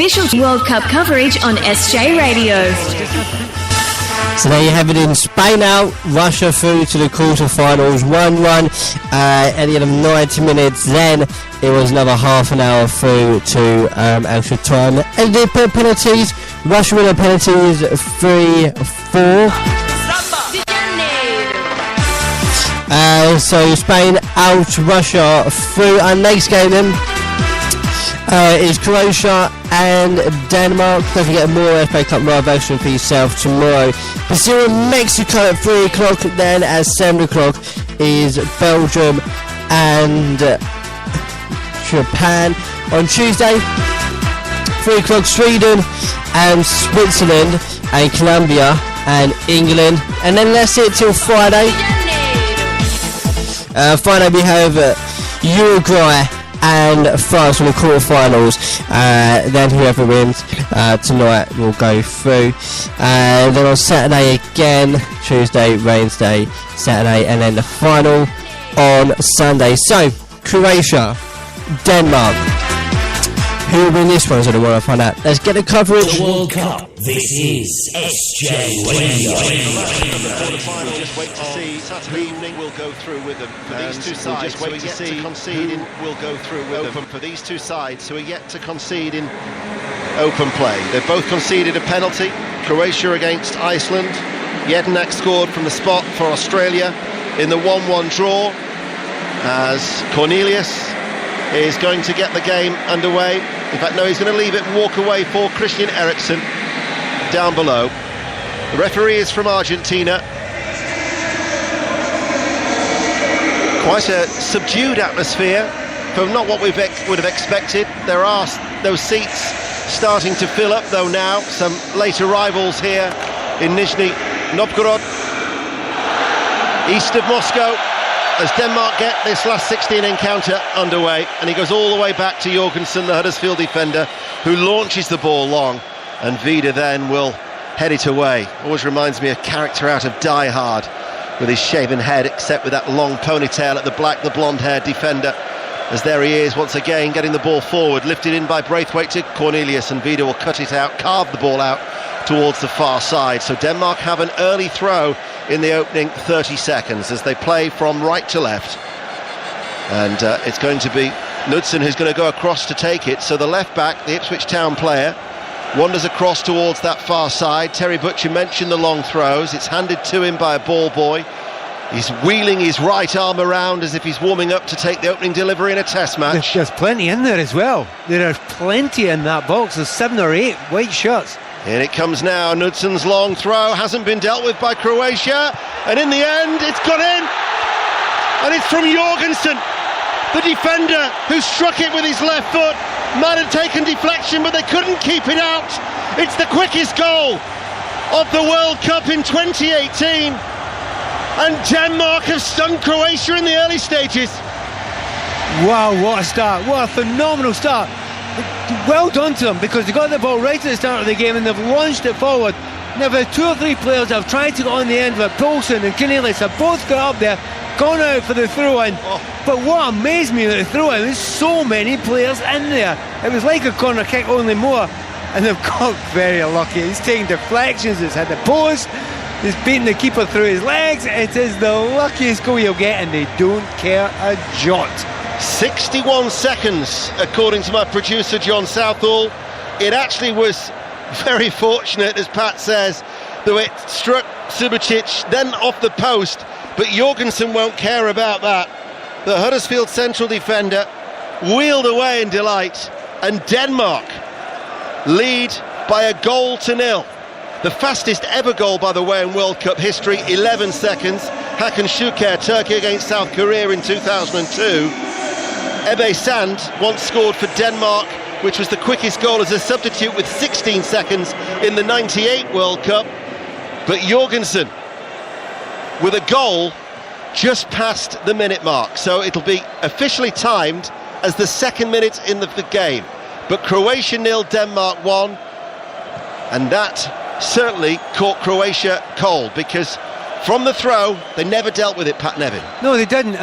official World Cup coverage on SJ Radio. So there you have it in Spain out, Russia through to the quarterfinals, 1-1 at the end of 90 minutes. Then it was another half an hour through to extra time. And the penalties, Russia winning penalties 3-4. So Spain out, Russia through. Our next game then is Croatia and Denmark. Don't forget more FA Cup live action for yourself tomorrow. Brazil and Mexico at 3 o'clock. Then at 7 o'clock is Belgium and Japan. On Tuesday, 3 o'clock, Sweden and Switzerland and Colombia and England. And then that's it till Friday. Friday we have Uruguay and France in the quarterfinals. Then whoever wins tonight will go through. Then on Saturday again, Tuesday, Wednesday, Saturday, and then the final on Sunday. So Croatia, Denmark. Who will win this one? Is what I want to find out. Let's get the coverage. The World Cup. This is SJ Radio. Just wait to see. Saturday evening we'll go through with them. For these two sides, just wait to see to concede in. We'll go through with them. For these two sides who are yet to concede in open play. They've both conceded a penalty. Croatia against Iceland. Jedinak scored from the spot for Australia in the 1-1 draw. As Cornelius is going to get the game underway. In fact, no, he's going to leave it and walk away for Christian Eriksen down below. The referee is from Argentina. Quite a subdued atmosphere from not what we would have expected. There are those seats starting to fill up though now. Some late arrivals here in Nizhny Novgorod, east of Moscow, as Denmark get this last 16 encounter underway. And he goes all the way back to Jorgensen, the Huddersfield defender, who launches the ball long, and Vida then will head it away. Always reminds me of a character out of Die Hard, with his shaven head, except with that long ponytail at the back, the blonde-haired defender. As there he is once again, getting the ball forward, lifted in by Braithwaite to Cornelius, and Vida will cut it out, carve the ball out towards the far side. So Denmark have an early throw in the opening 30 seconds as they play from right to left. And it's going to be Knudsen who's going to go across to take it. So the left back, the Ipswich Town player, wanders across towards that far side. Terry Butcher mentioned the long throws. It's handed to him by a ball boy. He's wheeling his right arm around as if he's warming up to take the opening delivery in a test match. There's plenty in there as well. There are plenty in that box. There's 7 or 8 white shirts. In it comes now. Knudsen's long throw hasn't been dealt with by Croatia, and in the end it's gone in, and it's from Jorgensen, the defender, who struck it with his left foot. Might have taken deflection, but they couldn't keep it out. It's the quickest goal of the World Cup in 2018, and Denmark have stunned Croatia in the early stages. Wow, what a start. What a phenomenal start. Well done to them, because they got the ball right at the start of the game and they've launched it forward. Now there are 2 or 3 players that have tried to get on the end of it. Poulsen and Cornelius have both got up there, gone out for the throw-in. But what amazed me about the throw-in, there's so many players in there. It was like a corner kick, only more. And they've got very lucky. He's taking deflections, he's had the post, he's beaten the keeper through his legs. It is the luckiest goal you'll get, and they don't care a jot. 61 seconds, according to my producer John Southall. It actually was very fortunate, as Pat says, that it struck Subasic, then off the post, but Jorgensen won't care about that. The Huddersfield central defender wheeled away in delight, and Denmark lead by a 1-0. The fastest ever goal, by the way, in World Cup history, 11 seconds. Hakan Şüker, Turkey against South Korea in 2002. Ebbe Sand once scored for Denmark, which was the quickest goal as a substitute, with 16 seconds in the 98 World Cup. But Jorgensen with a goal just past the minute mark, so it'll be officially timed as the 2nd minute in the game. But Croatia 0, Denmark 1, and that certainly caught Croatia cold, because from the throw, they never dealt with it, Pat Nevin. No, they didn't.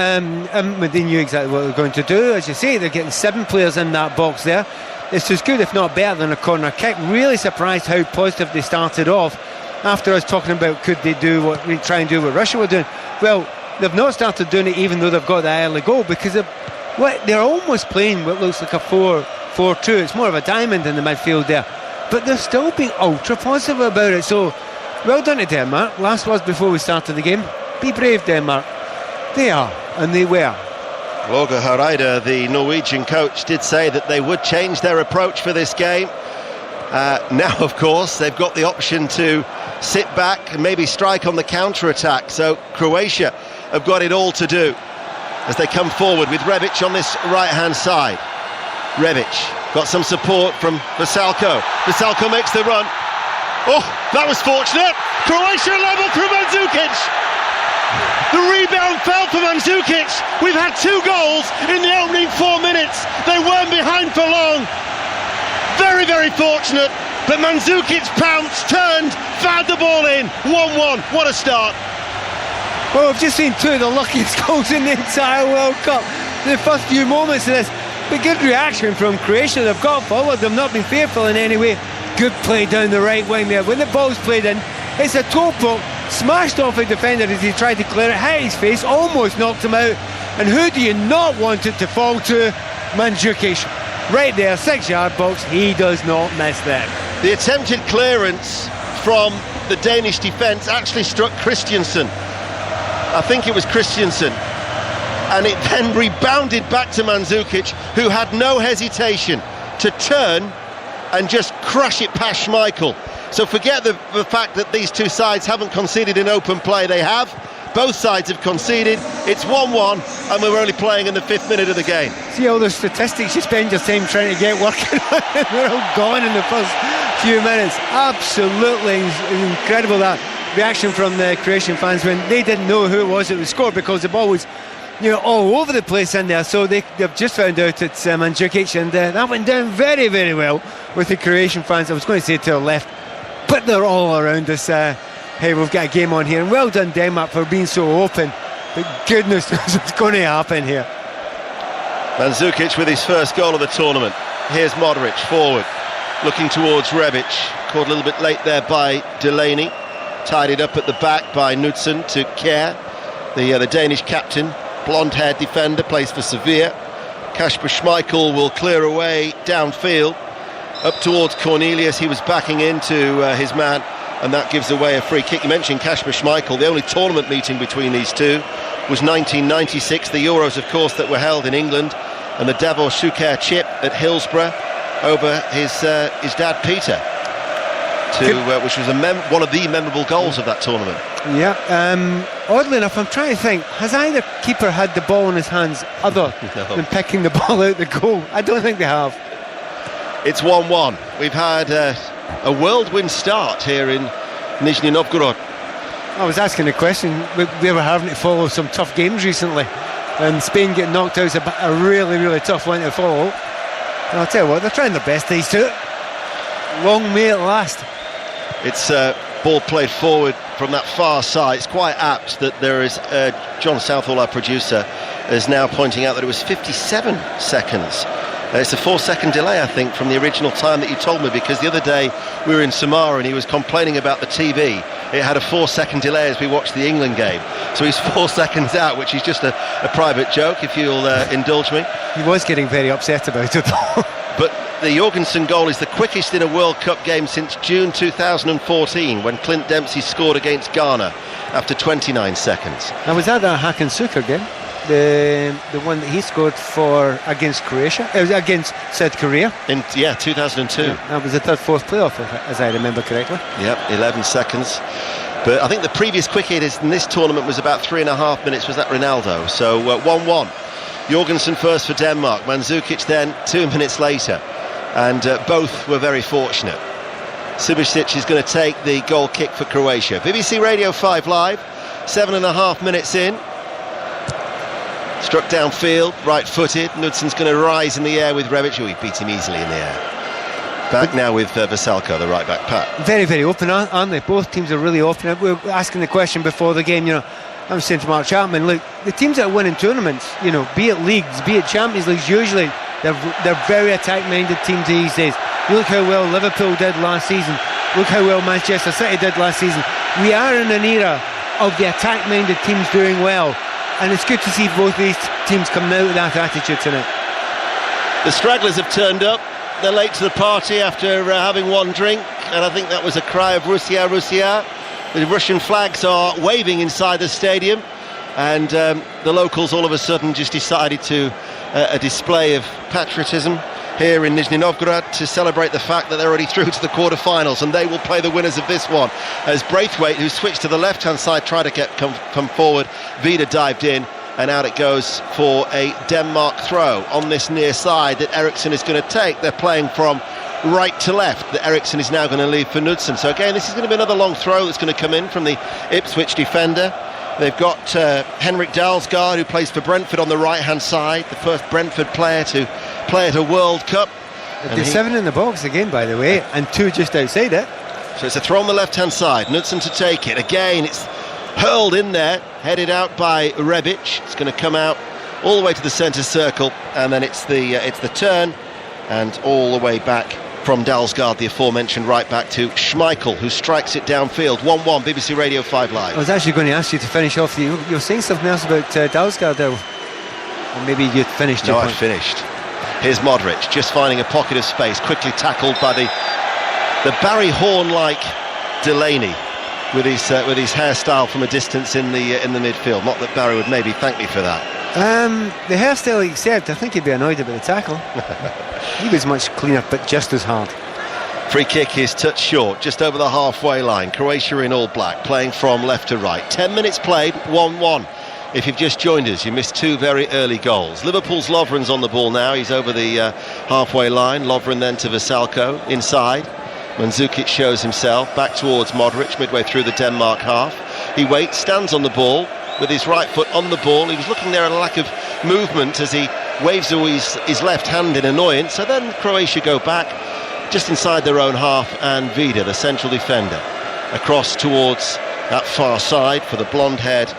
They knew exactly what they were going to do. As you say, they're getting 7 players in that box there. it's as good if not better than a corner kick. Really surprised how positive they started off. After us talking about could they do what we try and do what Russia were doing, well, they've not started doing it even though they've got that early goal, because they're almost playing what looks like a 4-4-2. It's more of a diamond in the midfield there, but they're still being ultra positive about it. So well done to Denmark. Last words before we started the game: be brave, Denmark. They are, and they were. Åge Hareide, the Norwegian coach, did say that they would change their approach for this game. Now, of course, they've got the option to sit back and maybe strike on the counter-attack. So Croatia have got it all to do as they come forward with Rebic on this right-hand side. Rebic got some support from Veselko. Veselko makes the run. Oh, that was fortunate. Croatia level through Mandzukic. The rebound fell for Mandzukic. We've had 2 goals in the opening 4 minutes. They weren't behind for long. Very, very fortunate, but Mandzukic pounced, turned, fired the ball in. 1-1, what a start. Well, we've just seen 2 of the luckiest goals in the entire World Cup. The first few moments of this, but good reaction from Croatia. They've got forward, they've not been fearful in any way. Good play down the right wing there. When the ball's played in, it's a toe poke, smashed off a defender as he tried to clear it, hit his face, almost knocked him out. And who do you not want it to fall to? Mandzukic. Right there, 6-yard box, he does not miss them. The attempted clearance from the Danish defence actually struck Christiansen. I think it was Christiansen. And it then rebounded back to Mandzukic, who had no hesitation to turn and just crush it past Schmeichel. So forget the fact that these 2 sides haven't conceded in open play. They have. Both sides have conceded. It's 1-1, and we're only playing in the 5th minute of the game. See all those statistics you spend your time trying to get working on. They're all gone in the first few minutes. Absolutely incredible, that reaction from the Croatian fans when they didn't know who it was that was scored, because the ball was, all over the place in there. So they've just found out it's Mandzukic, and that went down very, very well with the Croatian fans. I was going to say to our left, but they're all around us. Hey, we've got a game on here, and well done Denmark for being so open, but goodness knows what's going to happen here. Mandzukic with his first goal of the tournament. Here's Modric forward, looking towards Rebic, caught a little bit late there by Delaney, tidied up at the back by Knudsen to Kjær, the Danish captain, blonde-haired defender, plays for Sevilla. Kasper Schmeichel will clear away downfield, up towards Cornelius. He was backing into his man, and that gives away a free kick. You mentioned Kasper Schmeichel. The only tournament meeting between these two was 1996, the Euros, of course, that were held in England, and the Davor Suker chip at Hillsborough over his dad Peter, which was one of the memorable goals of that tournament. Yeah, oddly enough, I'm trying to think, has either keeper had the ball in his hands other than picking the ball out the goal? I don't think they have. It's 1-1. We've had a whirlwind start here in Nizhny Novgorod. I was asking the question. We were having to follow some tough games recently, and Spain getting knocked out is a really, really tough one to follow. And I'll tell you what, they're trying their best, these two. Long may it last. It's ball played forward from that far side. It's quite apt that there is John Southall, our producer, is now pointing out that it was 57 seconds. It's a 4-second delay, I think, from the original time that you told me, because the other day we were in Samara and he was complaining about the TV. It had a 4-second delay as we watched the England game. So he's 4 seconds out, which is just a private joke, if you'll indulge me. He was getting very upset about it, though. But the Jorgensen goal is the quickest in a World Cup game since June 2014, when Clint Dempsey scored against Ghana after 29 seconds. Now, was that Hakan Suker game? The one that he scored for against Croatia, against South Korea? In 2002. Yeah, that was the third-fourth playoff, as I remember correctly. Yep, 11 seconds. But I think the previous quickest in this tournament was about 3.5 minutes, was that Ronaldo? So 1-1. Jorgensen first for Denmark, Mandzukic then 2 minutes later. And both were very fortunate. Subasic is going to take the goal kick for Croatia. BBC Radio 5 Live, 7.5 minutes in. Struck downfield, right-footed. Knudsen's going to rise in the air with Rebic. Oh, he beat him easily in the air. Back now with Veselko, the right-back Pat. Very, very open, aren't they? Both teams are really open. We were asking the question before the game, I'm saying to Mark Chapman, look, the teams that are winning tournaments, be it leagues, be it Champions Leagues, usually They're very attack-minded teams these days. You look how well Liverpool did last season. Look how well Manchester City did last season. We are in an era of the attack-minded teams doing well, and it's good to see both these teams coming out with that attitude tonight. The stragglers have turned up. They're late to the party after having one drink, and I think that was a cry of Russia, Russia. The Russian flags are waving inside the stadium, and the locals all of a sudden just decided to a display of patriotism here in Nizhny Novgorod to celebrate the fact that they're already through to the quarter-finals, and they will play the winners of this one. As Braithwaite, who switched to the left-hand side, tried to come forward, Vida dived in, and out it goes for a Denmark throw on this near side that Eriksson is going to take. They're playing from right to left, that Eriksson is now going to leave for Knudsen. So again, this is going to be another long throw that's going to come in from the Ipswich defender. They've got Henrik Dalsgaard, who plays for Brentford, on the right-hand side, the first Brentford player to play at a World Cup. There's 7 in the box again, by the way, and 2 just outside it. So it's a throw on the left-hand side. Knudsen to take it. Again, it's hurled in there, headed out by Rebic. It's going to come out all the way to the centre circle, and then it's the turn, and all the way back from Dalsgaard, the aforementioned right back, to Schmeichel, who strikes it downfield. 1-1, BBC Radio 5 Live. I was actually going to ask you to finish off. You were saying something else about Dalsgaard there, or maybe you'd finished. No, I'd finished. Here's Modric, just finding a pocket of space, quickly tackled by the Barry Horn-like Delaney with his hairstyle from a distance in the midfield. Not that Barry would maybe thank me for that. The hairstyle except, I think he'd be annoyed about the tackle. He was much cleaner, but just as hard. Free kick is touched short, just over the halfway line. Croatia in all black, playing from left to right. 10 minutes played, 1-1. If you've just joined us, you missed 2 very early goals. Liverpool's Lovren's on the ball now. He's over the halfway line. Lovren then to Vasalko, inside. Mandzukic shows himself, back towards Modric, midway through the Denmark half. He waits, stands on the ball, with his right foot on the ball. He was looking there at a lack of movement as he waves his left hand in annoyance. So then Croatia go back, just inside their own half, and Vida, the central defender, across towards that far side for the blonde-haired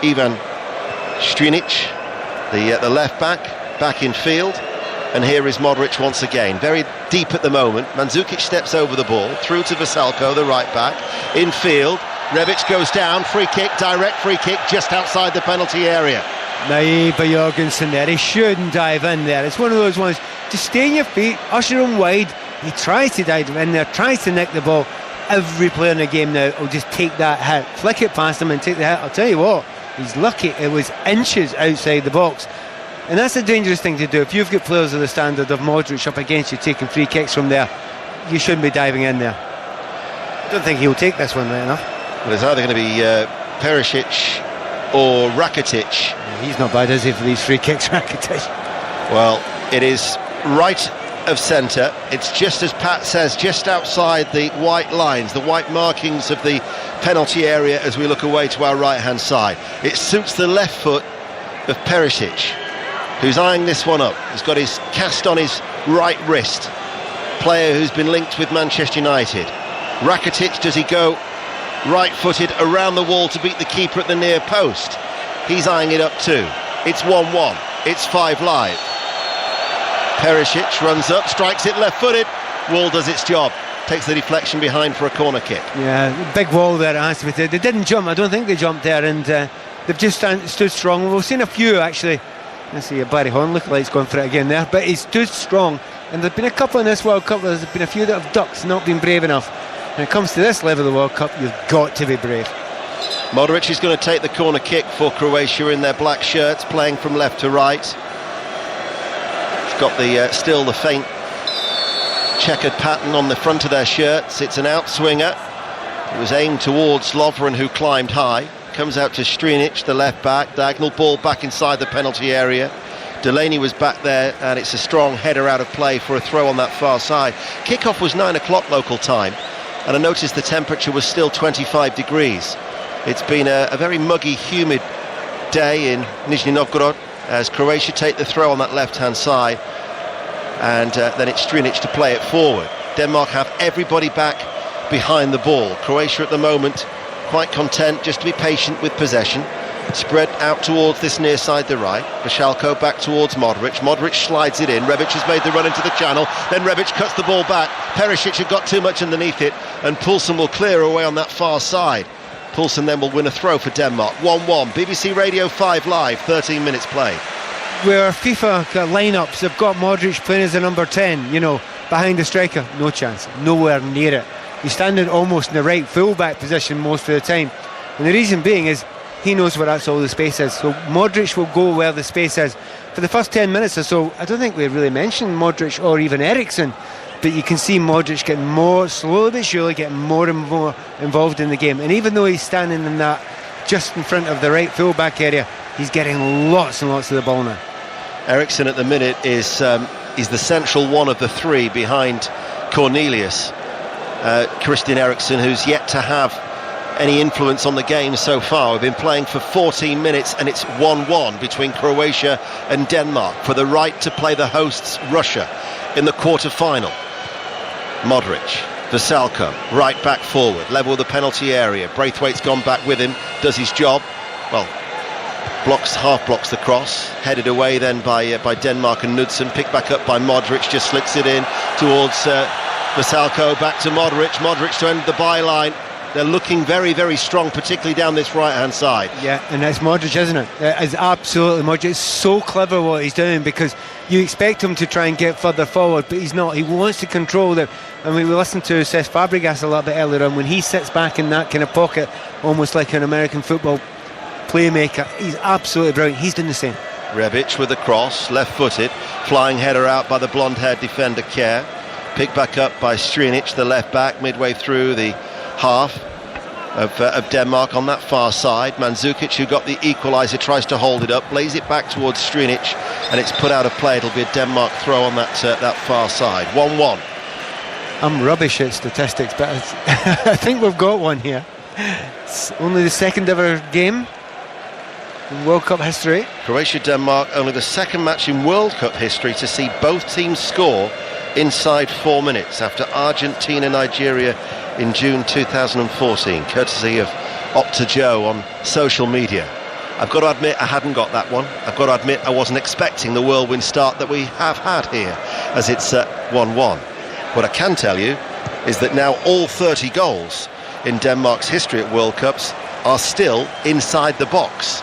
Ivan Strinic, the left back in field. And here is Modric once again, very deep at the moment. Mandzukic steps over the ball, through to Vasalko, the right back, in field. Rebic goes down, free kick, direct free kick, just outside the penalty area. Naive by Jorgensen there, he shouldn't dive in there. It's one of those ones, just stay on your feet, usher him wide. He tries to dive in there, tries to nick the ball. Every player in the game now will just take that hit, flick it past him and take the hit. I'll tell you what, he's lucky it was inches outside the box. And that's a dangerous thing to do. If you've got players of the standard of Modric up against you taking free kicks from there, you shouldn't be diving in there. I don't think he'll take this one right enough. Well, it's either going to be Perisic or Rakitic. He's not bad, is he, for these free kicks, Rakitic? Well, it is right of centre. It's just as Pat says, just outside the white lines, the white markings of the penalty area as we look away to our right-hand side. It suits the left foot of Perisic, who's eyeing this one up. He's got his cast on his right wrist. Player who's been linked with Manchester United. Rakitic, does he go right-footed around the wall to beat the keeper at the near post? He's eyeing it up too. It's 1-1. It's 5 Live. Perisic runs up, strikes it left-footed. Wall does its job. Takes the deflection behind for a corner kick. Yeah, big wall there. They didn't jump. I don't think they jumped there, and they've just stood strong. We've seen a few actually. Let's see, Barry Horn looks like he's going for it again there, but he stood strong. And there've been a couple in this World Cup. There's been a few that have ducked, not been brave enough. When it comes to this level of the World Cup, you've got to be brave. Modric is going to take the corner kick for Croatia in their black shirts, playing from left to right. It's got the still the faint checkered pattern on the front of their shirts. It's an outswinger. It was aimed towards Lovren, who climbed high. Comes out to Strinic, the left back. Diagonal ball back inside the penalty area. Delaney was back there, and it's a strong header out of play for a throw on that far side. Kickoff was 9 o'clock local time, and I noticed the temperature was still 25 degrees. It's been a very muggy, humid day in Nizhny Novgorod as Croatia take the throw on that left-hand side, and then it's Strinic to play it forward. Denmark have everybody back behind the ball. Croatia at the moment quite content just to be patient with possession. spread out towards this near side, the right. Vrsaljko back towards Modric. Modric slides it in. Rebic has made the run into the channel. Then Rebic cuts the ball back. Perisic had got too much underneath it, and Poulsen will clear away on that far side. Poulsen then will win a throw for Denmark. 1-1. BBC Radio 5 Live. 13 minutes played. Where FIFA lineups have got Modric playing as a number 10, behind the striker, no chance, nowhere near it. He's standing almost in the right full-back position most of the time, and the reason being is he knows where that's all the space is. So Modric will go where the space is. For the first 10 minutes or so, I don't think we really mentioned Modric or even Eriksen, but you can see Modric getting more, slowly but surely, getting more and more involved in the game. And even though he's standing in that just in front of the right full-back area, he's getting lots and lots of the ball now. Eriksen at the minute is the central one of the three behind Cornelius. Christian Eriksen, who's yet to have any influence on the game so far. We've been playing for 14 minutes and it's 1-1 between Croatia and Denmark for the right to play the hosts Russia in the quarter-final. Modric, Vrsaljko, right back forward, level with the penalty area. Braithwaite's gone back with him, does his job. Well, half blocks the cross, headed away then by Denmark and Knudsen, picked back up by Modric, just slicks it in towards Vrsaljko, back to Modric to end the byline. They're looking very, very strong, particularly down this right-hand side. Yeah, and that's Modric, isn't it? It's absolutely Modric. It's so clever what he's doing, because you expect him to try and get further forward, but he's not. He wants to control them. I mean, we listened to Cesc Fabregas a little bit earlier on. When he sits back in that kind of pocket, almost like an American football playmaker, he's absolutely brilliant. He's doing the same. Rebic with the cross, left-footed, flying header out by the blonde-haired defender Kjær. Picked back up by Strinic, the left-back, midway through the half of Denmark on that far side. Mandzukic, who got the equaliser, tries to hold it up, lays it back towards Strinic, and it's put out of play. It'll be a Denmark throw on that far side. 1-1. I'm rubbish at statistics, but I think we've got one here. It's only the second ever game in World Cup history. Croatia-Denmark, only the second match in World Cup history to see both teams score inside 4 minutes, after Argentina-Nigeria in June 2014, courtesy of Opta Joe on social media. I've got to admit I hadn't got that one. I've got to admit I wasn't expecting the whirlwind start that we have had here, as it's 1-1. What I can tell you is that now all 30 goals in Denmark's history at World Cups are still inside the box.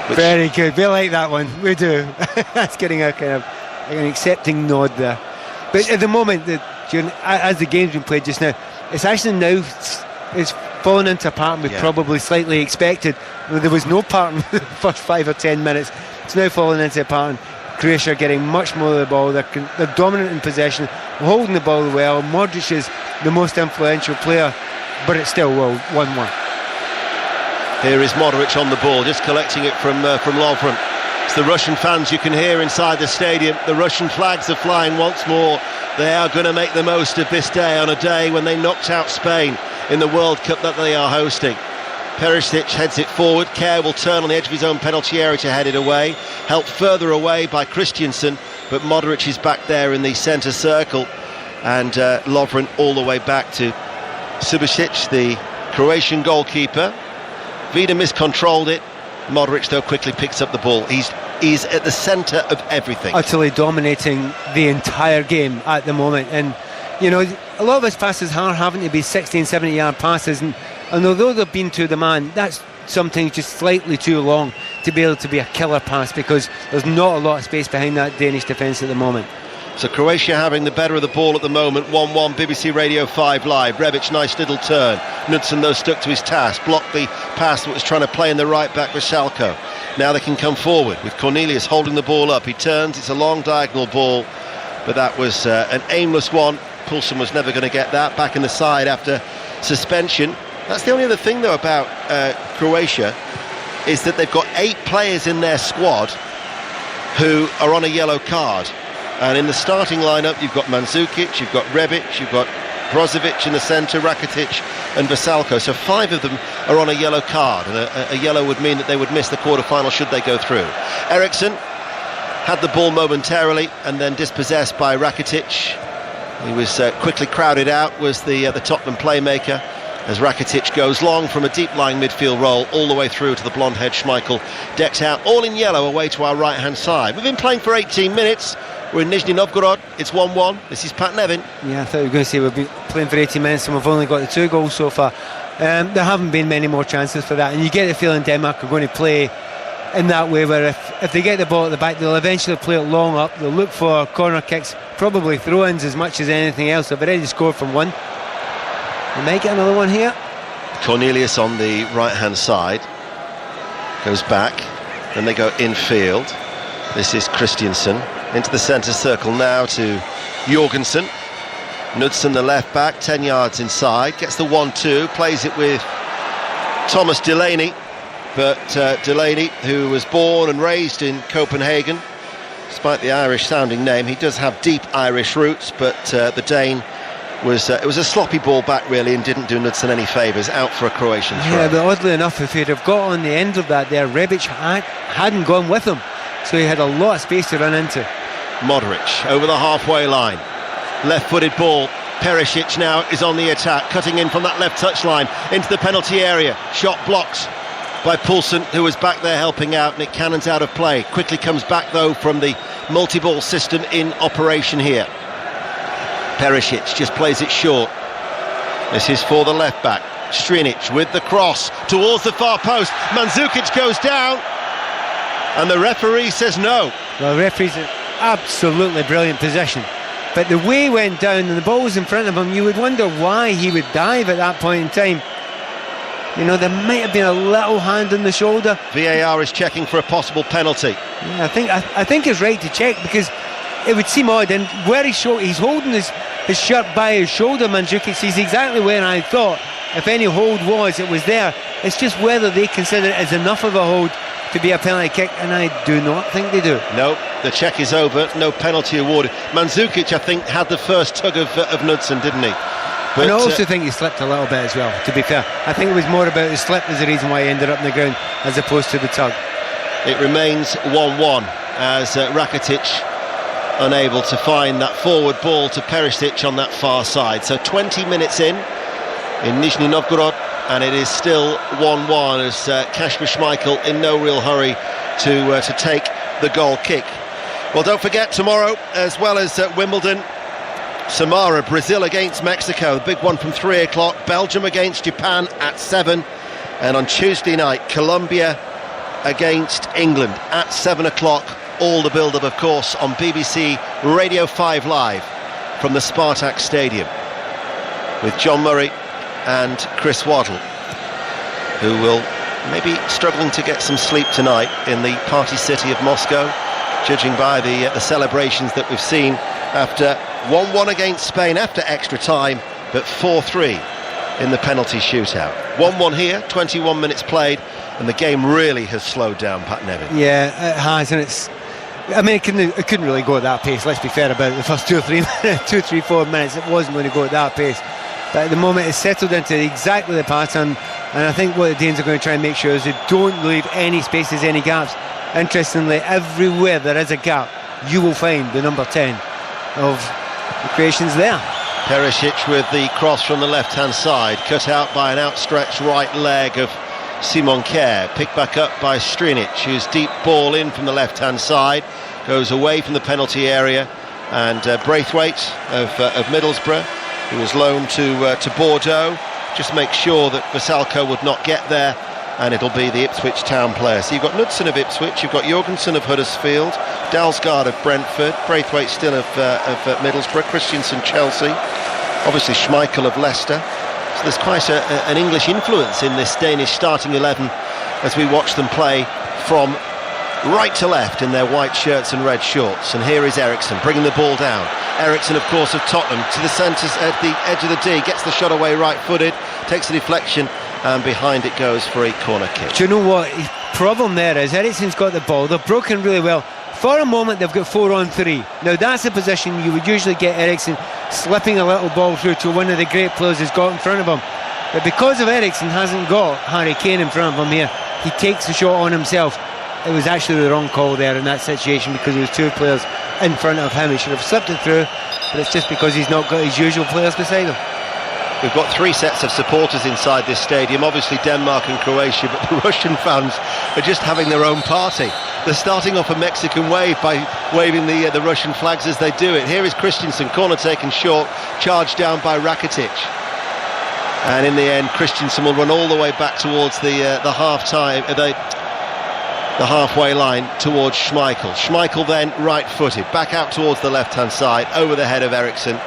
Very good. We like that one. We do. That's getting a kind of an accepting nod there. But at the moment, as the game's been played just now, it's actually now it's fallen into a pattern we probably slightly expected. There was no pattern for the first 5 or 10 minutes. It's now fallen into a pattern. Croatia are getting much more of the ball. They're dominant in possession, holding the ball well. Modric is the most influential player, but it's still 1-1. Here is Modric on the ball, just collecting it from Lovren. It's the Russian fans you can hear inside the stadium. The Russian flags are flying once more. They are going to make the most of this day, on a day when they knocked out Spain in the World Cup that they are hosting. Perisic heads it forward. Kjær will turn on the edge of his own penalty area to head it away. Helped further away by Christiansen, but Modric is back there in the centre circle. And Lovren all the way back to Subasic, the Croatian goalkeeper. Vida miscontrolled it. Modric, though, quickly picks up the ball. He's at the centre of everything. Utterly dominating the entire game at the moment. And, you know, a lot of his passes are having to be 60 and 70 yard passes. And although they've been to the man, that's sometimes just slightly too long to be able to be a killer pass, because there's not a lot of space behind that Danish defence at the moment. So Croatia having the better of the ball at the moment. 1-1, BBC Radio 5 Live. Rebic, nice little turn. Knudsen, though, stuck to his task. Blocked the pass that was trying to play in the right back with Vrsaljko. Now they can come forward with Cornelius holding the ball up. He turns, it's a long diagonal ball, but that was an aimless one. Poulsen was never going to get that. Back in the side after suspension. That's the only other thing, though, about Croatia, is that they've got 8 players in their squad who are on a yellow card. And in the starting lineup, you've got Mandzukic, you've got Rebic, you've got Brozovic in the centre, Rakitic and Vrsaljko. So 5 of them are on a yellow card, and a yellow would mean that they would miss the quarter-final should they go through. Eriksen had the ball momentarily and then dispossessed by Rakitic. He was quickly crowded out, was the Tottenham playmaker. as Rakitic goes long from a deep-lying midfield role all the way through to the blonde-haired Schmeichel, decked out all in yellow away to our right-hand side. We've been playing for 18 minutes. We're in Nizhny Novgorod. It's 1-1. This is Pat Nevin. Yeah, I thought you were going to say we've been playing for 18 minutes and we've only got the 2 goals so far. There haven't been many more chances for that, and you get the feeling Denmark are going to play in that way, where if they get the ball at the back, they'll eventually play it long up. They'll look for corner kicks, probably throw-ins as much as anything else. They've already scored from one. They might get another one here. Cornelius on the right-hand side goes back, then they go infield. This is Christiansen into the centre circle now to Jorgensen. Knudsen, the left back, 10 yards inside, gets the 1-2, plays it with Thomas Delaney, but Delaney, who was born and raised in Copenhagen, despite the Irish sounding name, he does have deep Irish roots, but the Dane was it was a sloppy ball back really, and didn't do Knudsen any favours, out for a Croatian throw. Yeah, but oddly enough, if he'd have got on the end of that there, Rebic hadn't gone with him, so he had a lot of space to run into. Modric over the halfway line, left-footed ball. Perisic now is on the attack, cutting in from that left touchline into the penalty area. Shot blocked by Poulsen, who was back there helping out. Nick Cannon's out of play. Quickly comes back though from the multi-ball system in operation here. Perisic just plays it short. This is for the left back. Strinic with the cross towards the far post. Mandzukic goes down, and the referee says no. Well, the referee's in absolutely brilliant position, but the way he went down and the ball was in front of him, you would wonder why he would dive at that point in time. You know, there might have been a little hand on the shoulder. VAR is checking for a possible penalty. Yeah, I think it's right to check, because it would seem odd, and where he's holding his shirt by his shoulder, Mandzukic, he's exactly where I thought if any hold was, it was there. It's just whether they consider it as enough of a hold to be a penalty kick, and I do not think they do. No, the check is over, no penalty awarded. Mandzukic, I think, had the first tug of Knudsen, didn't he? But, and I also think he slipped a little bit as well, to be fair. I think it was more about his slip as the reason why he ended up on the ground, as opposed to the tug. It remains 1-1 as Rakitic unable to find that forward ball to Perisic on that far side. So 20 minutes in Nizhny Novgorod, and it is still 1-1 as Kasper Schmeichel in no real hurry to take the goal kick. Well, don't forget, tomorrow, as well as Wimbledon, Samara, Brazil against Mexico, the big one from 3 o'clock, Belgium against Japan at 7, and on Tuesday night, Colombia against England at 7 o'clock. All the build-up, of course, on BBC Radio 5 Live from the Spartak Stadium, with John Murray and Chris Waddle, who will maybe struggling to get some sleep tonight in the party city of Moscow, judging by the celebrations that we've seen after 1-1 against Spain after extra time, but 4-3 in the penalty shootout. 1-1 here, 21 minutes played, and the game really has slowed down, Pat Nevin. Yeah, it has, and it couldn't really go at that pace. Let's be fair about it. The first 4 minutes, it wasn't going to go at that pace. But at the moment, it's settled into exactly the pattern, and I think what the Danes are going to try and make sure is they don't leave any spaces, any gaps. Interestingly, everywhere there is a gap, you will find the number 10 of the Croatians there. Perisic with the cross from the left-hand side, cut out by an outstretched right leg of Simon Kjær, picked back up by Strinic, whose deep ball in from the left-hand side goes away from the penalty area, and Braithwaite of Middlesbrough, who was loaned to Bordeaux, just make sure that Vasalko would not get there, and it'll be the Ipswich Town player. So you've got Knudsen of Ipswich, you've got Jorgensen of Huddersfield, Dalsgaard of Brentford, Braithwaite still of Middlesbrough, Christiansen Chelsea, obviously Schmeichel of Leicester. So there's quite an English influence in this Danish starting 11 as we watch them play from right to left in their white shirts and red shorts. And here is Eriksson bringing the ball down. Eriksson, of course, of Tottenham, to the centres at the edge of the D, gets the shot away right-footed, takes a deflection, and behind it goes for a corner kick. Do you know what his problem there is? Eriksson's got the ball, they've broken really well. For a moment they've got 4-on-3. Now that's a position you would usually get Eriksson slipping a little ball through to one of the great players he's got in front of him. But because of Eriksson hasn't got Harry Kane in front of him here, he takes the shot on himself. It was actually the wrong call there in that situation, because there was 2 players in front of him. He should have slipped it through, but it's just because he's not got his usual players beside him. We've got 3 sets of supporters inside this stadium, obviously Denmark and Croatia, but the Russian fans are just having their own party. They're starting off a Mexican wave by waving the Russian flags as they do it. Here is Christensen, corner taken short, charged down by Rakitic. And in the end, Christensen will run all the way back towards the halfway line towards Schmeichel. Schmeichel then right-footed, back out towards the left-hand side, over the head of Eriksson.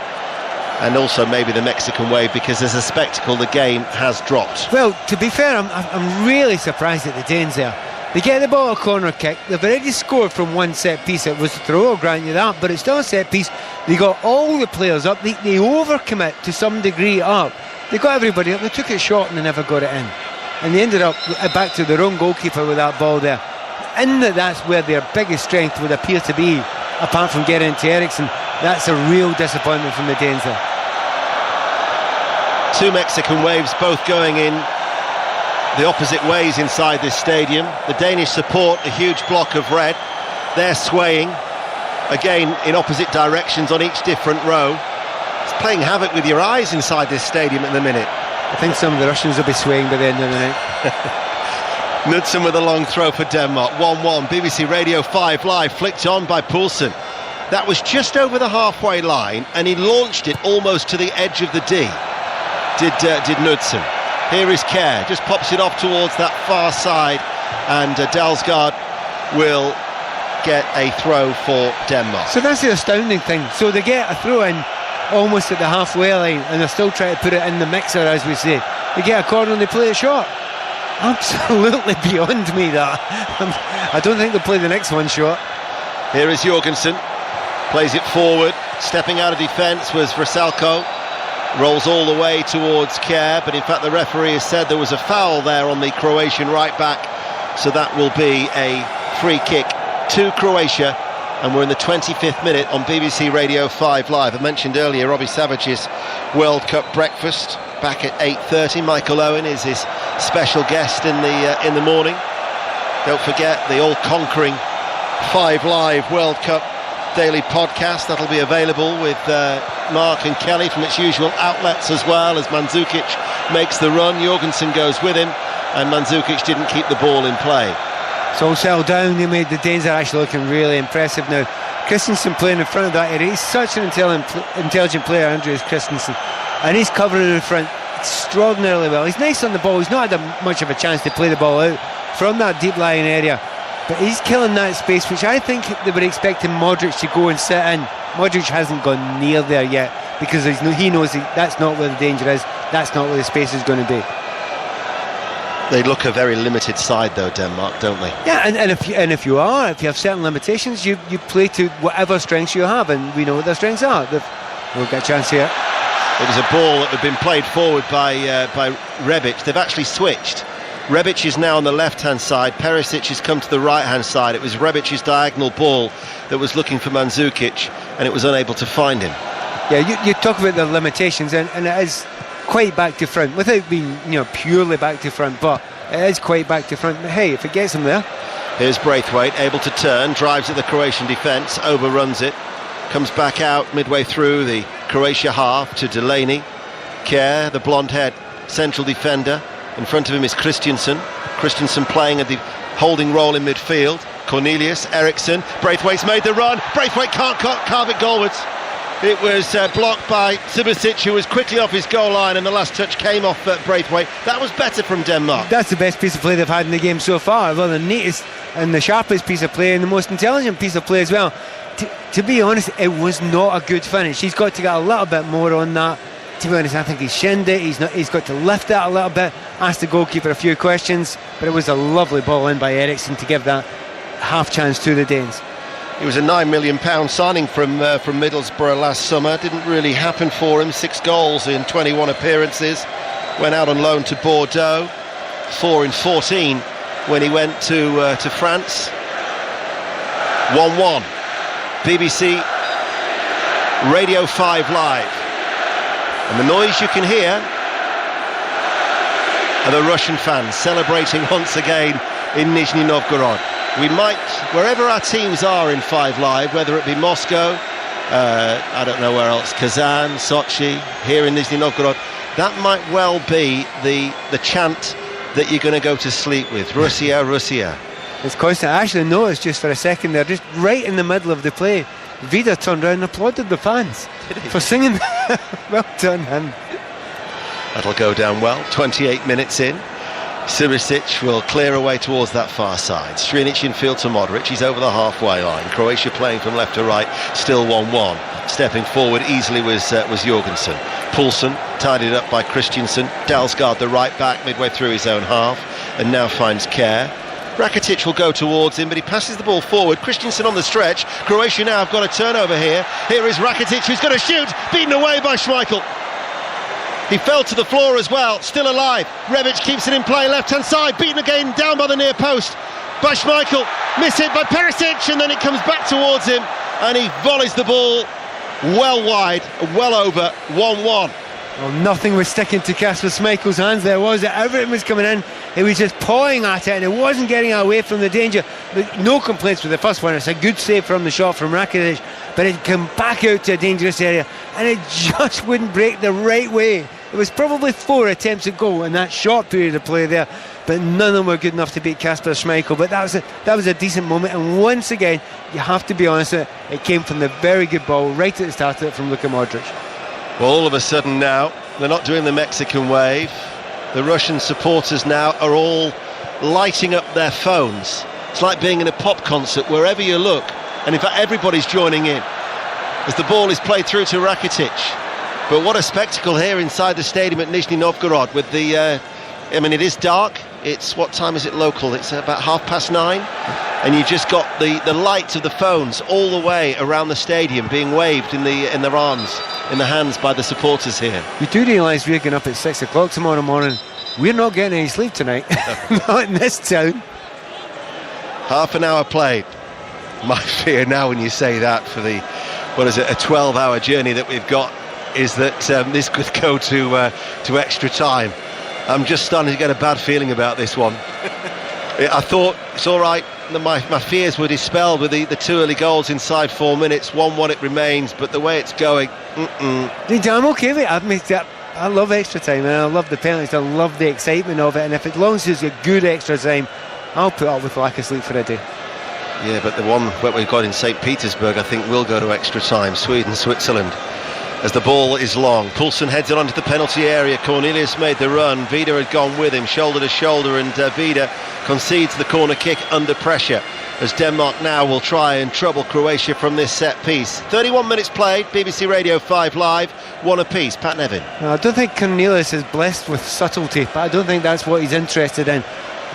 And also maybe the Mexican wave, because as a spectacle the game has dropped. Well, to be fair, I'm really surprised at the Danes there. They get the ball a corner kick. They've already scored from one set piece. It was a throw, I'll grant you that, but it's still a set piece. They got all the players up. They overcommit to some degree up. They got everybody up. They took it short and they never got it in. And they ended up back to their own goalkeeper with that ball there. And that's where their biggest strength would appear to be, apart from getting into Eriksson. That's a real disappointment from the Danes there. 2 Mexican waves, both going in the opposite ways inside this stadium. The Danish support a huge block of red. They're swaying again in opposite directions on each different row. It's playing havoc with your eyes inside this stadium at the minute. I think some of the Russians will be swaying by the end of the night. Knudsen with a long throw for Denmark. 1-1. BBC Radio 5 Live, flicked on by Poulsen. That was just over the halfway line, and he launched it almost to the edge of the D. Did Knudsen. Here is Kjær, just pops it off towards that far side, and Dalsgaard will get a throw for Denmark. So that's the astounding thing. So they get a throw in almost at the halfway line, and they're still trying to put it in the mixer, as we say. They get a corner and they play it short. Absolutely beyond me, that. I don't think they'll play the next one short. Here is Jorgensen, plays it forward. Stepping out of defence was Vrsaljko. Rolls all the way towards Kjær, but in fact the referee has said there was a foul there on the Croatian right back, so that will be a free kick to Croatia, and we're in the 25th minute on BBC Radio 5 Live. I mentioned earlier Robbie Savage's World Cup breakfast back at 8:30. Michael Owen is his special guest in the morning. Don't forget the all-conquering 5 Live World Cup daily podcast that'll be available with Mark and Kelly from its usual outlets, as well as Mandzukic makes the run. Jorgensen goes with him, and Mandzukic didn't keep the ball in play. It's all settled down. They made the Danes are actually looking really impressive now. Christensen playing in front of that area. He's such an intelligent player, Andreas Christensen, and he's covering in front extraordinarily well. He's nice on the ball. He's not had much of a chance to play the ball out from that deep lying area, but he's killing that space, which I think they were expecting Modric to go and sit in. Modric hasn't gone near there yet, because he knows that's not where the danger is. That's not where the space is going to be. They look a very limited side, though, Denmark, don't they? Yeah, and if you have certain limitations, you play to whatever strengths you have, and we know what their strengths are. We'll get a chance here. It was a ball that had been played forward by Rebic. They've actually switched. Rebic is now on the left-hand side. Perisic has come to the right-hand side. It was Rebic's diagonal ball that was looking for Mandzukic, and it was unable to find him. Yeah, you talk about the limitations, and it is quite back to front, without being purely back to front, but it is quite back to front. But hey, if it gets him there. Here's Braithwaite, able to turn, drives at the Croatian defence, overruns it, comes back out midway through the Croatia half to Delaney. Kjær, the blonde-haired central defender. In front of him is Christensen. Christensen playing a holding role in midfield. Cornelius, Eriksson. Braithwaite's made the run. Braithwaite can't carve it goalwards. It was blocked by Subasic, who was quickly off his goal line, and the last touch came off Braithwaite. That was better from Denmark. That's the best piece of play they've had in the game so far. Well, the neatest and the sharpest piece of play, and the most intelligent piece of play as well. To be honest, it was not a good finish. He's got to get a little bit more on that. To be honest, I think he's shinned it. He's got to lift that a little bit. Asked the goalkeeper a few questions, but it was a lovely ball in by Eriksson to give that half chance to the Danes. It was a £9 million signing from Middlesbrough last summer. Didn't really happen for him. 6 goals in 21 appearances. Went out on loan to Bordeaux. 4 in 14 when he went to France. 1-1. BBC Radio 5 Live. And the noise you can hear are the Russian fans celebrating once again in Nizhny Novgorod. We might, wherever our teams are in 5 Live, whether it be Moscow, I don't know where else, Kazan, Sochi, here in Nizhny Novgorod, that might well be the chant that you're going to go to sleep with. Russia, Russia. It's constant. I actually noticed just for a second there, just right in the middle of the play, Vida turned around and applauded the fans for singing. Well done, him. That'll go down well. 28 minutes in. Subasic will clear away towards that far side. Strinic infield to Modric. He's over the halfway line. Croatia playing from left to right. Still 1-1. Stepping forward easily was Jorgensen. Poulsen tidied up by Christensen. Dalsgaard, the right back, midway through his own half, and now finds Kerr. Rakitic will go towards him, but he passes the ball forward. Christensen on the stretch. Croatia now have got a turnover here. Here is Rakitic, who's going to shoot. Beaten away by Schmeichel. He fell to the floor as well, still alive. Rebic keeps it in play, left-hand side, beaten again, down by the near post by Schmeichel. Miss it by Perisic, and then it comes back towards him, and he volleys the ball well wide, well over. 1-1. Well, nothing was sticking to Kasper Schmeichel's hands there, was it? Everything was coming in. He was just pawing at it, and it wasn't getting away from the danger. But no complaints with the first one. It's a good save from the shot from Rakitic, but it came back out to a dangerous area, and it just wouldn't break the right way. It was probably 4 attempts at goal in that short period of play there, but none of them were good enough to beat Kasper Schmeichel. But that was a decent moment, and once again, you have to be honest, it came from the very good ball right at the start of it from Luka Modric. Well, all of a sudden now, they're not doing the Mexican wave. The Russian supporters now are all lighting up their phones. It's like being in a pop concert wherever you look, and in fact everybody's joining in as the ball is played through to Rakitic. But what a spectacle here inside the stadium at Nizhny Novgorod with the I mean, it is dark. It's, what time is it local? It's about 9:30, and you just got the lights of the phones all the way around the stadium being waved in their arms, in the hands by the supporters here. You do realise we're getting up at 6 o'clock tomorrow morning. We're not getting any sleep tonight. Not in this town. Half an hour played. My fear now when you say that for the, what is it, a 12-hour journey that we've got, is that this could go to extra time. I'm just starting to get a bad feeling about this one. I thought it's all right. My fears were dispelled with the 2 early goals inside 4 minutes. 1-1 it remains, but the way it's going, I'm okay with it. I admit that. I love extra time, and I love the penalties. I love the excitement of it, and if it long as it's a good extra time, I'll put up with lack of sleep for a day. Yeah, but the one that we've got in St. Petersburg, I think, will go to extra time. Sweden, Switzerland. As the ball is long, Poulsen heads it onto the penalty area. Cornelius made the run. Vida had gone with him, shoulder to shoulder, and Vida concedes the corner kick under pressure, as Denmark now will try and trouble Croatia from this set piece. 31 minutes played, BBC Radio 5 Live, 1 apiece. Pat Nevin. I don't think Cornelius is blessed with subtlety, but I don't think that's what he's interested in.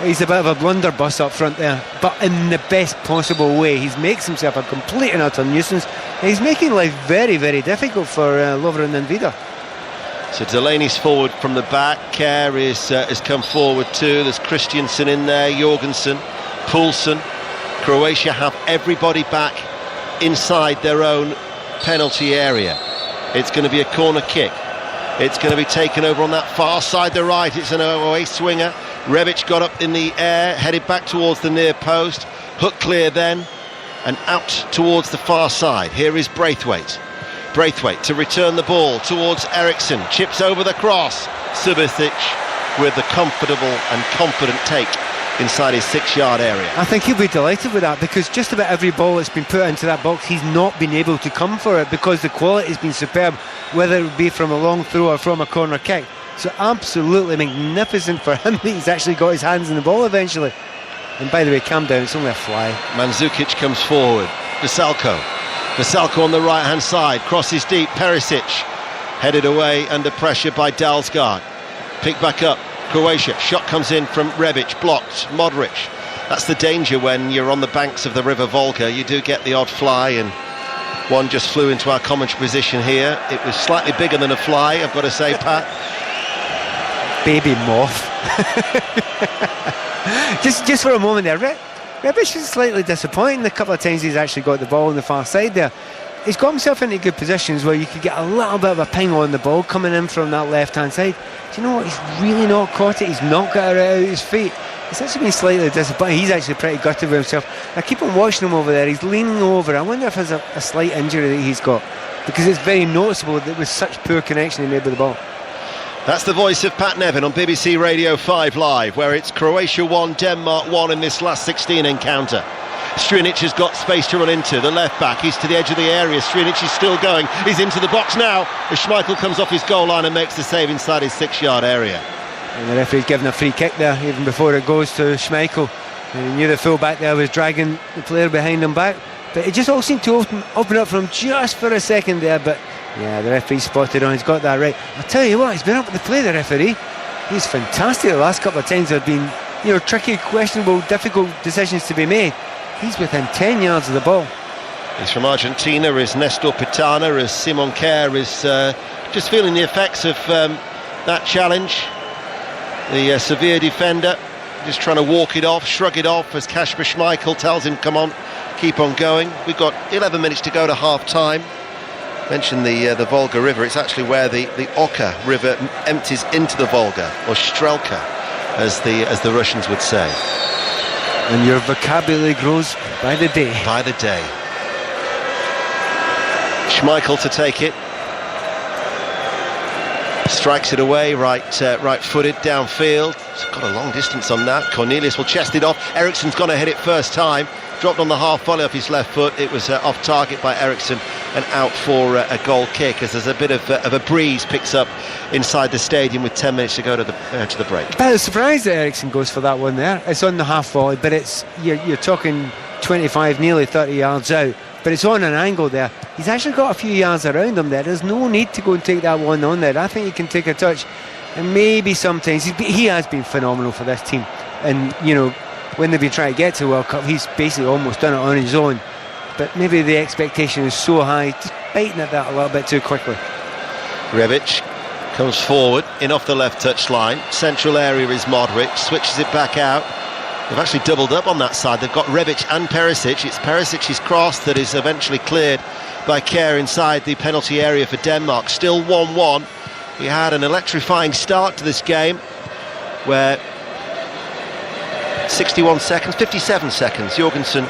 He's a bit of a blunderbuss up front there, but in the best possible way. He makes himself a complete and utter nuisance. He's making life very, very difficult for Lovren and Vida. So Delaney's forward from the back. Kerr has come forward too. There's Christensen in there, Jorgensen, Poulsen. Croatia have everybody back inside their own penalty area. It's going to be a corner kick. It's going to be taken over on that far side, the right. It's an away swinger. Rebic got up in the air, headed back towards the near post. Hook clear then, and out towards the far side. Here is Braithwaite. Braithwaite to return the ball towards Eriksson. Chips over the cross. Subasic with the comfortable and confident take inside his 6-yard area. I think he'll be delighted with that, because just about every ball that's been put into that box, he's not been able to come for it because the quality has been superb, whether it be from a long throw or from a corner kick. So absolutely magnificent for him that he's actually got his hands on the ball eventually. And by the way, calm down, it's only a fly. Mandzukic comes forward. Veselko on the right hand side, crosses deep. Perisic headed away under pressure by Dalsgaard. Picked back up, Croatia. Shot comes in from Rebic, blocked. Modric. That's the danger when you're on the banks of the River Volga. You do get the odd fly, and one just flew into our commentary position here. It was slightly bigger than a fly, I've got to say, Pat. Baby moth. just for a moment there, Rebic is slightly disappointing. The couple of times he's actually got the ball on the far side there, he's got himself into good positions where you could get a little bit of a ping on the ball coming in from that left hand side. Do you know what, he's really not caught it. He's not got it out of his feet. He's actually been slightly disappointed. He's actually pretty gutted with himself. I keep on watching him over there. He's leaning over. I wonder if there's a slight injury that he's got, because it's very noticeable that with such poor connection he made with the ball. That's the voice of Pat Nevin on BBC Radio 5 Live, where it's Croatia 1, Denmark 1 in this last 16 encounter. Strinic has got space to run into, the left back, he's to the edge of the area, Strinic is still going, he's into the box now, as Schmeichel comes off his goal line and makes the save inside his 6-yard area. And the referee's given a free kick there, even before it goes to Schmeichel. And he knew the full back there was dragging the player behind him back, but it just all seemed to open up for him just for a second there. But yeah, the referee spotted on, he's got that right. I'll tell you what, he's been up at the play, the referee. He's fantastic. The last couple of times there have been, tricky, questionable, difficult decisions to be made. He's within 10 yards of the ball. He's from Argentina, is Nestor Pitana, as Simon Kjær is just feeling the effects of that challenge. The severe defender just trying to walk it off, shrug it off, as Kasper Schmeichel tells him, come on, keep on going. We've got 11 minutes to go to half-time. Mentioned the Volga River. It's actually where the Oka River empties into the Volga, or Strelka, as the Russians would say. And your vocabulary grows by the day. By the day. Schmeichel to take it. Strikes it away, right-footed downfield. He's got a long distance on that. Cornelius will chest it off. Eriksen's going to hit it first time. Dropped on the half volley off his left foot. It was off target by Eriksen and out for a goal kick, as there's a bit of a breeze picks up inside the stadium with 10 minutes to go to the break. But I was surprised that Eriksen goes for that one there. It's on the half volley, but it's you're talking 25, nearly 30 yards out. But it's on an angle there. He's actually got a few yards around him there. There's no need to go and take that one on there. I think he can take a touch, and maybe sometimes he has been phenomenal for this team. And when they've been trying to get to the World Cup, he's basically almost done it on his own. But maybe the expectation is so high, just biting at that a little bit too quickly. Rebic comes forward, in off the left touch line. Central area is Modric, switches it back out. They've actually doubled up on that side. They've got Rebic and Perisic. It's Perisic's cross that is eventually cleared by Kjær inside the penalty area for Denmark. Still 1-1. We had an electrifying start to this game, where 57 seconds, Jorgensen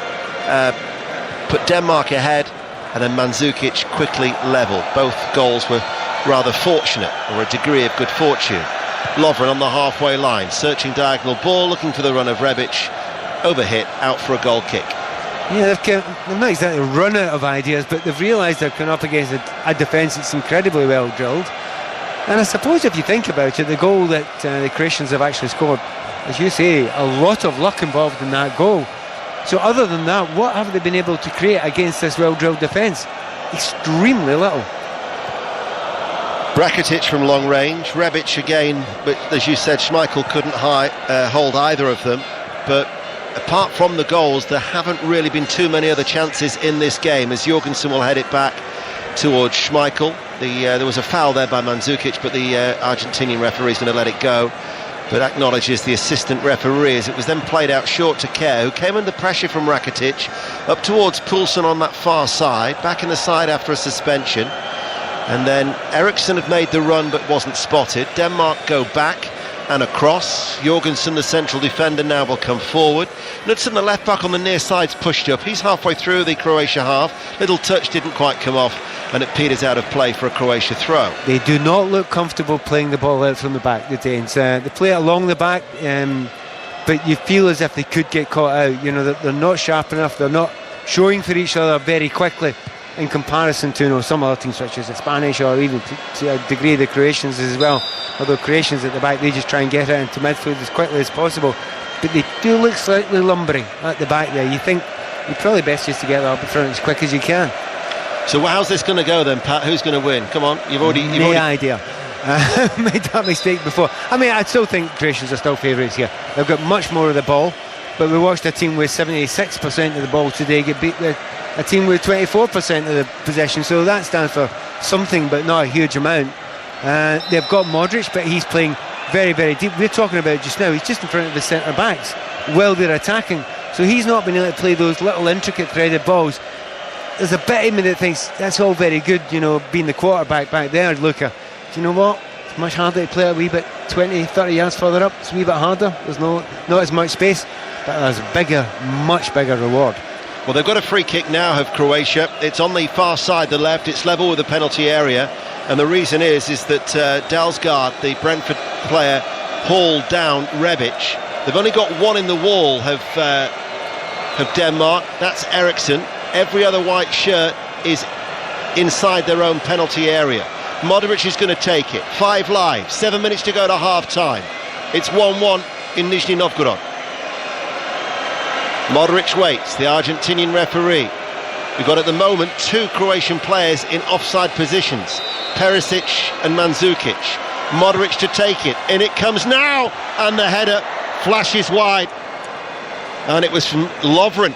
put Denmark ahead, and then Mandzukic quickly level. Both goals were rather fortunate, or a degree of good fortune. Lovren on the halfway line, searching diagonal ball, looking for the run of Rebic, overhit, out for a goal kick. Yeah, they've not exactly run out of ideas, but they've realised they're coming up against a defence that's incredibly well drilled. And I suppose if you think about it, the goal that the Croatians have actually scored, as you say, a lot of luck involved in that goal. So other than that, what have they been able to create against this well-drilled defence? Extremely little. Rakitic from long range, Rebic again, but as you said, Schmeichel couldn't hold either of them. But apart from the goals, there haven't really been too many other chances in this game, as Jorgensen will head it back towards Schmeichel. There was a foul there by Mandzukic, but the Argentinian referee is going to let it go, but acknowledges the assistant referee, as it was then played out short to Kjær, who came under pressure from Rakitic, up towards Poulsen on that far side, back in the side after a suspension. And then Eriksen had made the run but wasn't spotted. Denmark go back and across. Jorgensen, the central defender, now will come forward. Knudsen, the left back on the near side's pushed up. He's halfway through the Croatia half. Little touch didn't quite come off, and it peters out of play for a Croatia throw. They do not look comfortable playing the ball out from the back, the Danes. They play it along the back, but you feel as if they could get caught out. They're not sharp enough. They're not showing for each other very quickly, in comparison to some other teams such as the Spanish, or even to a degree the Croatians as well. Although Croatians at the back, they just try and get it into midfield as quickly as possible. But they do look slightly lumbering at the back there. You think you're probably best just to get up in front as quick as you can. So how's this going to go then, Pat? Who's going to win? Come on, you've already idea. Made that mistake before. I mean, I still think Croatians are still favourites here. They've got much more of the ball, but we watched a team with 76% of the ball today get beat with a team with 24% of the possession, so that stands for something, but not a huge amount. They've got Modric, but he's playing very, very deep. We're talking about just now, he's just in front of the centre backs while they're attacking, so he's not been able to play those little intricate threaded balls. There's a bit of me that thinks that's all very good, being the quarterback back there, Luka. Do you know what? It's much harder to play a wee bit 20, 30 yards further up. It's a wee bit harder. There's not as much space, but there's a much bigger reward. Well, they've got a free kick now of Croatia. It's on the far side, the left. It's level with the penalty area. And the reason is that Dalsgaard, the Brentford player, hauled down Rebic. They've only got one in the wall of Denmark. That's Eriksson. Every other white shirt is inside their own penalty area. Modric is going to take it. 5 live, 7 minutes to go to half-time. It's 1-1 in Nizhny Novgorod. Modric waits, the Argentinian referee. We've got at the moment 2 Croatian players in offside positions, Perisic and Mandzukic. Modric to take it, in it comes now, and the header flashes wide. And it was from Lovren,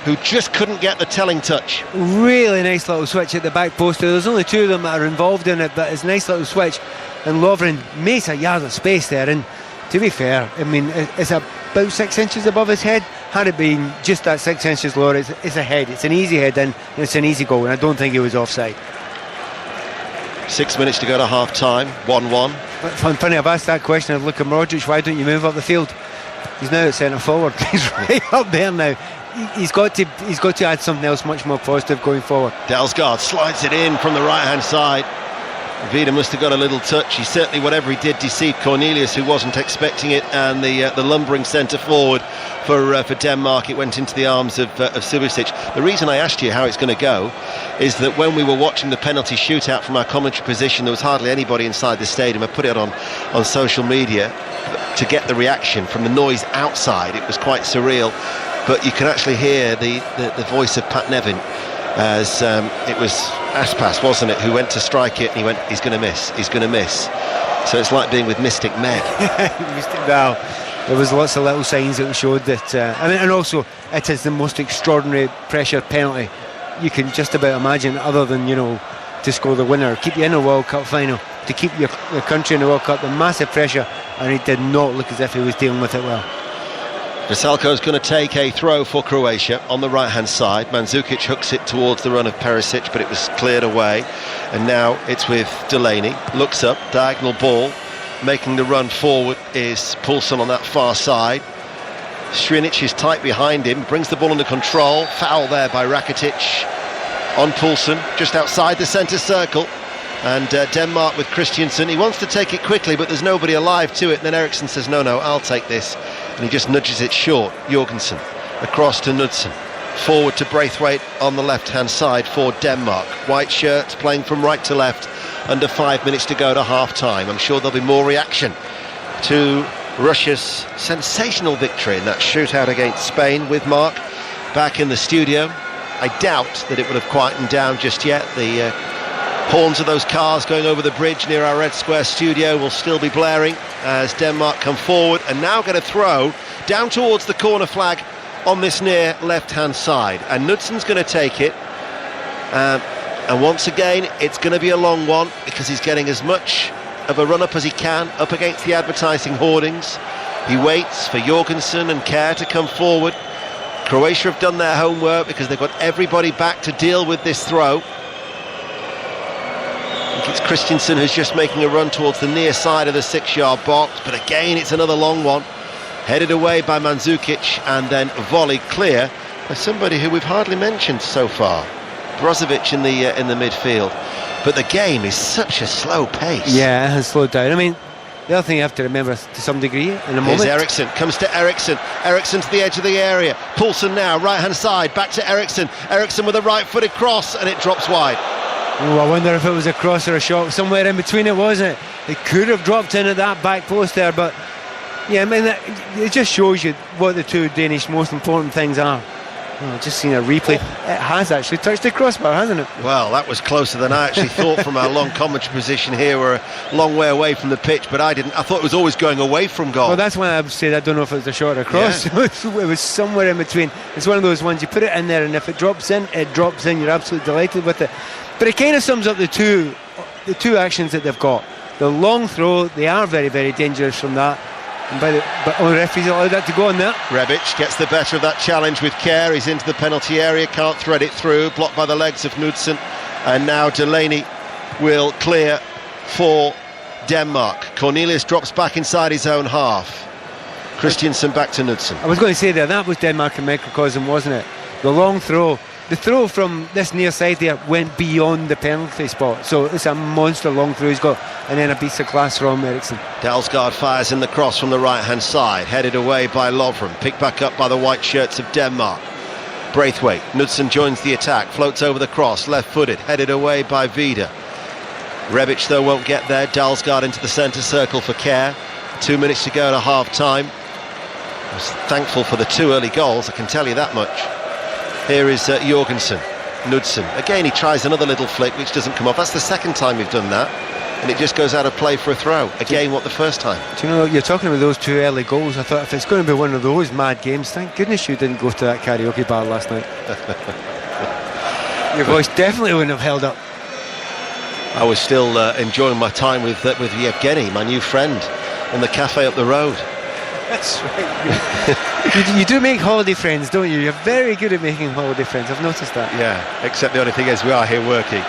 who just couldn't get the telling touch. Really nice little switch at the back post. There's only 2 of them that are involved in it, but it's a nice little switch, and Lovren makes a yard of space there. And to be fair, I mean, it's about 6 inches above his head. Had it been just that 6 inches lower, it's a head. It's an easy head in, and it's an easy goal, and I don't think he was offside. 6 minutes to go to half-time, 1-1. Funny, I've asked that question of Luka Modric, why don't you move up the field? He's now at centre forward. He's right up there now. He's got to add something else much more positive going forward. Dalsgaard slides it in from the right-hand side. Vida must have got a little touch. He certainly, whatever he did, deceived Cornelius, who wasn't expecting it, and the lumbering centre forward for Denmark. It went into the arms of Subasic. The reason I asked you how it's going to go is that when we were watching the penalty shootout from our commentary position, there was hardly anybody inside the stadium. I put it on social media to get the reaction from the noise outside. It was quite surreal, but you can actually hear the voice of Pat Nevin, as it was Aspas, wasn't it, who went to strike it, and he went, he's going to miss. So it's like being with Mystic Meg. Well, there was lots of little signs that showed that, and also it is the most extraordinary pressure penalty you can just about imagine, other than, to score the winner, keep you in a World Cup final, to keep your country in the World Cup. The massive pressure, and he did not look as if he was dealing with it well. Veselko's going to take a throw for Croatia on the right-hand side. Mandzukic hooks it towards the run of Perisic, but it was cleared away. And now it's with Delaney. Looks up, diagonal ball. Making the run forward is Poulsen on that far side. Šrinić is tight behind him, brings the ball under control. Foul there by Rakitic on Poulsen, just outside the centre circle. And Denmark with Christiansen. He wants to take it quickly, but there's nobody alive to it. And then Eriksson says, no, I'll take this. And he just nudges it short. Jorgensen across to Knudsen. Forward to Braithwaite on the left-hand side for Denmark. White shirts playing from right to left. Under 5 minutes to go to half-time. I'm sure there'll be more reaction to Russia's sensational victory in that shootout against Spain, with Mark back in the studio. I doubt that it would have quietened down just yet. The horns of those cars going over the bridge near our Red Square studio will still be blaring as Denmark come forward and now get a throw down towards the corner flag on this near left-hand side. And Knudsen's going to take it. And once again, it's going to be a long one, because he's getting as much of a run-up as he can up against the advertising hoardings. He waits for Jorgensen and Kerr to come forward. Croatia have done their homework because they've got everybody back to deal with this throw. I think it's Christiansen who's just making a run towards the near side of the 6-yard box, but again it's another long one, headed away by Mandzukic, and then volley clear by somebody who we've hardly mentioned so far, Brozovic in the midfield. But the game is such a slow pace. Yeah, it has slowed down. I mean, the other thing you have to remember to some degree in a moment. Here's Eriksson, comes to Eriksson. Eriksson to the edge of the area. Poulsen now, right-hand side, back to Eriksson. Eriksson with a right-footed cross, and it drops wide. Oh, I wonder if it was a cross or a shot. Somewhere in between it, wasn't it? It could have dropped in at that back post there, but yeah, I mean, it just shows you what the 2 Danish most important things are. Oh, I've just seen a replay. It has actually touched the crossbar, hasn't it? Well, that was closer than I actually thought from our long commentary position here. We're a long way away from the pitch, but I thought it was always going away from goal. Well, that's why I said I don't know if it was a shot or a cross. Yeah. It was somewhere in between. It's one of those ones, you put it in there, and if it drops in, it drops in. You're absolutely delighted with it. But it kind of sums up the two actions that they've got. The long throw, they are very, very dangerous from that. But the referee's allowed that to go on there. Rebic gets the better of that challenge with Kerr. He's into the penalty area, can't thread it through, blocked by the legs of Knudsen. And now Delaney will clear for Denmark. Cornelius drops back inside his own half. Christiansen back to Knudsen. I was going to say that was Denmark in microcosm, wasn't it? The long throw, the throw from this near side there went beyond the penalty spot, so it's a monster long throw he's got, and then a piece of class from Eriksson. Dalsgaard fires in the cross from the right hand side, headed away by Lovren, picked back up by the white shirts of Denmark. Braithwaite, Knudsen joins the attack, floats over the cross, left footed, headed away by Vida. Rebic though won't get there. Dalsgaard into the centre circle for care. 2 minutes to go at a half time. I was thankful for the 2 early goals, I can tell you that much. Here is Jorgensen. Knudsen again, he tries another little flick which doesn't come off. That's the second time we've done that, and it just goes out of play for a throw again. What the first time? Do you know, you're talking about those 2 early goals. I thought, if it's going to be one of those mad games, thank goodness you didn't go to that karaoke bar last night. Your voice definitely wouldn't have held up. I was still enjoying my time with Yevgeny, my new friend, in the cafe up the road. That's right. you do make holiday friends, don't you? You're very good at making holiday friends. I've noticed that. Yeah, except the only thing is we are here working.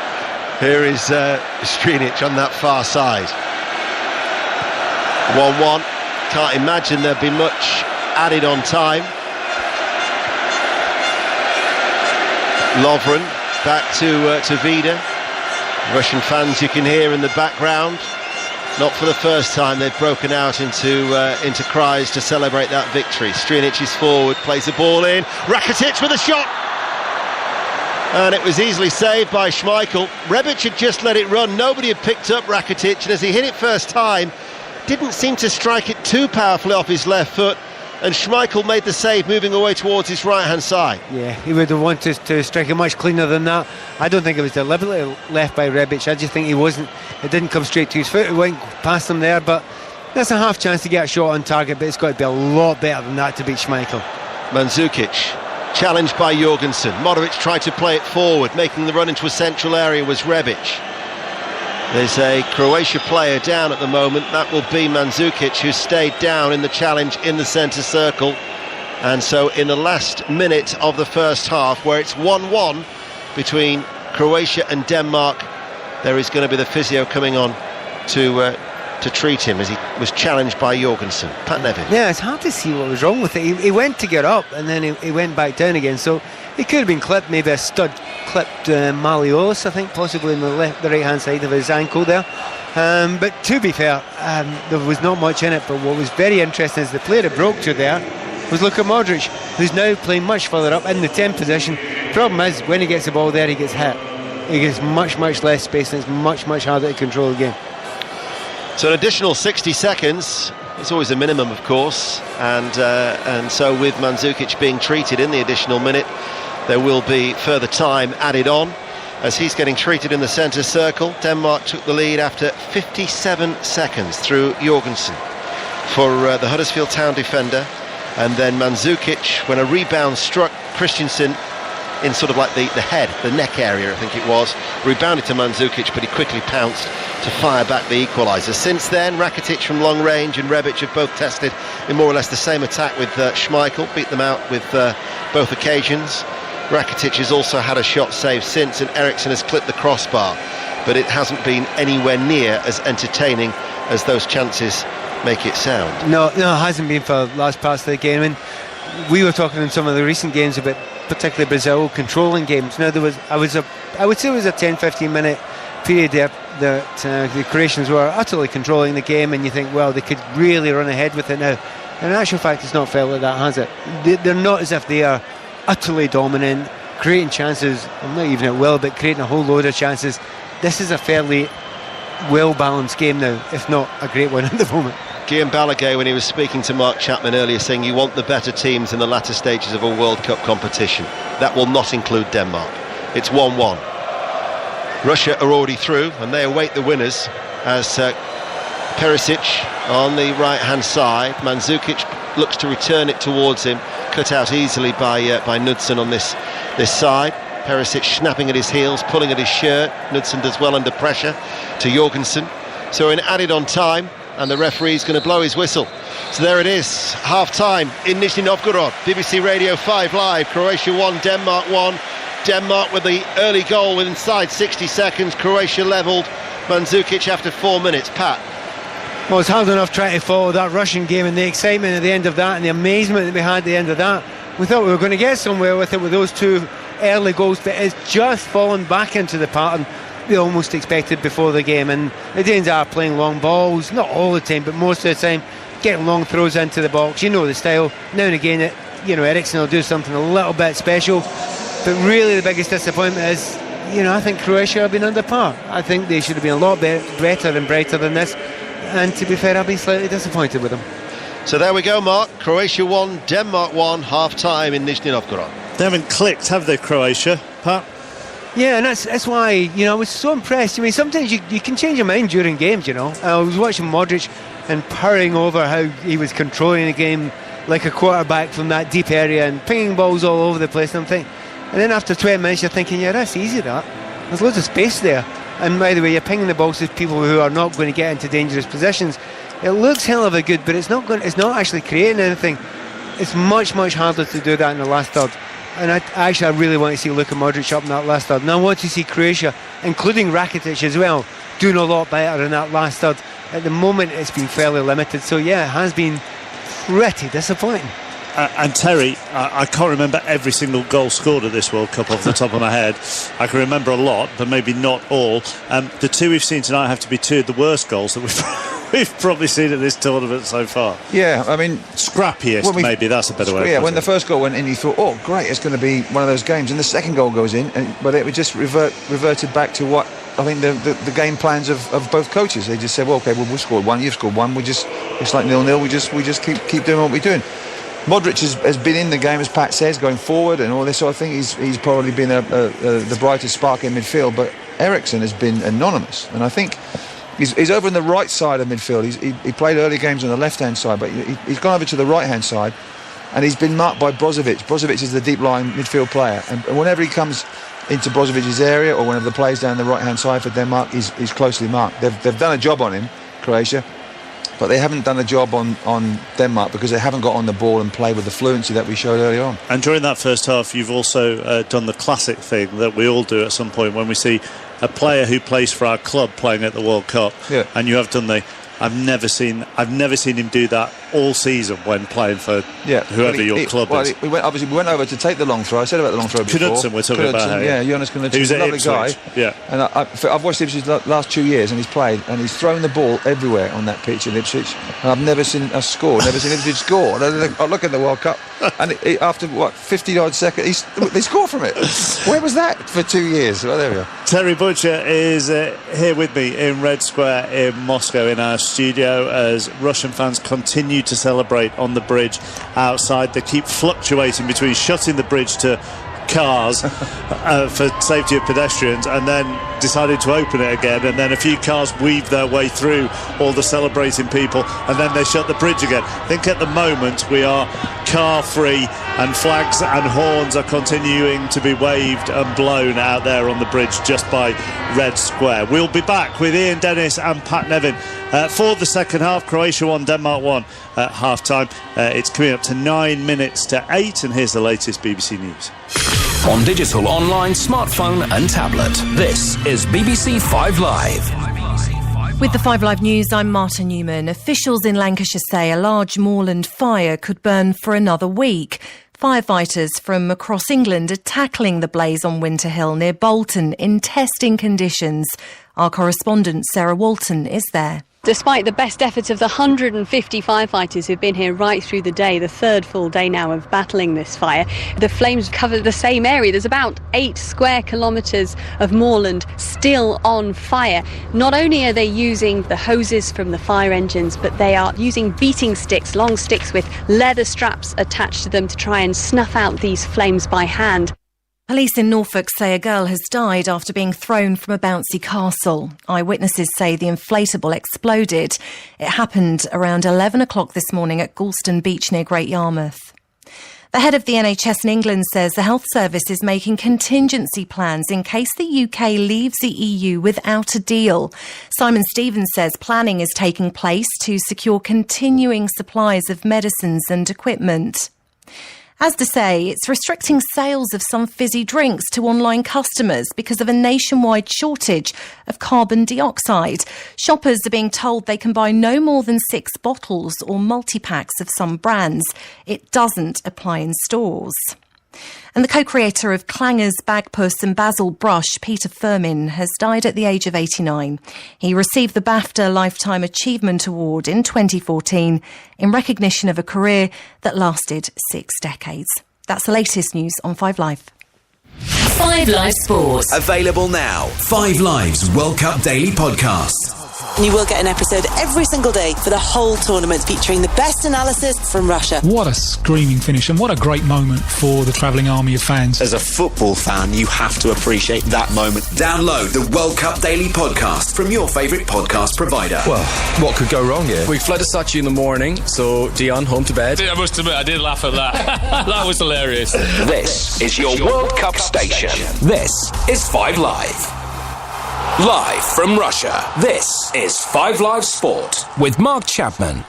Here is Strinic on that far side. 1-1. Can't imagine there'd be much added on time. Lovren back to Vida. Russian fans you can hear in the background. Not for the first time they've broken out into cries to celebrate that victory. Strinic is forward, plays the ball in. Rakitic with a shot, and it was easily saved by Schmeichel. Rebic had just let it run. Nobody had picked up Rakitic, and as he hit it first time, didn't seem to strike it too powerfully off his left foot. And Schmeichel made the save, moving away towards his right-hand side. Yeah, he would have wanted to strike it much cleaner than that. I don't think it was deliberately left by Rebic. I just think it didn't come straight to his foot. It went past him there, but that's a half chance to get a shot on target, but it's got to be a lot better than that to beat Schmeichel. Mandzukic, challenged by Jorgensen. Modric tried to play it forward, making the run into a central area was Rebic. There's a Croatia player down at the moment. That will be Mandzukic, who stayed down in the challenge in the centre circle. And so in the last minute of the first half, where it's 1-1 between Croatia and Denmark, there is going to be the physio coming on to treat him as he was challenged by Jorgensen. Pat Nevin. Yeah, it's hard to see what was wrong with it. He went to get up and then he went back down again. So he could have been clipped, maybe a stud clipped malleolus, I think, possibly in the right-hand side of his ankle there. But to be fair, there was not much in it. But what was very interesting is the player that broke to there was Luka Modric, who's now playing much further up in the 10 position. Problem is, when he gets the ball there, he gets hit. He gets much less space, and it's much harder to control the game. So an additional 60 seconds. It's always a minimum, of course, and so with Mandzukic being treated in the additional minute, there will be further time added on as he's getting treated in the centre circle. Denmark took the lead after 57 seconds through Jorgensen for the Huddersfield Town defender, and then Mandzukic, when a rebound struck Christensen in sort of like the head, the neck area, I think it was, rebounded to Mandzukic, but he quickly pounced to fire back the equaliser. Since then, Rakitic from long range and Rebic have both tested in more or less the same attack with Schmeichel, beat them out with both occasions. Rakitic has also had a shot saved since, and Eriksson has clipped the crossbar, but it hasn't been anywhere near as entertaining as those chances make it sound. No, it hasn't been for large parts of the game. And we were talking in some of the recent games about particularly Brazil controlling games. Now I would say it was a 10-15 minute period there that the Croatians were utterly controlling the game, and you think, well, they could really run ahead with it now. In actual fact, it's not felt like that, has it? They're not as if they are utterly dominant, creating chances, not even at will, but creating a whole load of chances. This is a fairly well-balanced game now, if not a great one at the moment. Guillaume Balaguer, when he was speaking to Mark Chapman earlier, saying you want the better teams in the latter stages of a World Cup competition. That will not include Denmark. It's 1-1. Russia are already through, and they await the winners as Perisic on the right-hand side. Mandzukic looks to return it towards him, cut out easily by Knudsen on this side. Perisic snapping at his heels, pulling at his shirt. Knudsen does well under pressure to Jorgensen. So in added on time, and the referee's going to blow his whistle. So there it is, half-time in Nizhny Novgorod. BBC Radio 5 Live, Croatia 1, Denmark 1. Denmark with the early goal inside 60 seconds. Croatia levelled. Mandzukic after 4 minutes. Pat. Well, it's hard enough trying to follow that Russian game, and the excitement at the end of that and the amazement that we had at the end of that. We thought we were going to get somewhere with it with those two early goals, but it's just fallen back into the pattern we almost expected before the game. And the Danes are playing long balls, not all the time, but most of the time, getting long throws into the box. You know the style. Now and again, Eriksson will do something a little bit special, but really the biggest disappointment is, I think Croatia have been under par. I think they should have been a lot better and brighter than this, and to be fair, I've been slightly disappointed with them. So there we go, Mark. Croatia 1, Denmark 1, half-time in Nizhny Novgorod. They haven't clicked, have they, Croatia, Pat? Yeah, and that's why, I was so impressed. I mean, sometimes you can change your mind during games, I was watching Modric and purring over how he was controlling the game like a quarterback from that deep area and pinging balls all over the place. And then after 20 minutes, you're thinking, yeah, that's easy, that. There's loads of space there. And by the way, you're pinging the balls to people who are not going to get into dangerous positions. It looks hell of a good, but it's not actually creating anything. It's much, much harder to do that in the last third. And I really want to see Luka Modric up in that last third. And I want to see Croatia, including Rakitic as well, doing a lot better in that last third. At the moment, it's been fairly limited. So, yeah, it has been pretty disappointing. And Terry, I can't remember every single goal scored at this World Cup off the top of my head. I can remember a lot, but maybe not all. The two we've seen tonight have to be two of the worst goals that we've probably seen at this tournament so far. Yeah, I mean... Scrappiest, maybe, that's a better way. Yeah, when the first goal went in, you thought, oh, great, it's going to be one of those games. And the second goal goes in, but it just reverted back to what I think the game plans of both coaches. They just said, well, OK, we've scored one, you've scored one, it's like 0-0, we just keep doing what we're doing. Modric has been in the game, as Pat says, going forward and all this sort of thing. He's probably been the brightest spark in midfield, but Eriksson has been anonymous. And I think he's over on the right side of midfield. He played early games on the left-hand side, but he's gone over to the right-hand side, and he's been marked by Brozovic. Brozovic is the deep-lying midfield player, and whenever he comes into Brozovic's area, or whenever the play's down the right-hand side for Denmark, he's closely marked. They've done a job on him, Croatia, but they haven't done a job on Denmark because they haven't got on the ball and played with the fluency that we showed earlier on. And during that first half, you've also done the classic thing that we all do at some point when we see a player who plays for our club playing at the World Cup, and you have done the... I've never seen him do that all season when playing for whoever your club is. We went over to take the long throw. I said about the long throw before. Knudsen, we're talking about. Jonas Knudsen, who's a lovely guy. Yeah. And I've watched Ipswich the last 2 years, and he's played, and he's thrown the ball everywhere on that pitch in Ipswich. And I've never seen us score. Never seen Ipswich score. I look at the World Cup, and after 50-odd seconds, they score from it. Where was that for 2 years? Well, there we go. Terry Butcher is here with me in Red Square in Moscow in our studio as Russian fans continue to celebrate on the bridge outside. They keep fluctuating between shutting the bridge to cars for safety of pedestrians and then decided to open it again, and then a few cars weave their way through all the celebrating people, and then they shut the bridge again. I think at the moment we are car free, and flags and horns are continuing to be waved and blown out there on the bridge just by Red Square. We'll be back with Ian Dennis and Pat Nevin for the second half. Croatia 1, Denmark 1 at half time. It's coming up to 9 minutes to 8, and here's the latest BBC News. On digital, online, smartphone and tablet, this is BBC 5 Live. With the 5 Live News, I'm Marta Newman. Officials in Lancashire say a large moorland fire could burn for another week. Firefighters from across England are tackling the blaze on Winter Hill near Bolton in testing conditions. Our correspondent Sarah Walton is there. Despite the best efforts of the 150 firefighters who've been here right through the day, the third full day now of battling this fire, the flames cover the same area. There's about 8 square kilometres of moorland still on fire. Not only are they using the hoses from the fire engines, but they are using beating sticks, long sticks with leather straps attached to them to try and snuff out these flames by hand. Police in Norfolk say a girl has died after being thrown from a bouncy castle. Eyewitnesses say the inflatable exploded. It happened around 11 o'clock this morning at Galston Beach near Great Yarmouth. The head of the NHS in England says the health service is making contingency plans in case the UK leaves the EU without a deal. Simon Stevens says planning is taking place to secure continuing supplies of medicines and equipment. Asda say it's restricting sales of some fizzy drinks to online customers because of a nationwide shortage of carbon dioxide. Shoppers are being told they can buy no more than 6 bottles or multi-packs of some brands. It doesn't apply in stores. And the co-creator of Clangers, Bagpuss and Basil Brush, Peter Firmin, has died at the age of 89. He received the BAFTA Lifetime Achievement Award in 2014 in recognition of a career that lasted 6 decades. That's the latest news on 5 Live. 5 Live Sports. Available now. 5 Live's World Cup Daily Podcast. You will get an episode every single day for the whole tournament, featuring the best analysis from Russia. What a screaming finish, and what a great moment for the travelling army of fans. As a football fan, you have to appreciate that moment. Download the World Cup Daily Podcast from your favourite podcast provider. Well, what could go wrong here? We fled a statue in the morning, so Dion, home to bed. I must admit, I did laugh at that. That was hilarious. This is your World Cup station. This is 5 Live. Live from Russia, this is 5 Live Sport with Mark Chapman.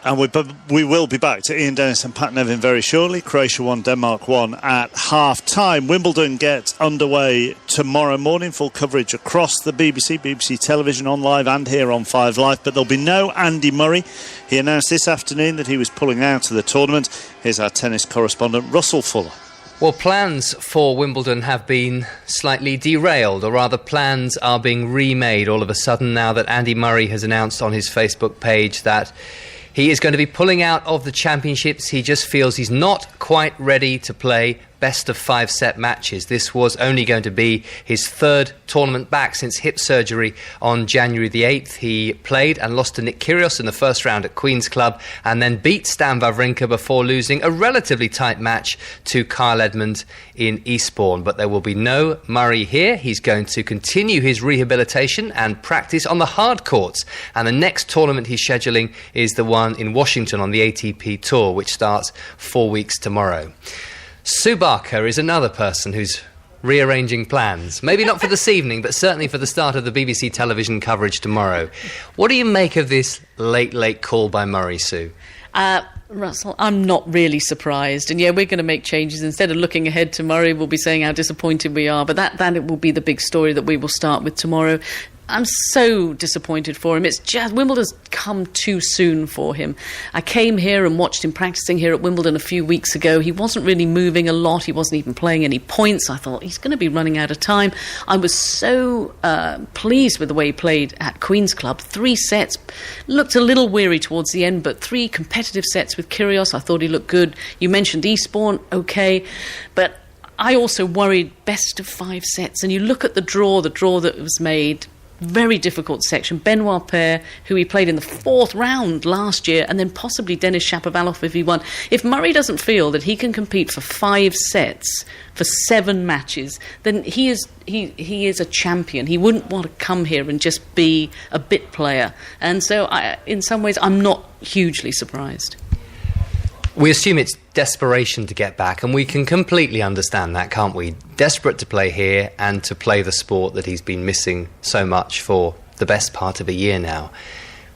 And we will be back to Ian Dennis and Pat Nevin very shortly. Croatia 1, Denmark 1 at half-time. Wimbledon gets underway tomorrow morning. Full coverage across the BBC Television, on live and here on 5 Live. But there'll be no Andy Murray. He announced this afternoon that he was pulling out of the tournament. Here's our tennis correspondent, Russell Fuller. Well, plans for Wimbledon have been slightly derailed, or rather plans are being remade all of a sudden now that Andy Murray has announced on his Facebook page that he is going to be pulling out of the championships. He just feels he's not quite ready to play best of 5 set matches. This was only going to be his 3rd tournament back since hip surgery on January the 8th. He played and lost to Nick Kyrgios in the first round at Queen's Club, and then beat Stan Wawrinka before losing a relatively tight match to Kyle Edmund in Eastbourne. But there will be no Murray here. He's going to continue his rehabilitation and practice on the hard courts. And the next tournament he's scheduling is the one in Washington on the ATP Tour, which starts 4 weeks tomorrow. Sue Barker is another person who's rearranging plans. Maybe not for this evening, but certainly for the start of the BBC television coverage tomorrow. What do you make of this late call by Murray, Sue? Russell, I'm not really surprised. And yeah, we're going to make changes. Instead of looking ahead to Murray, we'll be saying how disappointed we are. But that it will be the big story that we will start with tomorrow. I'm so disappointed for him. It's just Wimbledon's come too soon for him. I came here and watched him practicing here at Wimbledon a few weeks ago. He wasn't really moving a lot. He wasn't even playing any points. I thought he's going to be running out of time. I was so pleased with the way he played at Queen's Club. 3 sets. Looked a little weary towards the end, but 3 competitive sets with Kyrgios. I thought he looked good. You mentioned Eastbourne, okay. But I also worried best of 5 sets. And you look at the draw that was made. Very difficult section. Benoit Paire, who he played in the 4th round last year, and then possibly Denis Shapovalov if he won. If Murray doesn't feel that he can compete for 5 sets for 7 matches, then he is a champion. He wouldn't want to come here and just be a bit player. And so, in some ways, I'm not hugely surprised. We assume it's desperation to get back, and we can completely understand that, can't we? Desperate to play here and to play the sport that he's been missing so much for the best part of a year now.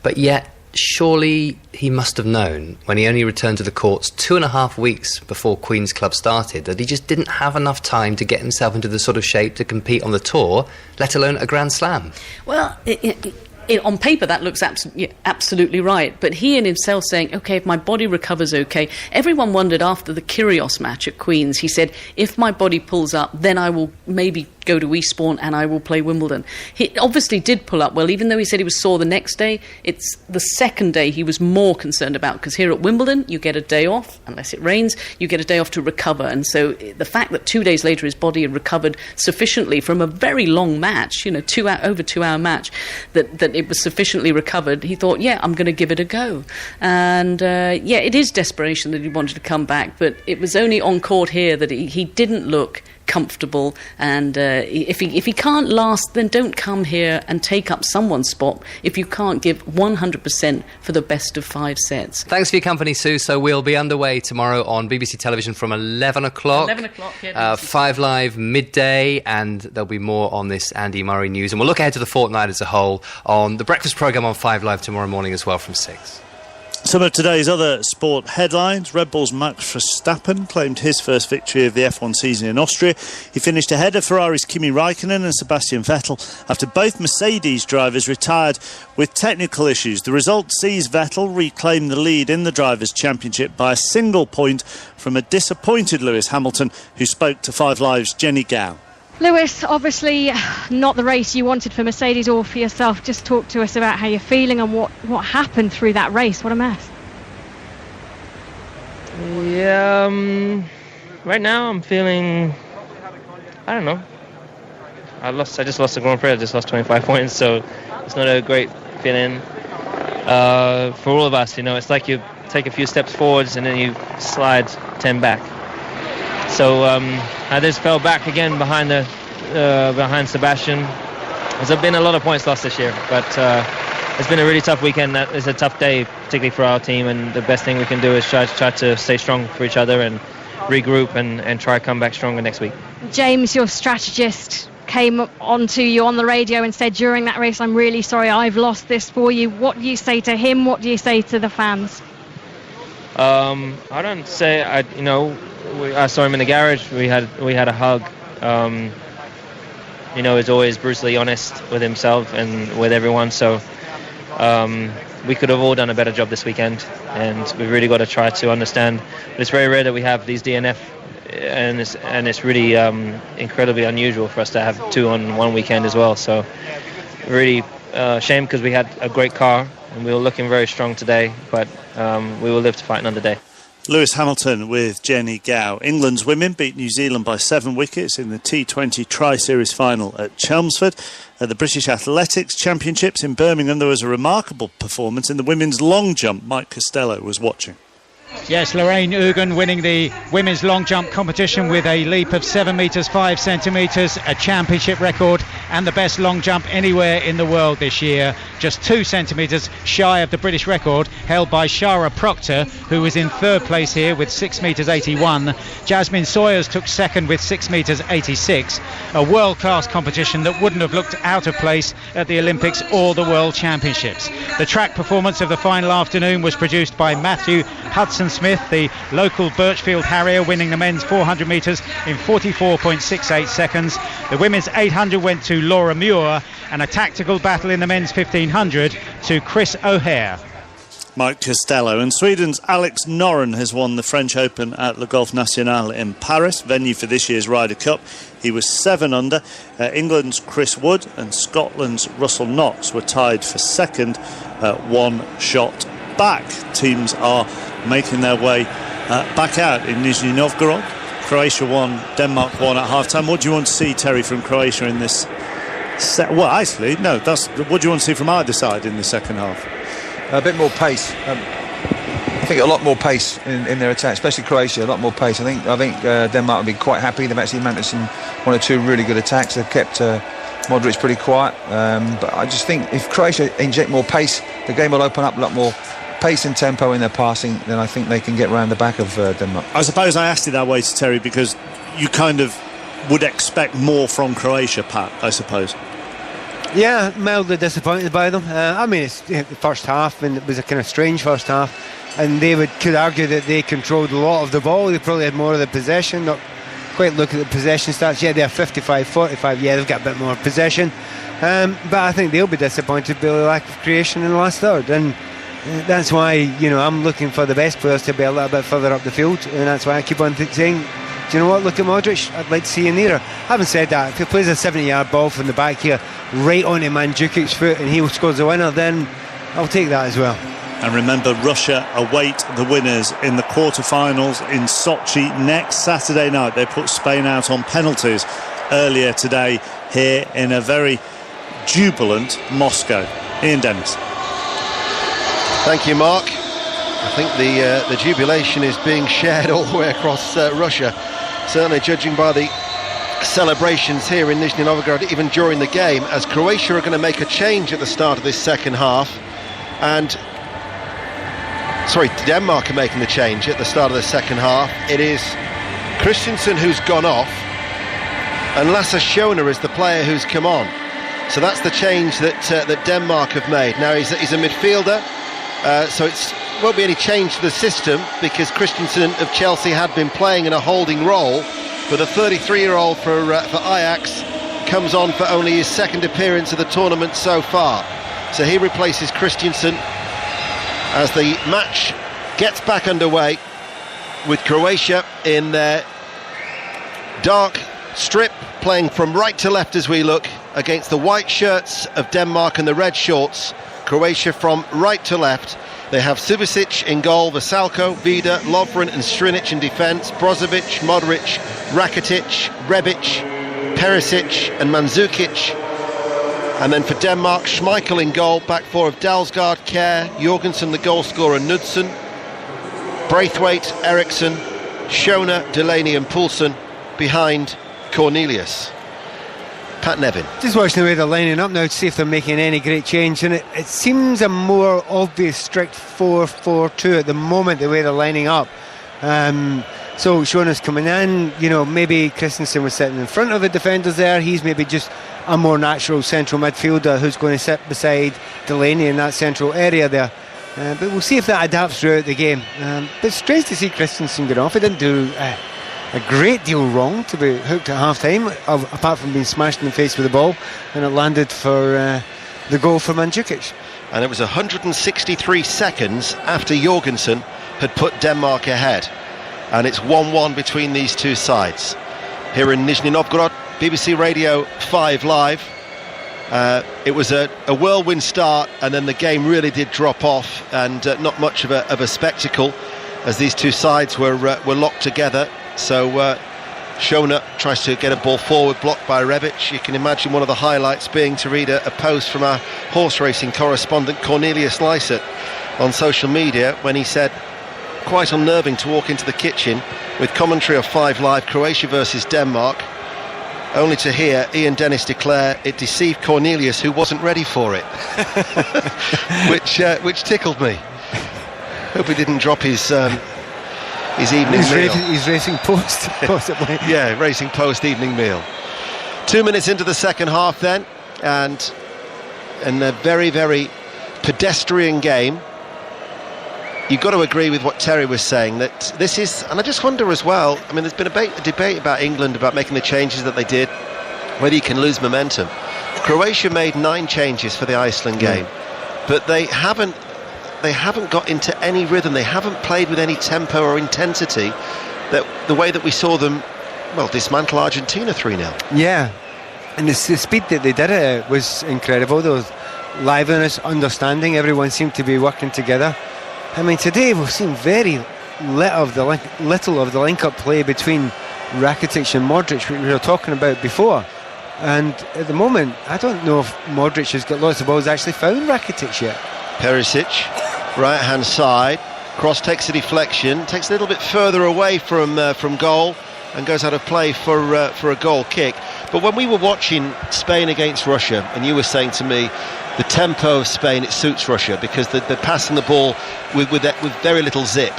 But yet, surely he must have known, when he only returned to the courts 2.5 weeks before Queen's Club started, that he just didn't have enough time to get himself into the sort of shape to compete on the tour, let alone a Grand Slam. Well, on paper, that looks absolutely right. But he in himself saying, OK, if my body recovers OK. Everyone wondered after the Kyrgios match at Queen's, he said, if my body pulls up, then I will maybe go to Eastbourne and I will play Wimbledon. He obviously did pull up well, even though he said he was sore the next day. It's the second day he was more concerned about, because here at Wimbledon, you get a day off, unless it rains, you get a day off to recover. And so the fact that 2 days later his body had recovered sufficiently from a very long match, over 2-hour match, that it was sufficiently recovered, he thought, yeah, I'm going to give it a go. And it is desperation that he wanted to come back, but it was only on court here that he didn't look comfortable, and if he can't last, then don't come here and take up someone's spot if you can't give 100% for the best of 5 sets. Thanks for your company, Sue. So we'll be underway tomorrow on BBC Television from 11 o'clock. 11 o'clock, yeah. 5 Live midday, and there'll be more on this Andy Murray news. And we'll look ahead to the fortnight as a whole on the breakfast programme on 5 Live tomorrow morning as well from 6. Some of today's other sport headlines. Red Bull's Max Verstappen claimed his first victory of the F1 season in Austria. He finished ahead of Ferrari's Kimi Raikkonen and Sebastian Vettel after both Mercedes drivers retired with technical issues. The result sees Vettel reclaim the lead in the Drivers' Championship by a single point from a disappointed Lewis Hamilton, who spoke to 5 Live's Jenny Gow. Lewis, obviously not the race you wanted for Mercedes or for yourself. Just talk to us about how you're feeling and what happened through that race. What a mess. Yeah, right now I'm feeling, I don't know. I just lost the Grand Prix. I just lost 25 points, so it's not a great feeling for all of us. You know, it's like you take a few steps forwards and then you slide 10 back. So I just fell back again behind Sebastian. There's been a lot of points lost this year, but it's been a really tough weekend. That is a tough day, particularly for our team, and the best thing we can do is try to stay strong for each other and regroup and try to come back stronger next week. James, your strategist, came on to you on the radio and said during that race, I'm really sorry I've lost this for you. What do you say to him? What do you say to the fans? I don't say, I saw him in the garage. We had a hug. He's always brutally honest with himself and with everyone. So we could have all done a better job this weekend, and we've really got to try to understand. But it's very rare that we have these DNF, and it's really incredibly unusual for us to have 2 on one weekend as well. So really shame, because we had a great car and we were looking very strong today, but we will live to fight another day. Lewis Hamilton with Jenny Gow. England's women beat New Zealand by 7 wickets in the T20 Tri-Series final at Chelmsford. At the British Athletics Championships in Birmingham, there was a remarkable performance in the women's long jump. Mike Costello was watching. Yes, Lorraine Ugan winning the women's long jump competition with a leap of 7 metres 5 centimetres, a championship record and the best long jump anywhere in the world this year. Just 2 centimetres shy of the British record held by Shara Proctor, who was in 3rd place here with 6 metres 81. Jasmine Sawyers took 2nd with 6 metres 86. A world-class competition that wouldn't have looked out of place at the Olympics or the World Championships. The track performance of the final afternoon was produced by Matthew Hudson-Smith, the local Birchfield Harrier, winning the men's 400 metres in 44.68 seconds. The women's 800 went to Laura Muir, and a tactical battle in the men's 1500 to Chris O'Hare. Mike Costello. And Sweden's Alex Noren has won the French Open at Le Golf National in Paris, venue for this year's Ryder Cup. He was 7 under. England's Chris Wood and Scotland's Russell Knox were tied for 2nd, 1 shot back. Teams are making their way back out in Nizhny Novgorod. Croatia won, Denmark won at half-time. What do you want to see, Terry, from Croatia in this well, actually, no, what do you want to see from either side in the second half? A bit more pace. I think a lot more pace in their attack, especially Croatia. A lot more pace. I think Denmark will be quite happy. They've actually mounted some 1 or 2 really good attacks. They've kept Modric pretty quiet. But I just think if Croatia inject more pace, the game will open up a lot more pace and tempo in their passing. Then I think they can get round the back of Denmark. I suppose I asked it that way to Terry because you kind of would expect more from Croatia, Pat, I suppose. Yeah, mildly disappointed by them. I mean, it's the first half, and it was a kind of strange first half, and they could argue that they controlled a lot of the ball. They probably had more of the possession. Not quite look at the possession stats. Yeah, they're 55-45. Yeah, they've got a bit more possession, but I think they'll be disappointed by the lack of creation in the last third, and that's why I'm looking for the best players to be a little bit further up the field, and that's why I keep on saying, do you know what, look at Modric, I'd like to see you nearer. Having said that, if he plays a 70-yard ball from the back here right onto Mandžukic's foot and he scores the winner, then I'll take that as well. And remember, Russia await the winners in the quarterfinals in Sochi next Saturday night. They put Spain out on penalties earlier today here in a very jubilant Moscow. Ian Dennis. Thank you, Mark. I think the jubilation is being shared all the way across Russia, certainly judging by the celebrations here in Nizhny Novgorod, even during the game, as Croatia are going to make a change at the start of this second half. And Denmark are making the change at the start of the second half. It is Christensen who's gone off, and Lasse Schöne is the player who's come on. So that's the change that Denmark have made. Now he's a midfielder, so it's won't be any change to the system because Christensen of Chelsea had been playing in a holding role, but the 33-year-old for Ajax comes on for only his second appearance of the tournament so far. So he replaces Christensen as the match gets back underway with Croatia in their dark strip, playing from right to left as we look against the white shirts of Denmark and the red shorts. Croatia from right to left. They have Subasic in goal, Vasalko, Vida, Lovren and Strinic in defence, Brozovic, Modric, Rakitic, Rebic, Perisic and Mandzukic. And then for Denmark, Schmeichel in goal, back four of Dalsgaard, Kjær, Jorgensen the goal scorer, Knudsen, Braithwaite, Eriksson, Schöne, Delaney and Poulsen behind Cornelius. Pat Nevin. Just watching the way they're lining up now to see if they're making any great change, and it seems a more obvious strict 4-4-2 at the moment, the way they're lining up. So Schöne's coming in, maybe Christensen was sitting in front of the defenders there. He's maybe just a more natural central midfielder who's going to sit beside Delaney in that central area there. But we'll see if that adapts throughout the game. But it's strange to see Christensen get off. He didn't do a great deal wrong to be hooked at half-time, apart from being smashed in the face with the ball, and it landed for the goal for Mandzukic. And it was 163 seconds after Jorgensen had put Denmark ahead. And it's 1-1 between these two sides. Here in Nizhny Novgorod, BBC Radio 5 Live. It was a whirlwind start, and then the game really did drop off, and not much of a spectacle as these two sides were locked together. So Schöne tries to get a ball forward, blocked by Rebic. You can imagine one of the highlights being to read a post from our horse racing correspondent Cornelius Lysett on social media when he said, quite unnerving to walk into the kitchen with commentary of 5 Live, Croatia versus Denmark, only to hear Ian Dennis declare it deceived Cornelius, who wasn't ready for it. which tickled me. Hope he didn't drop his evening meal. He's racing post, possibly. Yeah, racing post evening meal. 2 minutes into the second half then, and in a very, very pedestrian game. You've got to agree with what Terry was saying, that this is, and I just wonder as well, I mean, there's been a debate about England, about making the changes that they did, whether you can lose momentum. Croatia made 9 changes for the Iceland game, but they haven't got into any rhythm. They haven't played with any tempo or intensity, that the way that we saw them, dismantle Argentina 3-0. Yeah, and the speed that they did it was incredible. There was liveliness, understanding, everyone seemed to be working together. I mean, today we've seen very little of the link-up play between Rakitic and Modric, which we were talking about before. And at the moment, I don't know if Modric has got lots of balls actually found Rakitic yet. Perisic, right-hand side, cross takes a deflection, takes a little bit further away from goal, and goes out of play for a goal kick. But when we were watching Spain against Russia, and you were saying to me, the tempo of Spain, it suits Russia because they're passing the ball with very little zip.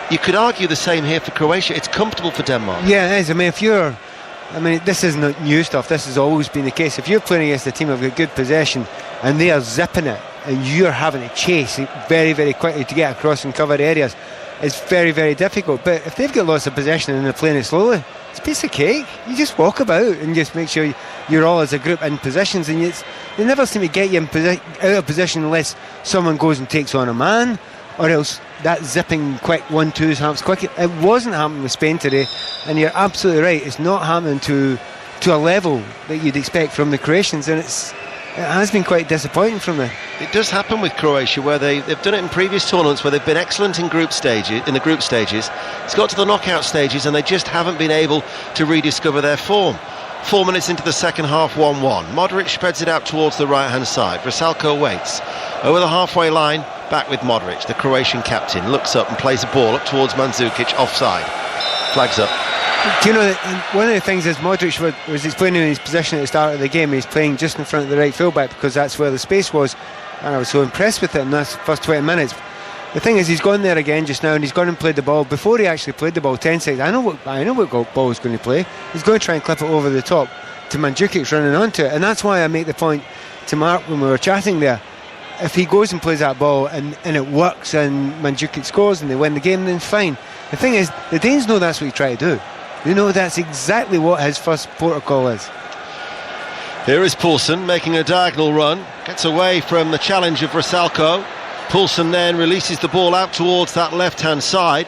You could argue the same here for Croatia. It's comfortable for Denmark. Yeah, it is. I mean, this isn't new stuff. This has always been the case. If you're playing against a team who've got good possession and they are zipping it, and you're having to chase it very, very quickly to get across and cover areas, it's very, very difficult. But if they've got lots of possession and they're playing it slowly, it's a piece of cake. You just walk about and just make sure you're all as a group in positions, and they never seem to get you out of position unless someone goes and takes on a man, or else that zipping quick 1-2s happens quick. It wasn't happening with Spain today, and you're absolutely right, it's not happening to a level that you'd expect from the Croatians, and it has been quite disappointing from them. It does happen with Croatia, where they've done it in previous tournaments where they've been excellent in the group stages. It's got to the knockout stages and they just haven't been able to rediscover their form. 4 minutes into the second half, 1-1. Modric spreads it out towards the right-hand side. Vasalko waits. Over the halfway line, back with Modric. The Croatian captain looks up and plays a ball up towards Mandzukic, offside. Flags up. Do you know that one of the things is Modric was explaining his position at the start of the game. He's playing just in front of the right fullback because that's where the space was, and I was so impressed with it in those first 20 minutes. The thing is, he's gone there again just now, and he's gone and played the ball before he actually played the ball 10 seconds. I know what ball he's going to play. He's going to try and clip it over the top to Mandzukic running onto it, and that's why I make the point to Mark when we were chatting there. if he goes and plays that ball and it works and Mandzukic scores and they win the game, then fine. The thing is, the Danes know that's what you try to do. They know that's exactly what his first protocol is. Here is Poulsen making a diagonal run, gets away from the challenge of Vrsaljko. Poulsen then releases the ball out towards that left-hand side.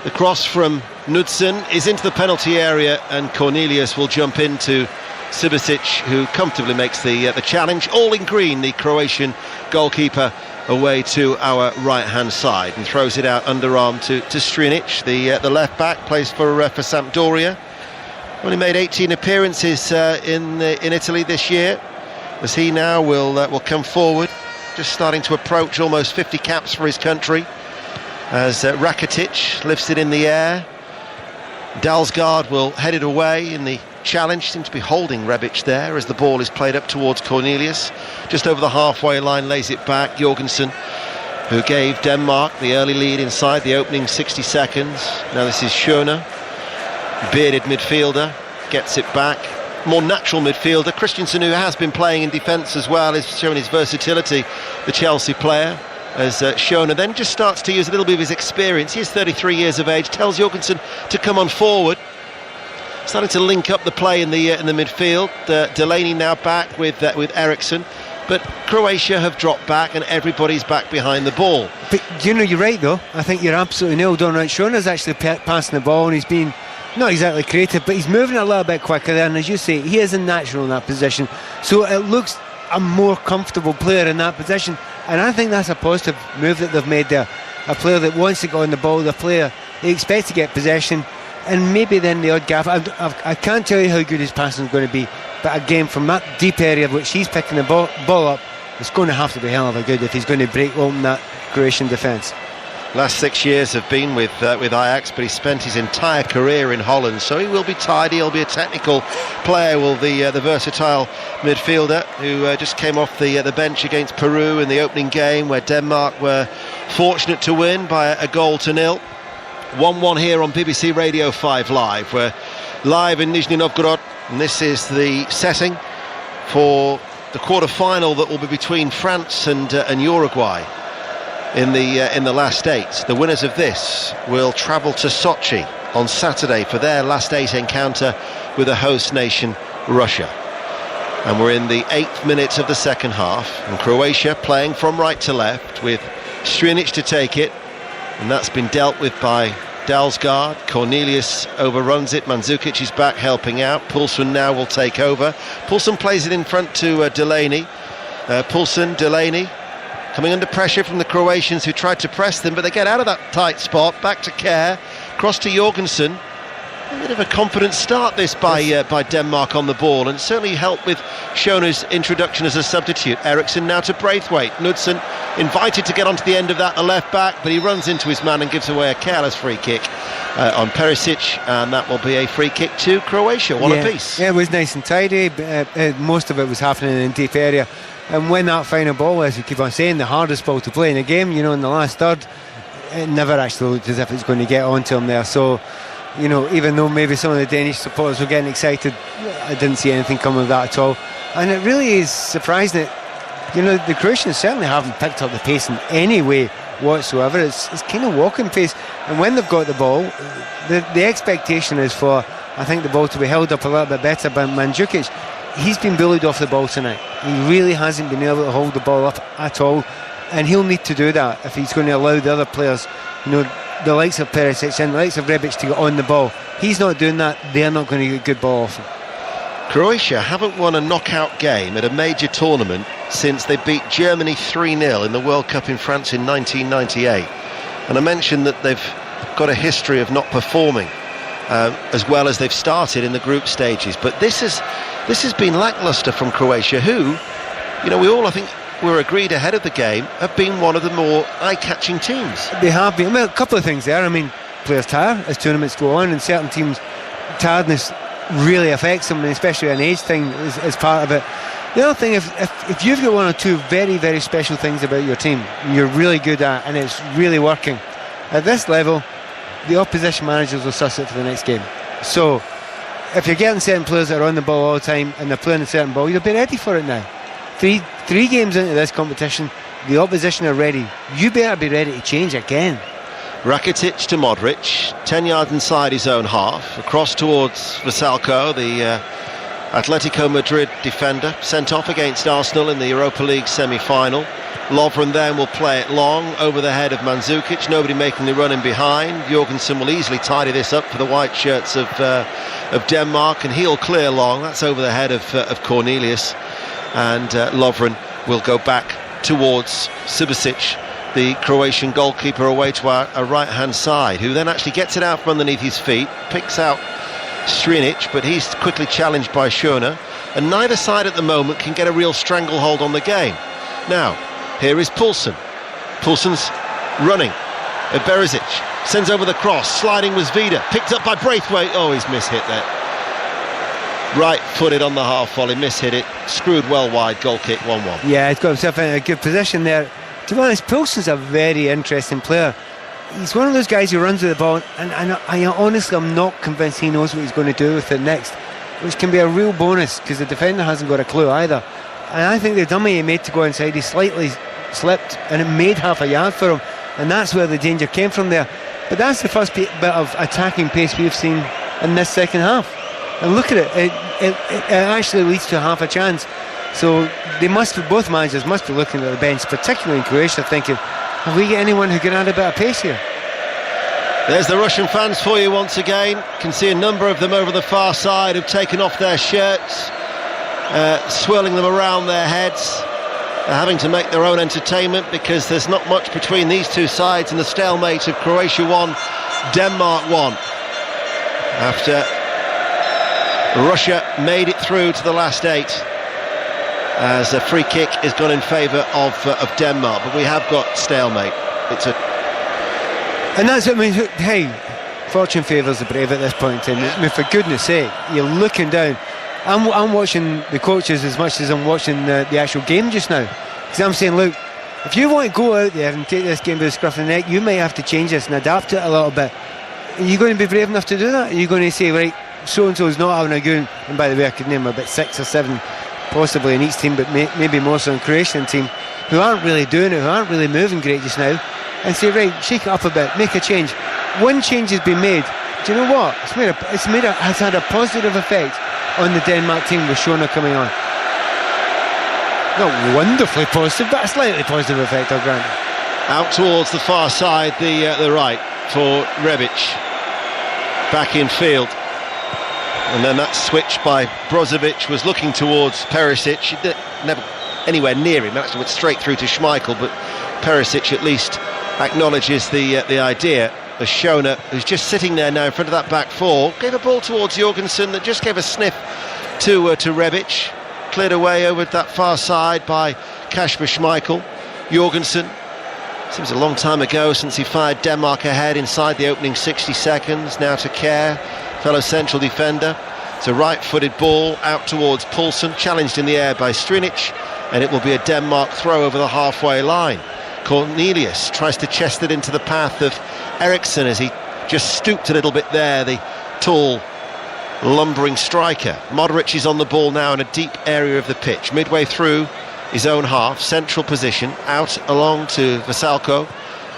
The cross from Knudsen is into the penalty area, and Cornelius will jump into Subasic, who comfortably makes the challenge. All in green, the Croatian goalkeeper away to our right-hand side, and throws it out underarm to Strinic, the left-back, plays for Sampdoria. Only made 18 appearances in Italy this year, as he now will come forward, just starting to approach almost 50 caps for his country, as Rakitic lifts it in the air. Dalsgaard will head it away in the challenge, seems to be holding Rebic there as the ball is played up towards Cornelius. Just over the halfway line, lays it back. Jorgensen, who gave Denmark the early lead inside the opening 60 seconds. Now this is Schöne, bearded midfielder, gets it back. More natural midfielder. Christensen, who has been playing in defence as well, is showing his versatility, the Chelsea player, as Schöne then just starts to use a little bit of his experience. He is 33 years of age, tells Jorgensen to come on forward. Starting to link up the play in the midfield. Delaney now back with Eriksson, but Croatia have dropped back and everybody's back behind the ball. But you're right though. I think you're absolutely nailed on. Right, Schoener's actually passing the ball, and he's been not exactly creative, but he's moving a little bit quicker there, and as you say, he is a natural in that position, so it looks a more comfortable player in that position, and I think that's a positive move that they've made there. A player that wants to go on the ball, the player he expects to get possession, and maybe then the odd gap. I can't tell you how good his passing is going to be, but again, from that deep area which he's picking the ball up, it's going to have to be hell of a good if he's going to break open that Croatian defence. Last 6 years have been with Ajax, but he spent his entire career in Holland, so he will be tidy. He'll be a technical player, will the versatile midfielder who just came off the bench against Peru in the opening game, where Denmark were fortunate to win by a goal to nil. 1-1 here on BBC Radio 5 Live. We're live in Nizhny Novgorod, and this is the setting for the quarter-final that will be between France and Uruguay in the last 8. The winners of this will travel to Sochi on Saturday for their last 8 encounter with the host nation, Russia. And we're in the 8th minute of the second half, and Croatia playing from right to left with Strinic to take it, and that's been dealt with by Dalsgaard. Cornelius overruns it. Mandzukic is back helping out. Poulsen now will take over. Poulsen plays it in front to Delaney. Poulsen, Delaney coming under pressure from the Croatians, who tried to press them, but they get out of that tight spot. Back to Kerr, cross to Jorgensen. A bit of a confident start this by Denmark on the ball, and certainly helped with Schoener's introduction as a substitute. Eriksson now to Braithwaite. Knudsen invited to get onto the end of that, the left back, but he runs into his man and gives away a careless free kick on Perisic, and that will be a free kick to Croatia. One apiece. Yeah, it was nice and tidy. Most of it was happening in deep area, and when that final ball, as we keep on saying, the hardest ball to play in the game, in the last third, it never actually looked as if it's going to get onto him there. So, even though maybe some of the Danish supporters were getting excited, I didn't see anything coming of that at all. And it really is surprising that, the Croatians certainly haven't picked up the pace in any way whatsoever. It's kind of walking pace. And when they've got the ball, the expectation is for, I think, the ball to be held up a little bit better by Mandzukic. He's been bullied off the ball tonight. He really hasn't been able to hold the ball up at all. And he'll need to do that if he's going to allow the other players, the likes of Perisic and the likes of Rebic to get on the ball. He's not doing that. They're not going to get good ball off him. Croatia haven't won a knockout game at a major tournament since they beat Germany 3-0 in the World Cup in France in 1998. And I mentioned that they've got a history of not performing as well as they've started in the group stages. But this has been lacklustre from Croatia, who, we all, I think, were agreed ahead of the game, have been one of the more eye-catching teams. They have been. A couple of things there. Players tire as tournaments go on, and certain teams, tiredness really affects them, and especially an age thing is part of it. The other thing, if you've got one or two very, very special things about your team you're really good at, and it's really working, at this level, the opposition managers will suss it for the next game. So, if you're getting certain players that are on the ball all the time, and they're playing a certain ball, you'll be ready for it now. Three games into this competition, the opposition are ready, you better be ready to change again. Rakitic to Modric, 10 yards inside his own half, across towards Vasalko, the Atletico Madrid defender, sent off against Arsenal in the Europa League semi-final. Lovren then will play it long over the head of Mandzukic, nobody making the run in behind. Jorgensen will easily tidy this up for the white shirts of Denmark, and he'll clear long. That's over the head of Cornelius, and Lovren will go back towards Subasic, the Croatian goalkeeper, away to our right-hand side, who then actually gets it out from underneath his feet, picks out Strinic, but he's quickly challenged by Schöne, and neither side at the moment can get a real stranglehold on the game. Now, here is Poulsen. Poulsen's running. Berisic sends over the cross, sliding was Vida, picked up by Braithwaite. Oh, he's mishit there. Right-footed on the half volley, mishit it, screwed well wide, goal kick, 1-1. Yeah, he's got himself in a good position there. To be honest, Poulsen's a very interesting player. He's one of those guys who runs with the ball, and I honestly am not convinced he knows what he's going to do with it next, which can be a real bonus because the defender hasn't got a clue either. And I think the dummy he made to go inside, he slightly slipped, and it made half a yard for him, and that's where the danger came from there. But that's the first bit of attacking pace we've seen in this second half. And look at it, it actually leads to half a chance. So both managers must be looking at the bench, particularly in Croatia, thinking, have we got anyone who can add a bit of pace here? There's the Russian fans for you once again. Can see a number of them over the far side who've taken off their shirts, swirling them around their heads. They're having to make their own entertainment because there's not much between these two sides in the stalemate of Croatia 1, Denmark 1. After Russia made it through to the last 8, as a free kick is gone in favour of Denmark, but we have got stalemate. And that's what I mean. Hey, fortune favours the brave at this point in time. I mean, for goodness sake, you're looking down. I'm watching the coaches as much as I'm watching the actual game just now, because I'm saying, look, if you want to go out there and take this game by the scruff of the neck, you may have to change this and adapt it a little bit. Are you going to be brave enough to do that? Are you going to say, right, so-and-so is not having a go? And by the way, I could name about 6 or 7 possibly in each team, but maybe more so in Croatian team, who aren't really doing it, who aren't really moving great just now, and say, right, shake it up a bit, make a change. One change has been made. Do you know what? Has had a positive effect on the Denmark team with Schöne coming on. Not wonderfully positive, but a slightly positive effect, I'll grant. Out towards the far side, the right for Rebic, back in field. And then that switch by Brozovic was looking towards Perisic. He never anywhere near him, actually went straight through to Schmeichel, but Perisic at least acknowledges the idea. The Schöne, who's just sitting there now in front of that back four, gave a ball towards Jorgensen that just gave a sniff to Rebic, cleared away over that far side by Kasper Schmeichel. Jorgensen, seems a long time ago since he fired Denmark ahead inside the opening 60 seconds, now to Kjær, fellow central defender. It's a right-footed ball out towards Poulsen, challenged in the air by Strinic, and it will be a Denmark throw over the halfway line. Cornelius tries to chest it into the path of Eriksson as he just stooped a little bit there, the tall, lumbering striker. Modric is on the ball now in a deep area of the pitch, midway through his own half, central position, out along to Vasalko,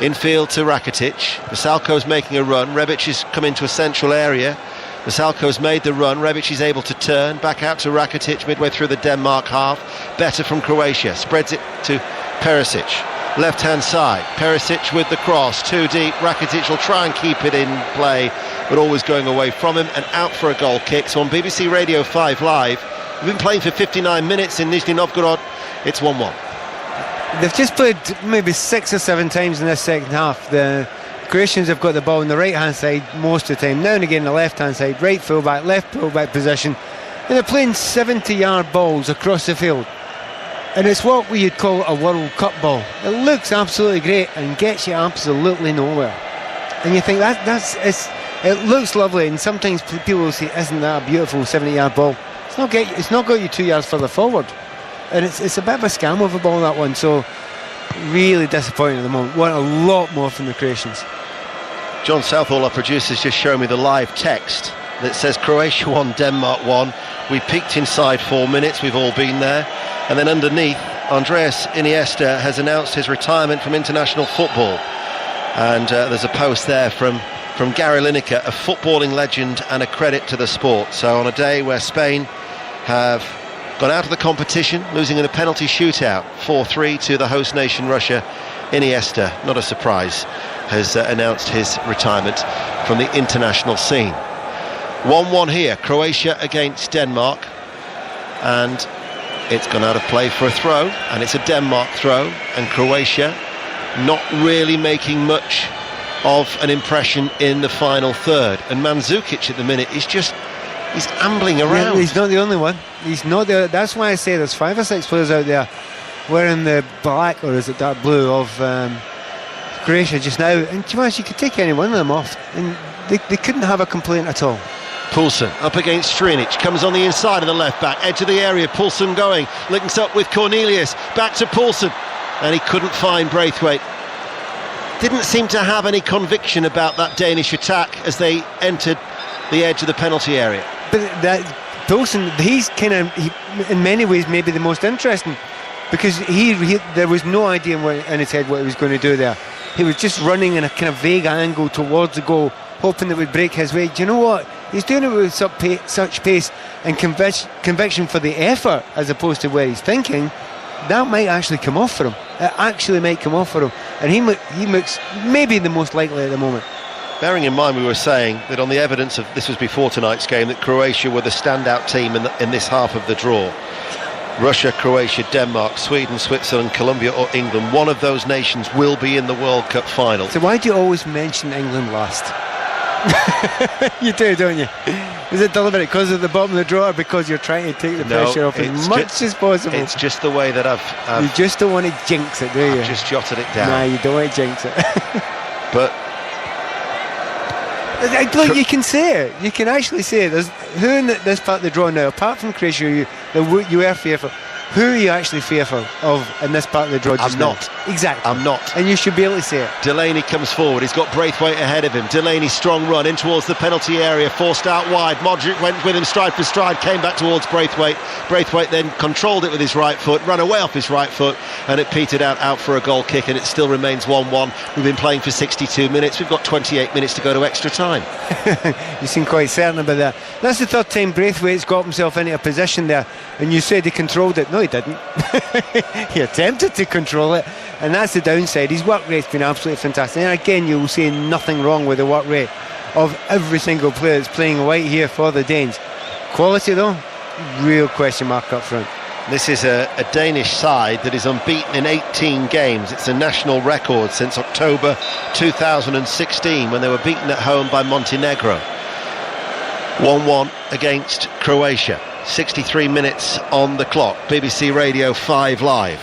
infield to Rakitic. Vasalko's making a run, Rebic has come into a central area. Vasalko's made the run, Rebic is able to turn, back out to Rakitic midway through the Denmark half. Better from Croatia, spreads it to Perisic. Left-hand side, Perisic with the cross, too deep. Rakitic will try and keep it in play, but always going away from him and out for a goal kick. So on BBC Radio 5 Live, we've been playing for 59 minutes in Nizhny Novgorod. It's 1-1. They've just played maybe 6 or 7 times in this second half. The Croatians have got the ball on the right-hand side most of the time, now and again the left-hand side, right full-back, left full-back position, and they're playing 70-yard balls across the field. And it's what we'd call a World Cup ball. It looks absolutely great and gets you absolutely nowhere. And you think it looks lovely, and sometimes people will say, isn't that a beautiful 70-yard ball? It's not got you 2 yards further forward. And it's a bit of a scam of a ball, that one. So really disappointing at the moment. Want a lot more from the Croatians. John Southall, our producer, has just shown me the live text that says Croatia 1, Denmark 1. We peaked inside 4 minutes, we've all been there. And then underneath, Andreas Iniesta has announced his retirement from international football. And there's a post there from Gary Lineker, a footballing legend and a credit to the sport. So on a day where Spain have gone out of the competition, losing in a penalty shootout 4-3 to the host nation Russia, Iniesta, not a surprise, has announced his retirement from the international scene. 1-1 here, Croatia against Denmark, and it's gone out of play for a throw, and it's a Denmark throw, and Croatia not really making much of an impression in the final third. And Mandzukic at the minute is just, he's ambling around. Yeah, he's not the only one. He's not the. That's why I say there's 5 or 6 players out there wearing the black, or is it dark blue, of Croatia just now. And to be honest, you could take any one of them off, and they couldn't have a complaint at all. Poulsen up against Strinic, comes on the inside of the left back, edge of the area. Poulsen going, links up with Cornelius, back to Poulsen, and he couldn't find Braithwaite. Didn't seem to have any conviction about that Danish attack as they entered the edge of the penalty area. But that Poulsen, he's kind of, in many ways, maybe the most interesting, because he there was no idea in his head what he was going to do there. He was just running in a kind of vague angle towards the goal, hoping it would break his way. Do you know what? He's doing it with such pace and conviction for the effort, as opposed to where he's thinking. That might actually come off for him. It actually might come off for him, and he looks maybe the most likely at the moment. Bearing in mind, we were saying that on the evidence of, this was before tonight's game, that Croatia were the standout team in this half of the draw. Russia, Croatia, Denmark, Sweden, Switzerland, Colombia or England, one of those nations will be in the World Cup final. So why do you always mention England last? You do, don't you? Is it deliberate because of the bottom of the draw, or because you're trying to take the pressure off as much as possible? It's just the way that I've you just don't want to jinx it, do you? I've just jotted it down. Nah, you don't want to jinx it. But look, you can say it. You can actually say it. There's who in this part of the draw now, apart from Croatia, you are fearful. Who are you actually fearful of in this part of the draw? I'm not. Exactly. I'm not. And you should be able to say it. Delaney comes forward. He's got Braithwaite ahead of him. Delaney, strong run in towards the penalty area, forced out wide. Modric went with him stride for stride, came back towards Braithwaite. Braithwaite then controlled it with his right foot, ran away off his right foot, and it petered out for a goal kick, and it still remains 1-1. We've been playing for 62 minutes. We've got 28 minutes to go to extra time. You seem quite certain about that. That's the third time Braithwaite's got himself into a position there, and you said he controlled it. No, he didn't. He attempted to control it, and that's the downside. His work rate's been absolutely fantastic, and again, you'll see nothing wrong with the work rate of every single player that's playing white here for the Danes. Quality though, real question mark up front. This is a Danish side that is unbeaten in 18 games. It's a national record since October 2016, when they were beaten at home by Montenegro. 1-1 against Croatia. 63 minutes on the clock. BBC Radio 5 Live.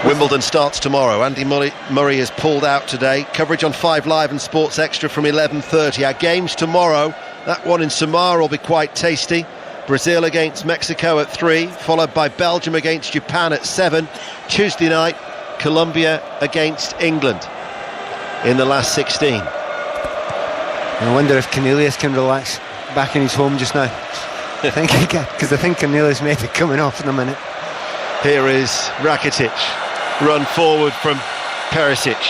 Wimbledon starts tomorrow. Andy Murray is pulled out today. Coverage on 5 Live and Sports Extra from 11:30. Our games tomorrow, that one in Samar will be quite tasty. Brazil against Mexico at 3, followed by Belgium against Japan at 7. Tuesday night, Colombia against England in the last 16. I wonder if Cornelius can relax back in his home just now. Because I think Cornelius may be coming off in a minute. Here is Rakitic, run forward from Perisic,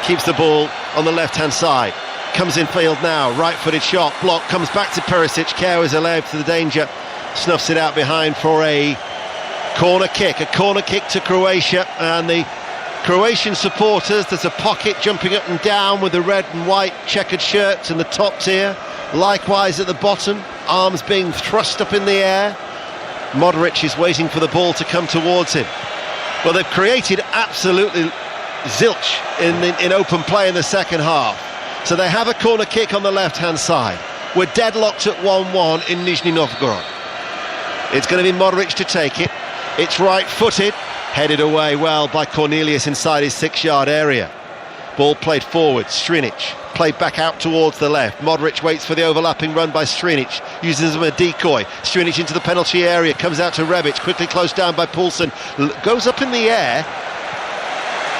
keeps the ball on the left hand side, comes in field now, right footed shot, block, comes back to Perisic. Care is allowed to the danger, snuffs it out behind for a corner kick to Croatia. And the Croatian supporters, there's a pocket jumping up and down with the red and white checkered shirts in the top tier, likewise at the bottom, arms being thrust up in the air. Modric is waiting for the ball to come towards him. Well, they've created absolutely zilch in open play in the second half. So they have a corner kick on the left-hand side. We're deadlocked at 1-1 in Nizhny Novgorod. It's going to be Modric to take it. It's right-footed, headed away well by Cornelius inside his 6-yard area. Ball played forward, Strinic played back out towards the left. Modric waits for the overlapping run by Strinic, uses him as a decoy. Strinic into the penalty area, comes out to Rebic, quickly closed down by Poulsen, goes up in the air,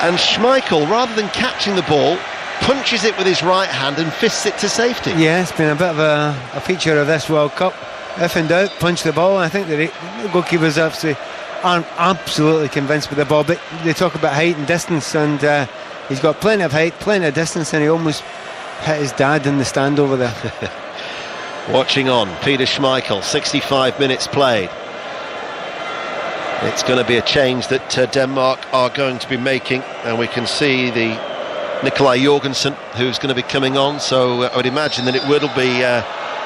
and Schmeichel, rather than catching the ball, punches it with his right hand and fists it to safety. Yeah, it's been a bit of a feature of this World Cup. If in doubt, punch the ball. I think the goalkeepers have to aren't absolutely convinced with the ball, but they talk about height and distance, and he's got plenty of height, plenty of distance, and he almost hit his dad in the stand over there. Watching on, Peter Schmeichel, 65 minutes played. It's going to be a change that Denmark are going to be making, and we can see the Nikolaj Jorgensen who's going to be coming on, so I would imagine that it will be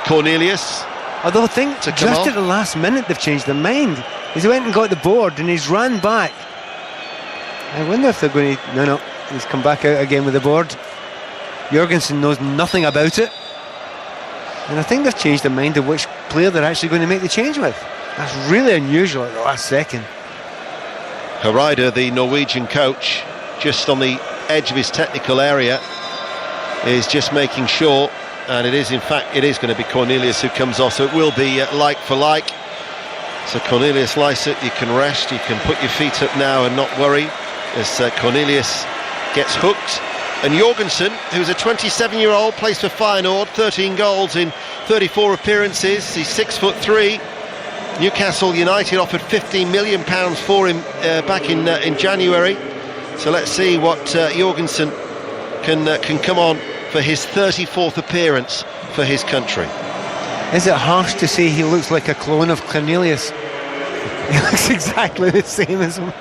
Cornelius. Although I think just at the last minute they've changed their mind. He's went and got the board and he's ran back. I wonder if they're going to... No, he's come back out again with the board. Jorgensen knows nothing about it, and I think they've changed their mind of which player they're actually going to make the change with. That's really unusual at the last second. Hareide, the Norwegian coach, just on the edge of his technical area, is just making sure, and it is going to be Cornelius who comes off, so it will be like for like. So Cornelius Lycett, you can rest, you can put your feet up now and not worry, as Cornelius gets hooked. And Jorgensen, who's a 27-year-old, plays for Feyenoord, 13 goals in 34 appearances. He's 6'3". Newcastle United offered £15 million for him back in January. So let's see what Jorgensen can come on for his 34th appearance for his country. Is it harsh to say he looks like a clone of Cornelius? He looks exactly the same as him.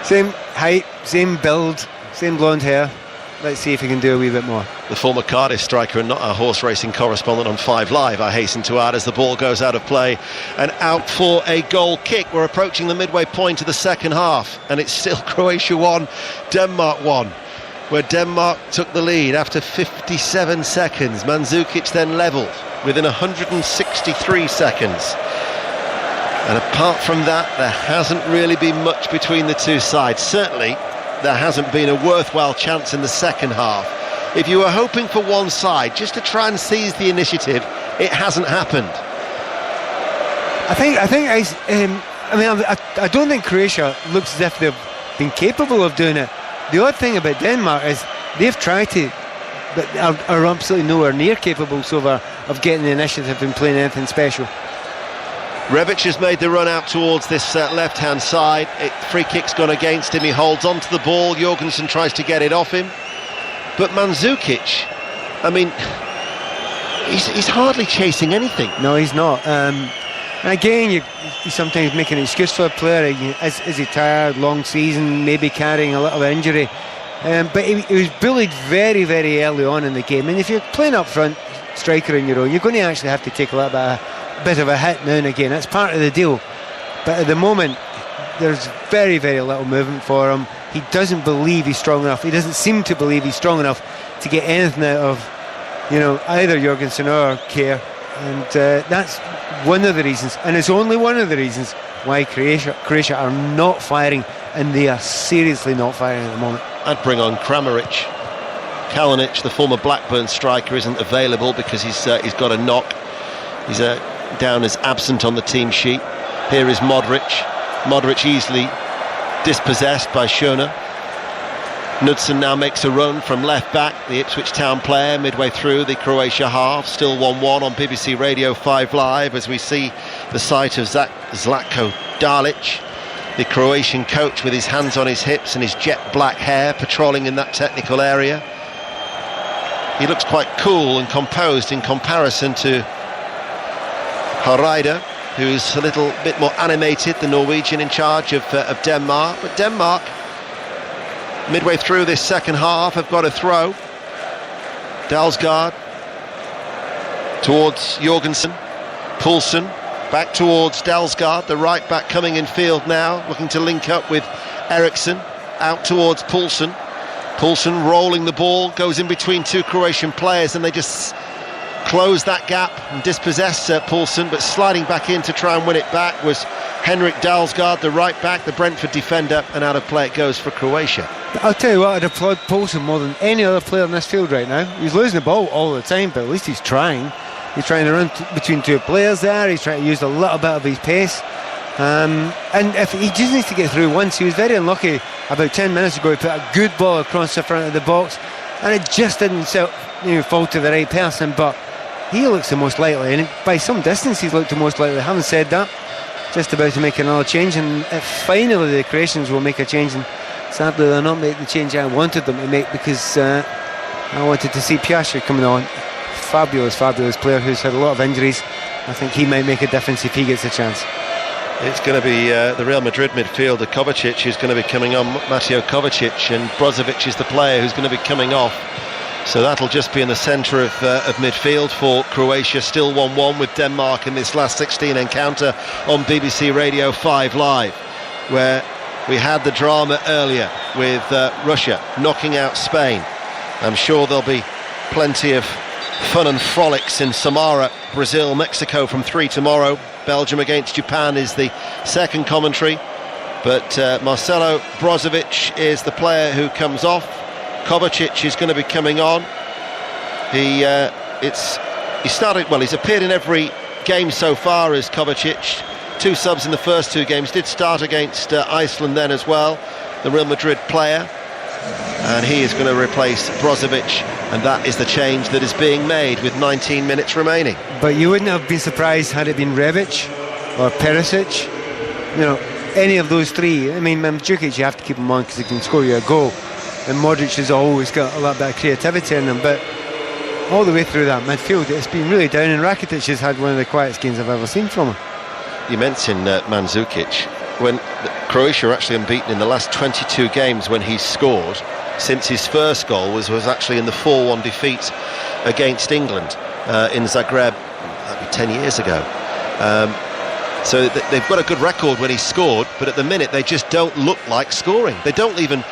Same height, same build, same blonde hair. Let's see if he can do a wee bit more. The former Cardiff striker and not our horse racing correspondent on 5 Live, I hasten to add, as the ball goes out of play and out for a goal kick. We're approaching the midway point of the second half, and it's still Croatia 1, Denmark 1, where Denmark took the lead after 57 seconds. Mandzukic then levelled within 163 seconds. And apart from that, there hasn't really been much between the two sides. Certainly there hasn't been a worthwhile chance in the second half. If you were hoping for one side just to try and seize the initiative, it hasn't happened. I don't think Croatia looks as if they've been capable of doing it. The odd thing about Denmark is they've tried to, but are absolutely nowhere near capable so far of getting the initiative and playing anything special. Rebic has made the run out towards this left-hand side. Free kick's gone against him. He holds onto the ball. Jorgensen tries to get it off him. But Mandzukic, he's hardly chasing anything. No, he's not. And again, you sometimes make an excuse for a player. Is he tired? Long season, maybe carrying a little injury. But he was bullied very, very early on in the game. And if you're playing up front, striker on your own, you're going to actually have to take a little bit of a hit now and again. That's part of the deal. But at the moment, there's very, very little movement for him. He doesn't believe he's strong enough. He doesn't seem to believe he's strong enough to get anything out of, either Jorgensen or Kjær. And that's one of the reasons, and it's only one of the reasons why Croatia are not firing, and they are seriously not firing at the moment. I'd bring on Kramaric. Kalinic, the former Blackburn striker, isn't available because he's got a knock. He's down as absent on the team sheet. Here is Modric. Modric easily dispossessed by Schöne. Knudsen now makes a run from left back, the Ipswich Town player, midway through the Croatia half. Still 1-1 on BBC Radio 5 Live as we see the sight of Zlatko Dalic, the Croatian coach with his hands on his hips and his jet black hair, patrolling in that technical area. He looks quite cool and composed in comparison to Hareide, who's a little bit more animated, the Norwegian in charge of Denmark. But Denmark, midway through this second half, have got a throw. Dalsgaard towards Jorgensen. Poulsen back towards Dalsgaard, the right back coming in field now, looking to link up with Eriksson. Out towards Poulsen. Poulsen rolling the ball, goes in between two Croatian players, and they just close that gap and dispossess Poulsen, but sliding back in to try and win it back was Henrik Dalsgaard, the right back, the Brentford defender, and out of play it goes for Croatia. I'll tell you what, I'd applaud Poulsen more than any other player in this field right now. He's losing the ball all the time, but at least he's trying. He's trying to run between two players there. He's trying to use a little bit of his pace. And if he just needs to get through once. He was very unlucky about 10 minutes ago. He put a good ball across the front of the box, and it just didn't fall to the right person. But he looks the most likely, and by some distance he's looked the most likely. Having said that, just about to make another change, and finally the Croatians will make a change, and sadly they'll not make the change I wanted them to make, because I wanted to see Piastre coming on. Fabulous player who's had a lot of injuries. I think he might make a difference if he gets a chance. It's going to be the Real Madrid midfielder Kovacic who's going to be coming on, Mateo Kovacic, and Brozovic is the player who's going to be coming off. So that'll just be in the centre of midfield for Croatia. Still 1-1 with Denmark in this last 16 encounter on BBC Radio 5 Live, where we had the drama earlier with Russia knocking out Spain. I'm sure there'll be plenty of fun and frolics in Samara, Brazil, Mexico from 3 tomorrow. Belgium against Japan is the second commentary, but Marcelo Brozovic is the player who comes off. Kovacic is going to be coming on. He's appeared in every game so far as Kovacic. 2 subs in the first 2 games. Did start against Iceland then as well, the Real Madrid player, and he is going to replace Brozovic, and that is the change that is being made with 19 minutes remaining. But you wouldn't have been surprised had it been Rebic or Perisic, any of those 3. I mean, Mandzukic, you have to keep him on because he can score you a goal, and Modric has always got a lot bit of creativity in him, but all the way through that midfield it's been really down, and Rakitic has had one of the quietest games I've ever seen from him. You mentioned Mandzukic. When Croatia are actually unbeaten in the last 22 games when he's scored, since his first goal was actually in the 4-1 defeat against England in Zagreb, that'd be 10 years ago. So they've got a good record when he's scored, but at the minute they just don't look like scoring. They don't even...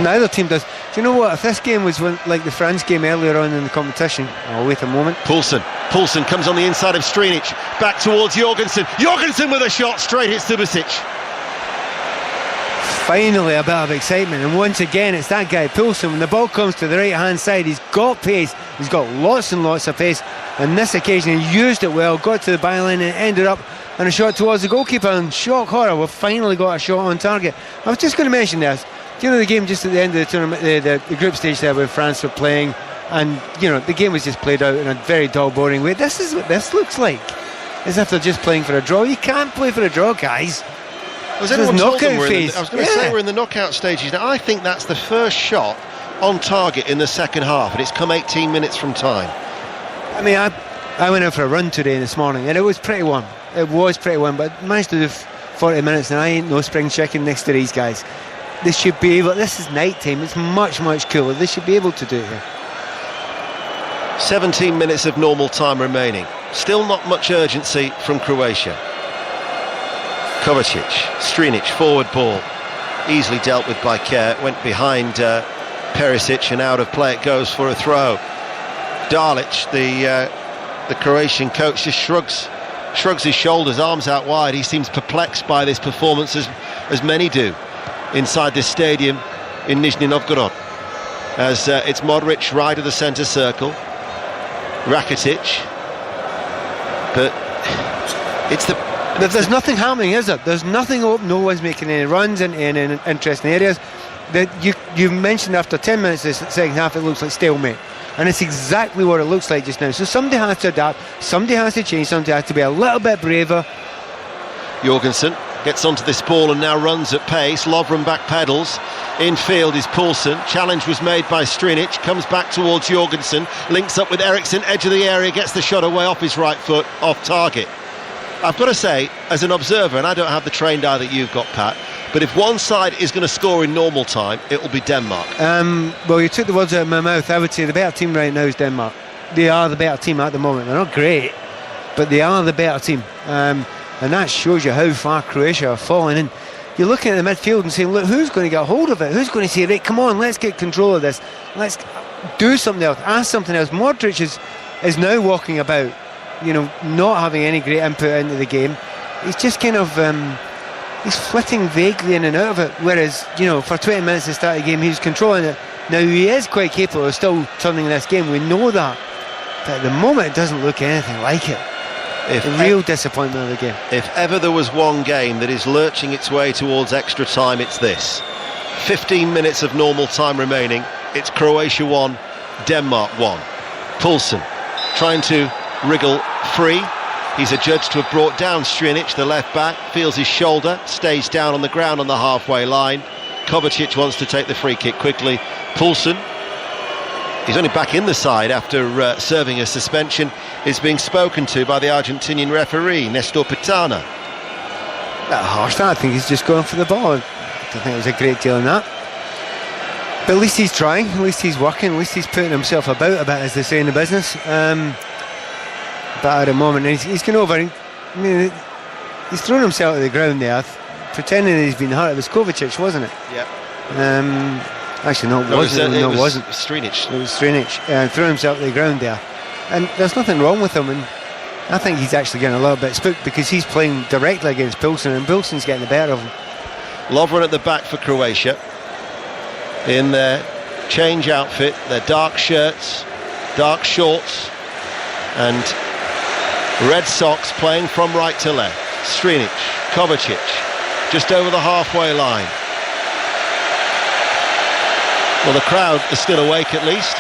Neither team does. Do you know what? If this game was like the France game earlier on in the competition... Oh, wait a moment. Poulsen comes on the inside of Strinic, back towards Jorgensen. Jorgensen with a shot, straight hits Subasic. Finally a bit of excitement, and once again it's that guy Poulsen. When the ball comes to the right hand side, he's got pace, he's got lots and lots of pace. On this occasion he used it well, got to the byline and ended up on a shot towards the goalkeeper, and shock horror, we've finally got a shot on target. I was just going to mention this. Do you know the game just at the end of the tournament, the group stage there where France were playing, and the game was just played out in a very dull, boring way. This is what this looks like, as if they're just playing for a draw. You can't play for a draw, guys. Was anyone told them I was going to say we're in the knockout stages now. I think that's the first shot on target in the second half, and it's come 18 minutes from time. I mean, I went out for a run today this morning, and it was pretty warm. It was pretty warm, but I managed to do 40 minutes, and I ain't no spring chicken next to these guys. They should be able... This is night time, it's much cooler. They should be able to do it here. 17 minutes of normal time remaining. Still not much urgency from Croatia. Kovacic, Strinic, forward ball, easily dealt with by Kerr. Went behind Perisic, and out of play it goes for a throw. Dalic, the Croatian coach, just shrugs his shoulders, arms out wide. He seems perplexed by this performance, as many do inside this stadium in Nizhny Novgorod, as it's Modric right of the centre circle, Rakitic, but there's nothing happening, is it? There's nothing open, no one's making any runs in interesting areas. That you mentioned after 10 minutes of the second half it looks like stalemate, and it's exactly what it looks like just now. So somebody has to adapt, somebody has to change, somebody has to be a little bit braver. Jorgensen gets onto this ball and now runs at pace. Lovren backpedals. Infield is Poulsen. Challenge was made by Strinic. Comes back towards Jorgensen. Links up with Eriksson. Edge of the area. Gets the shot away off his right foot. Off target. I've got to say, as an observer, and I don't have the trained eye that you've got, Pat, but if one side is going to score in normal time, it will be Denmark. Well, you took the words out of my mouth. I would say the better team right now is Denmark. They are the better team at the moment. They're not great, but they are the better team. And that shows you how far Croatia are falling. And you're looking at the midfield and saying, look, who's going to get hold of it? Who's going to say, right, come on, let's get control of this. Let's do something else, ask something else. Modric is now walking about, not having any great input into the game. He's just kind of, he's flitting vaguely in and out of it. Whereas, for 20 minutes at the start of the game, he was controlling it. Now, he is quite capable of still turning this game. We know that. But at the moment, it doesn't look anything like it. A real disappointment of the game. If ever there was one game that is lurching its way towards extra time, it's this. 15 minutes of normal time remaining. It's Croatia 1, Denmark 1. Poulsen trying to wriggle free. He's adjudged to have brought down Strinic, the left back, feels his shoulder, stays down on the ground on the halfway line. Kovacic wants to take the free kick quickly. Poulsen, he's only back in the side after serving a suspension, is being spoken to by the Argentinian referee, Nestor Pitana. That harsh, I think he's just going for the ball. I don't think there's a great deal in that. But at least he's trying, at least he's working, at least he's putting himself about a bit, as they say in the business. But at the moment, he's going over. I mean, he's thrown himself to the ground there, pretending that he's been hurt. It was Kovacic, wasn't it? Yeah. Actually, no, it wasn't. It wasn't. Strinic. It was Strinic. Threw himself to the ground there. And there's nothing wrong with him. And I think he's actually getting a little bit spooked because he's playing directly against Poulsen, and Poulsen's getting the better of him. Lovren at the back for Croatia, in their change outfit, their dark shirts, dark shorts, and red socks, playing from right to left. Strinic, Kovacic, just over the halfway line. Well, the crowd is still awake at least.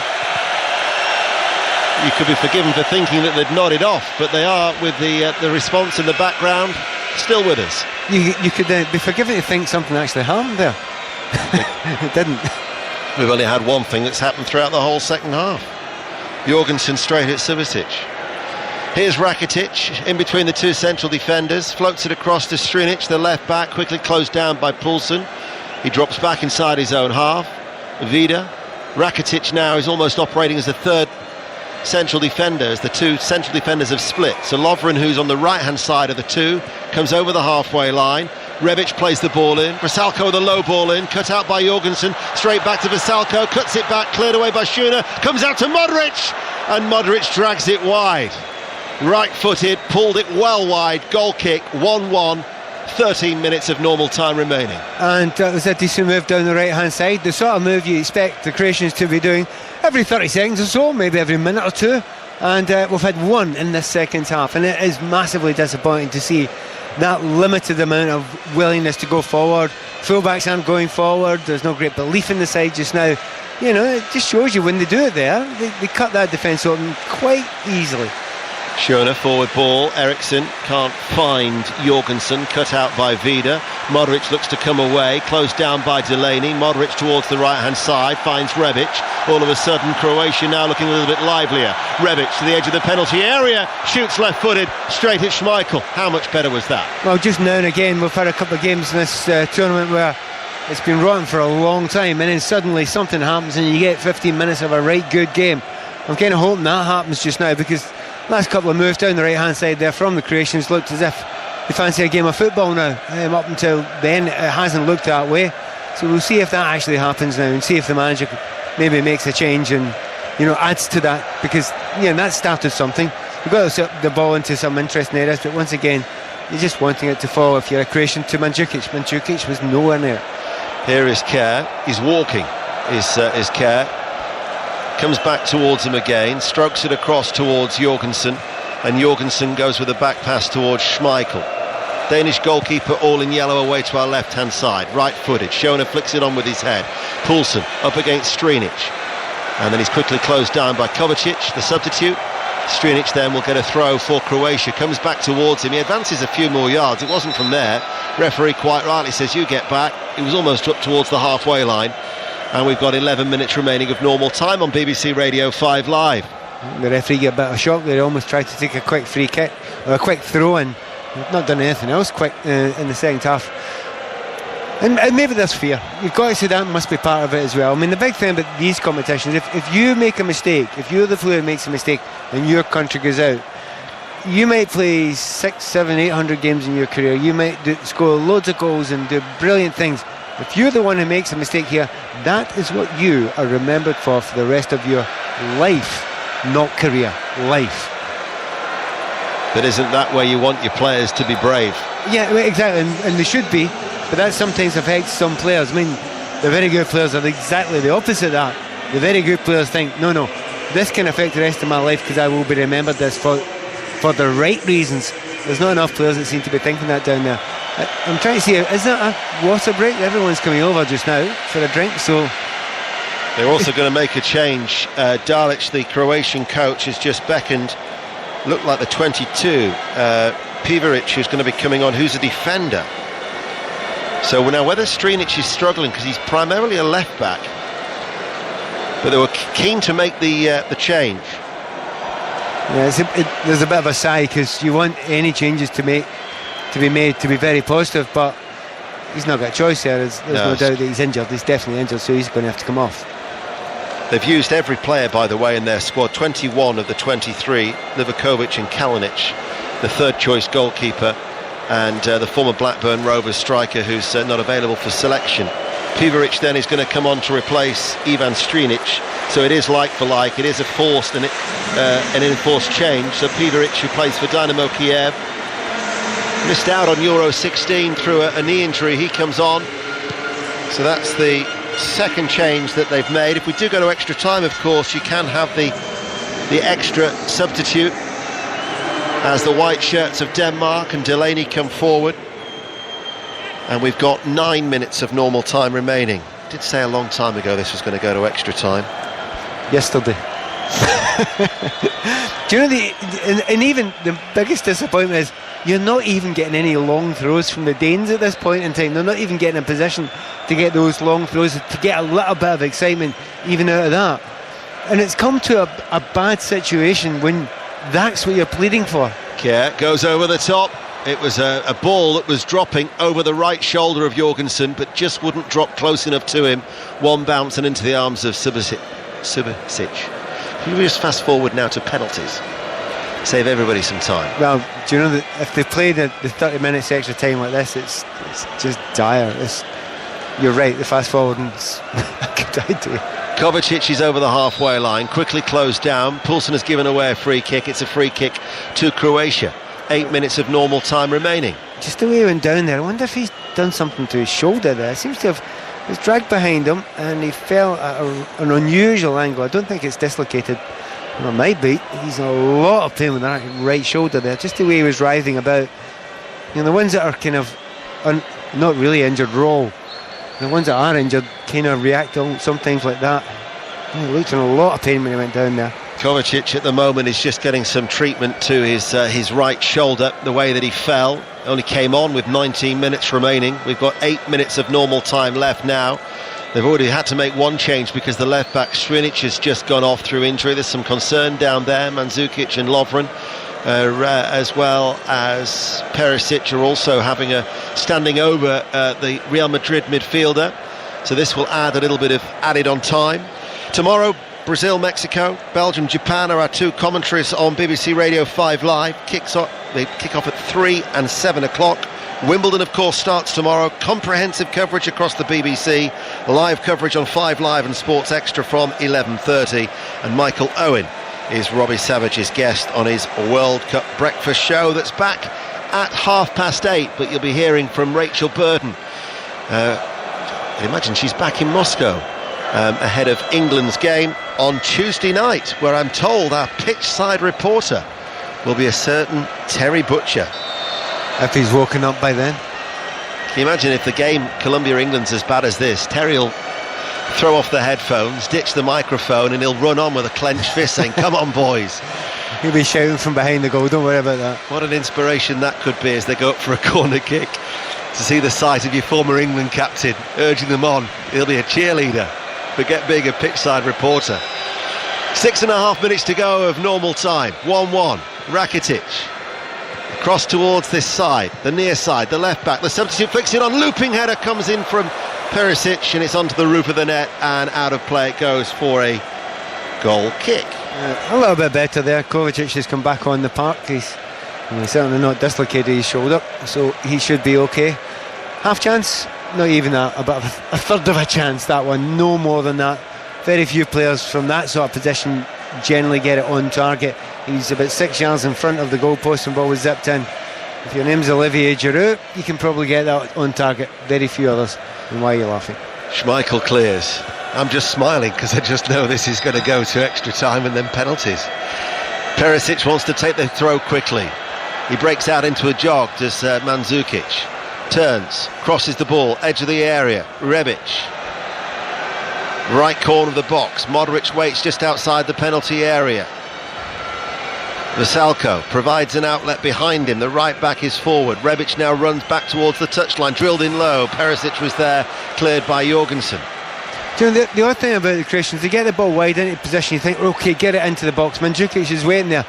You could be forgiven for thinking that they'd nodded off, but they are, with the response in the background, still with us. You could be forgiven to think something actually happened there. It didn't. We've only had one thing that's happened throughout the whole second half. Jorgensen straight at Subasic. Here's Rakitic in between the two central defenders, floats it across to Strinic, the left back, quickly closed down by Poulsen. He drops back inside his own half. Vida. Rakitic now is almost operating as a third central defender, as the two central defenders have split. So Lovren, who's on the right hand side of the two, comes over the halfway line. Rebic plays the ball in. Vrsaljko the low ball in, cut out by Jorgensen, straight back to Vrsaljko, cuts it back, cleared away by Schöne, comes out to Modric, and Modric drags it wide. Right-footed, pulled it well wide, goal kick, 1-1, 13 minutes of normal time remaining. And that was a decent move down the right-hand side, the sort of move you expect the Croatians to be doing every 30 seconds or so, maybe every minute or two. And we've had one in this second half, and it is massively disappointing to see that limited amount of willingness to go forward. Fullbacks aren't going forward, there's no great belief in the side just now. You know, it just shows you when they do it there, they cut that defence open quite easily. Schöne forward ball, Eriksson can't find Jorgensen, cut out by Vida. Modric looks to come away, closed down by Delaney. Modric towards the right hand side, finds Rebic. All of a sudden Croatia now looking a little bit livelier. Rebic to the edge of the penalty area, shoots left footed straight at Schmeichel. How much better was that? Well, just now and again we've had a couple of games in this tournament where it's been rotten for a long time, and then suddenly something happens and you get 15 minutes of a right good game. I'm kind of hoping that happens just now, because last couple of moves down the right hand side there from the Croatians looked as if they fancy a game of football now. Up until then it hasn't looked that way, so we'll see if that actually happens now, and see if the manager maybe makes a change and, you know, adds to that, because, you know, that started something. We've got to set the ball into some interesting areas, but once again you're just wanting it to fall, if you're a Croatian, to Mandzukic. Mandzukic was nowhere near. Here is Kerr, he's walking, is Kerr. Comes back towards him again, strokes it across towards Jorgensen, and Jorgensen goes with a back pass towards Schmeichel. Danish goalkeeper all in yellow away to our left hand side, right footed. Schöne flicks it on with his head. Poulsen up against Strinic, and then he's quickly closed down by Kovacic, the substitute. Strinic then will get a throw for Croatia, comes back towards him, he advances a few more yards, it wasn't from there. Referee quite rightly says you get back. He was almost up towards the halfway line. And we've got 11 minutes remaining of normal time on BBC Radio 5 Live. The referee got a bit of a shock there. He almost tried to take a quick free kick, or a quick throw, and not done anything else quick in the second half. And maybe there's fear. You've got to say that must be part of it as well. I mean, the big thing about these competitions, if you make a mistake, if you're the player who makes a mistake and your country goes out, you might play 600, 700, 800 games in your career, you might score loads of goals and do brilliant things. If you're the one who makes a mistake here, that is what you are remembered for the rest of your life, not career, life. But isn't that where you want your players to be brave? Yeah, exactly, and they should be, but that sometimes affects some players. I mean, the very good players are exactly the opposite of that. The very good players think, no, this can affect the rest of my life because I will be remembered this for the right reasons. There's not enough players that seem to be thinking that down there. I'm trying to see, is that a water break? Everyone's coming over just now for a drink, so... They're also going to make a change. Dalic, the Croatian coach, has just beckoned look like the 22, Pivaric, who's going to be coming on, who's a defender. So now whether Strinic is struggling because he's primarily a left back, but they were keen to make the change. Yeah, there's a bit of a sigh because you want any changes to be made to be very positive, but he's not got a choice there. There's no doubt that he's injured. He's definitely injured, so he's going to have to come off. They've used every player, by the way, in their squad. 21 of the 23, Livakovic and Kalinic, the third choice goalkeeper, and the former Blackburn Rovers striker who's not available for selection. Pivaric then is going to come on to replace Ivan Strinic, so it is like for like. It is a forced and an enforced change. So Pivaric, who plays for Dynamo Kiev, missed out on Euro 16 through a knee injury. He comes on, so that's the second change that they've made. If we do go to extra time, of course, you can have the extra substitute as the white shirts of Denmark and Delaney come forward. And we've got 9 minutes of normal time remaining. I did say a long time ago this was going to go to extra time. Yesterday. Do you know and even the biggest disappointment is you're not even getting any long throws from the Danes at this point in time. They're not even getting in position to get those long throws, to get a little bit of excitement even out of that. And it's come to a bad situation when that's what you're pleading for. Kjær goes over the top. It was a ball that was dropping over the right shoulder of Jorgensen, but just wouldn't drop close enough to him. One bounce and into the arms of Subasic. Can we just fast forward now to penalties? Save everybody some time. Well, do you know that if they play the 30 minutes extra time like this, it's just dire. You're right, the fast forwarding's a good idea. Kovacic is over the halfway line, quickly closed down. Poulsen has given away a free kick. It's a free kick to Croatia. 8 minutes of normal time remaining. Just the way he went down there, I wonder if he's done something to his shoulder there. It seems to have, he was dragged behind him and he fell at an unusual angle. I don't think it's dislocated. Well, it might be. He's in a lot of pain with that right shoulder there. Just the way he was writhing about. You know, the ones that are kind of not really injured roll. The ones that are injured kind of react sometimes like that. He looked in a lot of pain when he went down there. Kovacic at the moment is just getting some treatment to his right shoulder. The way that he fell, only came on with 19 minutes remaining. We've got 8 minutes of normal time left now. They've already had to make one change because the left back Strinic has just gone off through injury. There's some concern down there. Mandzukic and Lovren, as well as Perisic, are also having a standing over the Real Madrid midfielder. So this will add a little bit of added on time. Tomorrow, Brazil, Mexico, Belgium, Japan are our two commentaries on BBC Radio 5 Live. They kick off at 3 and 7 o'clock. Wimbledon, of course, starts tomorrow. Comprehensive coverage across the BBC. Live coverage on 5 Live and Sports Extra from 11:30. And Michael Owen is Robbie Savage's guest on his World Cup breakfast show that's back at 8:30. But you'll be hearing from Rachel Burden. I imagine she's back in Moscow ahead of England's game on Tuesday night, where I'm told our pitch side reporter will be a certain Terry Butcher. If he's woken up by then. Can you imagine if the game Colombia-England's as bad as this? Terry will throw off the headphones, ditch the microphone, and he'll run on with a clenched fist saying, "Come on, boys." He'll be shouting from behind the goal, don't worry about that. What an inspiration that could be as they go up for a corner kick. To see the sight of your former England captain urging them on. He'll be a cheerleader. But get big, a pitchside reporter. 6.5 minutes to go of normal time. 1-1. Rakitic. Across towards this side, the near side, the left back. The substitute flicks it on. Looping header comes in from Perisic, and it's onto the roof of the net, and out of play it goes for a goal kick. A little bit better there. Kovacic has come back on the park. He's certainly not dislocated his shoulder, so he should be okay. Half chance, not even about a third of a chance, that one, no more than that. Very few players from that sort of position generally get it on target. He's about 6 yards in front of the goalpost and ball was zipped in. If your name's Olivier Giroud, you can probably get that on target. Very few others. And why are you laughing? Schmeichel clears. I'm just smiling because I just know this is going to go to extra time and then penalties. Perisic wants to take the throw quickly. He breaks out into a jog, does Mandzukic. Turns, crosses the ball, edge of the area. Rebic. Right corner of the box. Modric waits just outside the penalty area. Vasalko provides an outlet behind him. The right back is forward. Rebic now runs back towards the touchline, drilled in low. Perisic was there, cleared by Jorgensen. You know, the odd thing about the Croatians, they get the ball wide into position, you think, okay, get it into the box. Mandzukic is waiting there,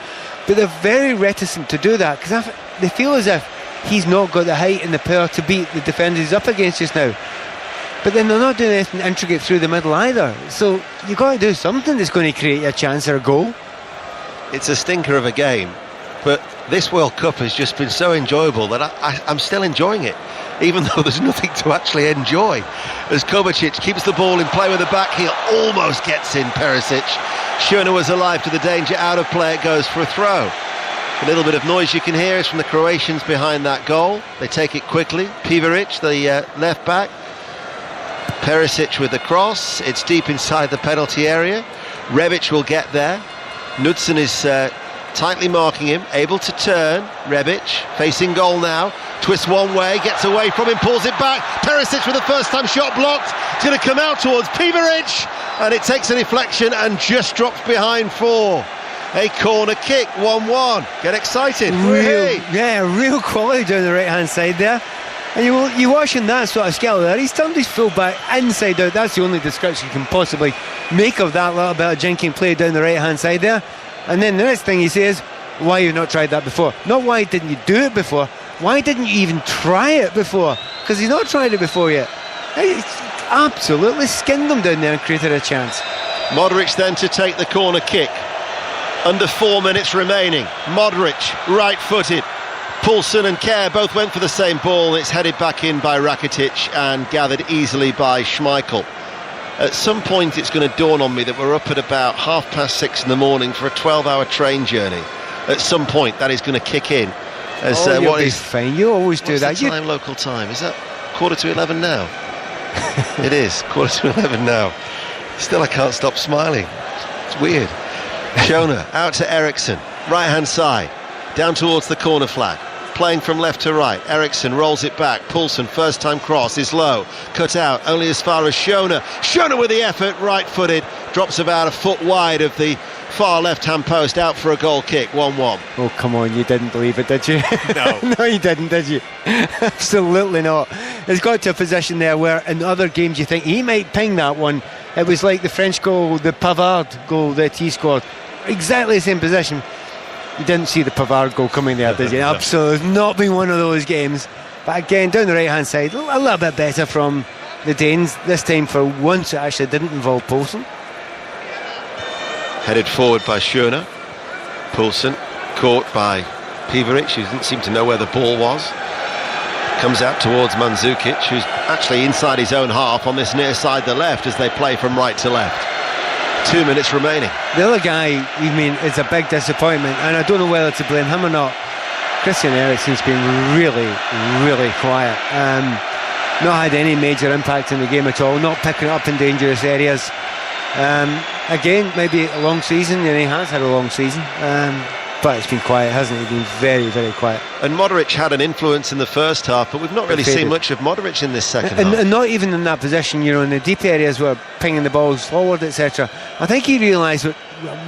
but they're very reticent to do that because they feel as if he's not got the height and the power to beat the defenders he's up against just now. But then they're not doing anything intricate through the middle either, so you've got to do something that's going to create a chance or a goal. It's a stinker of a game, but this World Cup has just been so enjoyable that I'm still enjoying it, even though there's nothing to actually enjoy. As Kovacic keeps the ball in play with the back heel, almost gets in Perisic. Schöne was alive to the danger, out of play, it goes for a throw. A little bit of noise you can hear is from the Croatians behind that goal. They take it quickly. Pivaric, the left back. Perisic with the cross, it's deep inside the penalty area. Rebic will get there. Knudsen is tightly marking him, able to turn. Rebic facing goal now, twists one way, gets away from him, pulls it back. Perisic with the first time shot blocked. It's going to come out towards Pivaric, and it takes a deflection and just drops behind for a corner kick. 1-1. Get excited. Real quality down the right hand side there. And you're watching that sort of skill there. He's turned his full back inside out. That's the only description you can possibly make of that little bit of jinking play down the right hand side there. And then the next thing he says, why have you not tried that before? Not why didn't you do it before, why didn't you even try it before? Because he's not tried it before yet. He's absolutely skinned them down there and created a chance. Modric then to take the corner kick. Under 4 minutes remaining. Modric, right-footed. Poulsen and Kerr both went for the same ball. It's headed back in by Rakitic and gathered easily by Schmeichel. At some point it's going to dawn on me that we're up at about 6:30 in the morning for a 12-hour train journey. At some point that is going to kick in. As, what is fine? You always do that. What's the time, local time? Is that 11:15 now? It is 11:15 now. Still I can't stop smiling. It's weird. Schöne out to Eriksson, right hand side, down towards the corner flag. Playing from left to right. Eriksson rolls it back. Poulsen, first time cross, is low. Cut out, only as far as Schöne. Schöne with the effort, right-footed. Drops about a foot wide of the far left-hand post, out for a goal kick. 1-1. Oh, come on, you didn't believe it, did you? No. No, you didn't, did you? Absolutely not. It's got to a position there where in other games you think he might ping that one. It was like the French goal, the Pavard goal that he scored. Exactly the same position. You didn't see the Pavard goal coming there, did you? Absolutely not been one of those games. But again, down the right hand side, a little bit better from the Danes. This time for once it actually didn't involve Poulsen. Headed forward by Schöne. Poulsen caught by Pivaric, who didn't seem to know where the ball was. Comes out towards Mandzukic, who's actually inside his own half on this near side, the left, as they play from right to left. 2 minutes remaining. The other guy, you mean, is a big disappointment, and I don't know whether to blame him or not. Christian Eriksen's been really, really quiet. Not had any major impact in the game at all, not picking it up in dangerous areas. Again, maybe a long season, and he has had a long season, but it's been quiet, hasn't it? Been very, very quiet. And Modric had an influence in the first half, but we've not really seen much of Modric in this second half. And not even in that position, you know, in the deep areas where pinging the balls forward, etc. I think he realised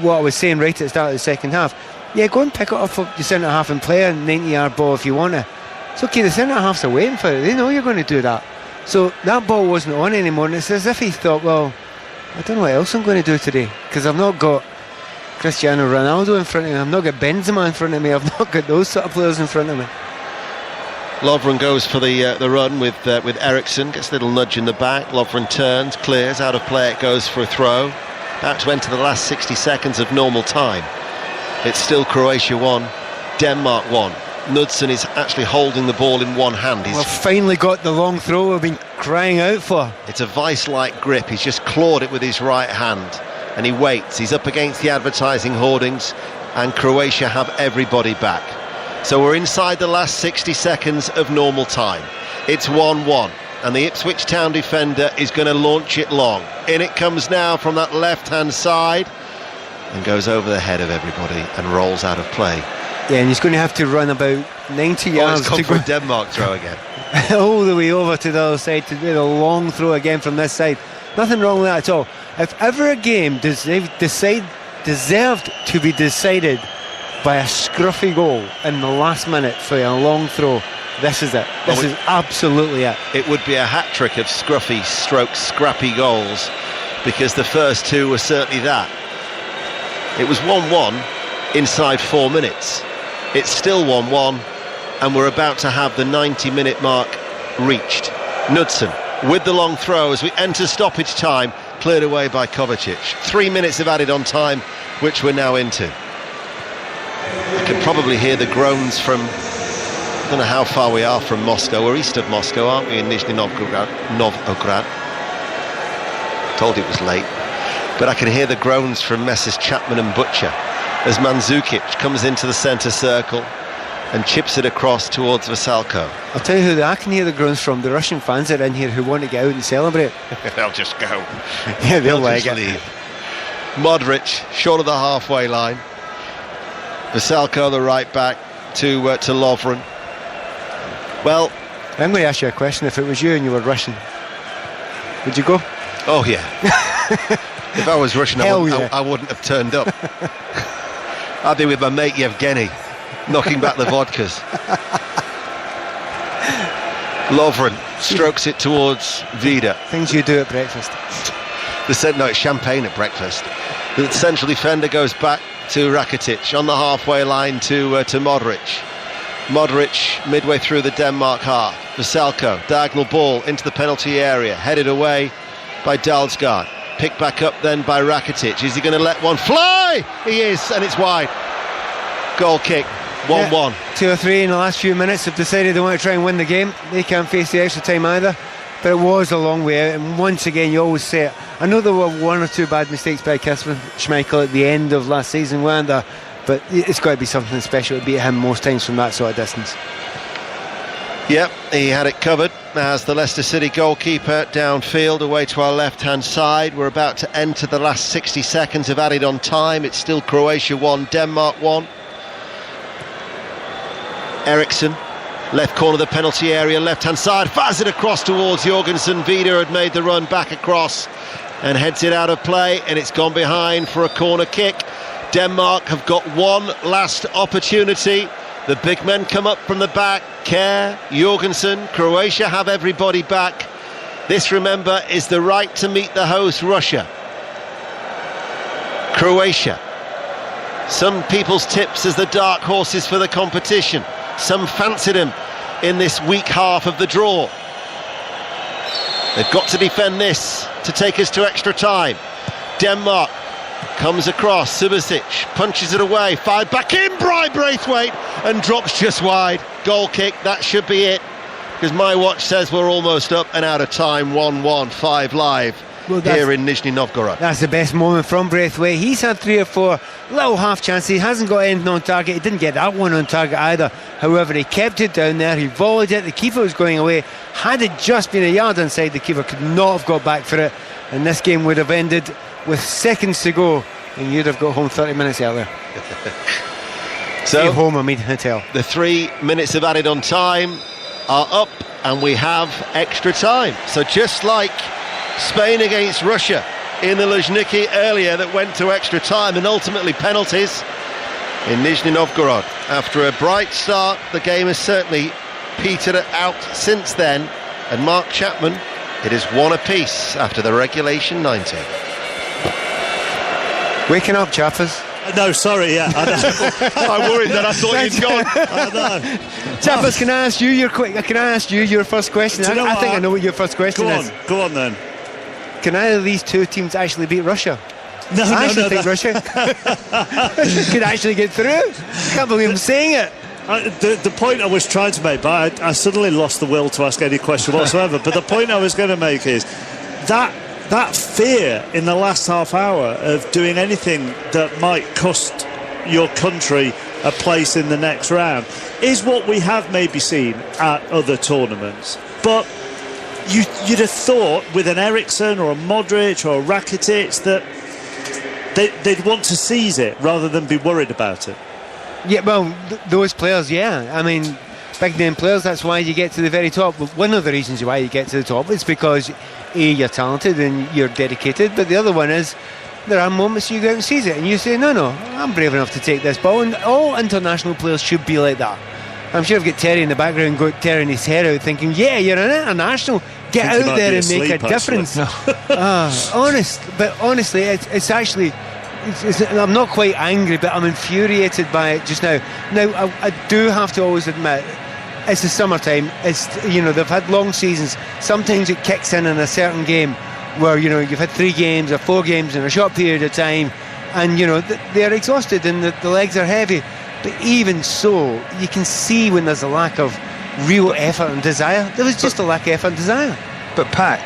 what I was saying right at the start of the second half. Yeah, go and pick it up for the centre half and play a 90-yard ball if you want to. It's okay, the centre halves are waiting for it. They know you're going to do that. So that ball wasn't on anymore, and it's as if he thought, well, I don't know what else I'm going to do today, because I've not got Cristiano Ronaldo in front of me, I've not got Benzema in front of me, I've not got those sort of players in front of me. Lovren goes for the run with Eriksson, gets a little nudge in the back. Lovren turns, clears, out of play, it goes for a throw. About to enter the last 60 seconds of normal time. It's still Croatia 1, Denmark 1. Knudsen is actually holding the ball in one hand. We've finally got the long throw we've been crying out for. It's a vice-like grip. He's just clawed it with his right hand, and he waits. He's up against the advertising hoardings, and Croatia have everybody back. So we're inside the last 60 seconds of normal time. It's 1-1, and the Ipswich Town defender is going to launch it long. In it comes now from that left-hand side, and goes over the head of everybody and rolls out of play. Yeah, and he's going to have to run about 90 yards. It's gone for a Denmark throw again. All the way over to the other side to do a long throw again from this side. Nothing wrong with that at all. If ever a game deserved to be decided by a scruffy goal in the last minute for a long throw. This is it. This is absolutely it. It would be a hat-trick of scruffy stroke scrappy goals, because the first two were certainly that. It was 1-1 inside 4 minutes. It's still 1-1, and we're about to have the 90-minute mark reached. Knudsen with the long throw as we enter stoppage time, cleared away by Kovacic. 3 minutes of added on time, which we're now into. I can probably hear the groans from, I don't know how far we are from Moscow. We're east of Moscow, aren't we, in Nizhny Novgorod? Told it was late. But I can hear the groans from Messrs Chapman and Butcher as Mandzukic comes into the centre circle and chips it across towards Vasalko. I'll tell you who I can hear the groans from. The Russian fans that are in here who want to get out and celebrate. They'll just go. Yeah, they'll just leave. Modric short of the halfway line. Vasalko, the right back, to Lovren. Well, I'm going to ask you a question. If it was you and you were Russian, would you go? Oh yeah. If I was Russian, I wouldn't have turned up. I'd be with my mate Yevgeny, knocking back the vodkas. Lovren strokes it towards Vida. Things you do at breakfast. It's champagne at breakfast. The central defender goes back to Rakitic on the halfway line to Modric. Modric midway through the Denmark half. Vasalko, diagonal ball into the penalty area, headed away by Dalsgaard. Picked back up then by Rakitic. Is he going to let one fly? He is, and it's wide. Goal kick, 1-1. Yeah, 2 or 3 in the last few minutes have decided they want to try and win the game. They can't face the extra time either. But it was a long way out, and once again you always say it. I know there were 1 or 2 bad mistakes by Kasper Schmeichel at the end of last season, weren't there? But it's got to be something special to beat him most times from that sort of distance. Yep, he had it covered as the Leicester City goalkeeper downfield away to our left-hand side. We're about to enter the last 60 seconds of added on time. It's still Croatia 1, Denmark 1. Eriksson, left corner of the penalty area, left-hand side, fires it across towards Jorgensen. Vida had made the run back across and heads it out of play, and it's gone behind for a corner kick. Denmark have got one last opportunity. The big men come up from the back. Kerr, Jorgensen, Croatia have everybody back. This, remember, is the right to meet the host, Russia. Croatia. Some people's tips as the dark horses for the competition. Some fancied him in this weak half of the draw. They've got to defend this to take us to extra time. Denmark comes across, Subasic punches it away, fired back in by Braithwaite and drops just wide. Goal kick, that should be it, because my watch says we're almost up and out of time. 1-1, 5 Live here in Nizhny Novgorod. That's the best moment from Braithwaite. He's had 3 or 4 little half chances. He hasn't got anything on target. He didn't get that one on target either. However, he kept it down there, he volleyed it, the keeper was going away. Had it just been a yard inside, the keeper could not have got back for it, and this game would have ended with seconds to go, and you'd have got home 30 minutes earlier. So home, I mean hotel. The 3 minutes of added on time are up, and we have extra time. So just like Spain against Russia in the Luzhniki earlier, that went to extra time and ultimately penalties in Nizhny Novgorod. After a bright start, the game has certainly petered out since then, and Mark Chapman, it is 1 apiece after the regulation 90. Waking up, Chappers. No, sorry, yeah. I worried that I thought you'd gone. I know. Chappers, can I ask you your first question? I think I know what your first question is. Go on then. Can either of these 2 teams actually beat Russia? I think Russia could actually get through. I can't believe I'm saying it. The point I was trying to make, but I suddenly lost the will to ask any question whatsoever. But the point I was going to make is that fear in the last half hour of doing anything that might cost your country a place in the next round is what we have maybe seen at other tournaments. But you'd have thought with an Eriksson or a Modric or a Rakitic that they'd want to seize it rather than be worried about it. Yeah, well, those players, yeah. I mean, big name players, that's why you get to the very top. One of the reasons why you get to the top is because A, you're talented and you're dedicated, but the other one is there are moments you go out and seize it, and you say, no, I'm brave enough to take this ball. And all international players should be like that. I'm sure I've got Terry in the background tearing his hair out thinking, yeah, you're an international, get out there and make a difference. Honestly, it's actually, I'm not quite angry, but I'm infuriated by it just now. Now, I do have to always admit, it's the summertime, they've had long seasons. Sometimes it kicks in a certain game where, you've had 3 games or 4 games in a short period of time, and, they're exhausted and the legs are heavy. But even so, you can see when there's a lack of real effort and desire. There was just a lack of effort and desire. But Pat,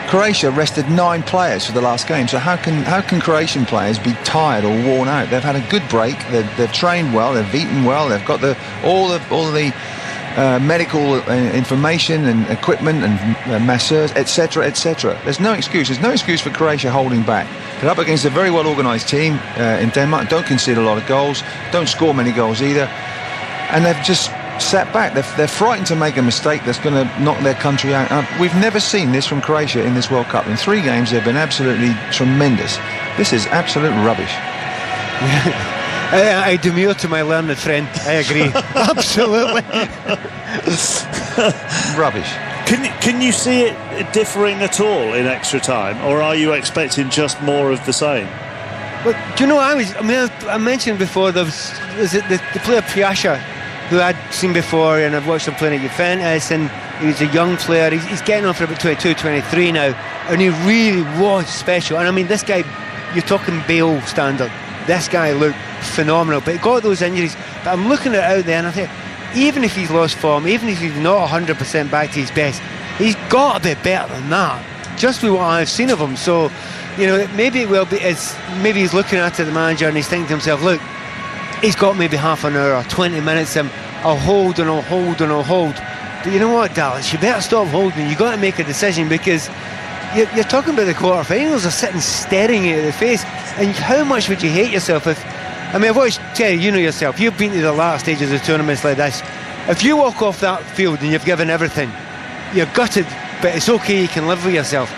Croatia rested 9 players for the last game. So how can Croatian players be tired or worn out? They've had a good break. They've trained well. They've eaten well. They've got all the medical information and equipment and masseurs, etc., etc. There's no excuse. There's no excuse for Croatia holding back. They're up against a very well organised team in Denmark. Don't concede a lot of goals. Don't score many goals either. And they've just sat back. They're frightened to make a mistake that's going to knock their country out. We've never seen this from Croatia in this World Cup. In 3 games, they've been absolutely tremendous. This is absolute rubbish. I demur to my learned friend. I agree. Absolutely. Rubbish. Can you see it differing at all in extra time, or are you expecting just more of the same? Well, do you know, I mentioned before there was the player Piasha, who I'd seen before, and I've watched him playing at Juventus, and he was a young player. He's getting on for about 22, 23 now, and he really was special. And I mean, this guy, you're talking Bale standard. This guy looked phenomenal, but he got those injuries. But I'm looking at it out there, and I think, even if he's lost form, even if he's not 100% back to his best, he's got to be better than that, just with what I've seen of him. So, maybe it will be, maybe he's looking at the manager and he's thinking to himself, look, he's got maybe half an hour or 20 minutes, I'll hold and I'll hold and I'll hold. But you know what, Dallas, you better stop holding. You've got to make a decision, because you're talking about the quarterfinals, are sitting staring you in the face, and how much would you hate yourself if, I've watched, Terry, you know yourself, you've been to the last stages of tournaments like this. If you walk off that field and you've given everything, you're gutted, but it's okay, you can live with yourself.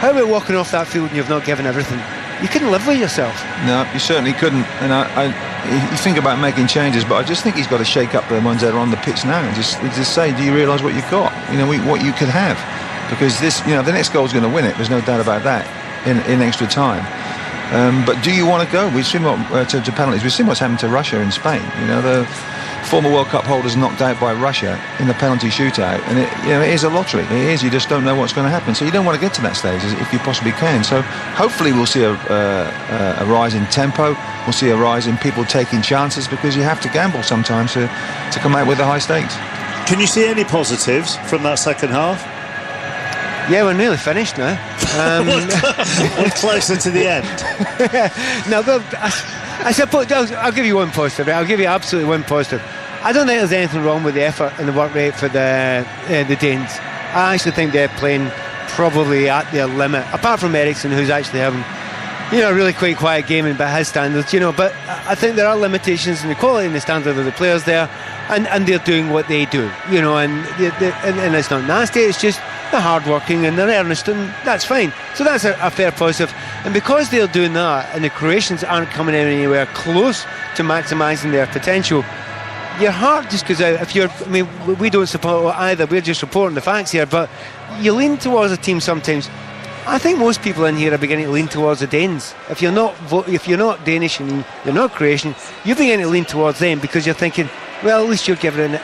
How about walking off that field and you've not given everything? You couldn't live with yourself. No, you certainly couldn't. And you think about making changes, but I just think he's got to shake up the ones that are on the pitch now and just say, do you realise what you've got? What you could have. Because this, the next goal's going to win it. There's no doubt about that in extra time. But do you want to go? We've seen what to penalties. We've seen what's happened to Russia in Spain. The former World Cup holders knocked out by Russia in the penalty shootout, and it is a lottery. It is. You just don't know what's going to happen. So you don't want to get to that stage if you possibly can. So hopefully we'll see a rise in tempo. We'll see a rise in people taking chances, because you have to gamble sometimes to come out with the high stakes. Can you see any positives from that second half? Yeah, we're nearly finished now. We're closer to the end. No, I suppose I'll give you one positive. I'll give you absolutely one positive. I don't think there's anything wrong with the effort and the work rate for the Danes. I actually think they're playing probably at their limit, apart from Eriksson, who's actually having a really quite quiet game and by his standards, but I think there are limitations in the quality and the standard of the players there, and they're doing what they do, and it's not nasty, it's just they're hard-working and they're earnest, and that's fine. So that's a fair positive. And because they're doing that and the Croatians aren't coming anywhere close to maximising their potential, your heart just goes out. We don't support either, we're just reporting the facts here, but you lean towards a team sometimes. I think most people in here are beginning to lean towards the Danes. If you're not Danish and you're not Croatian, you're beginning to lean towards them, because you're thinking, well, at least you're giving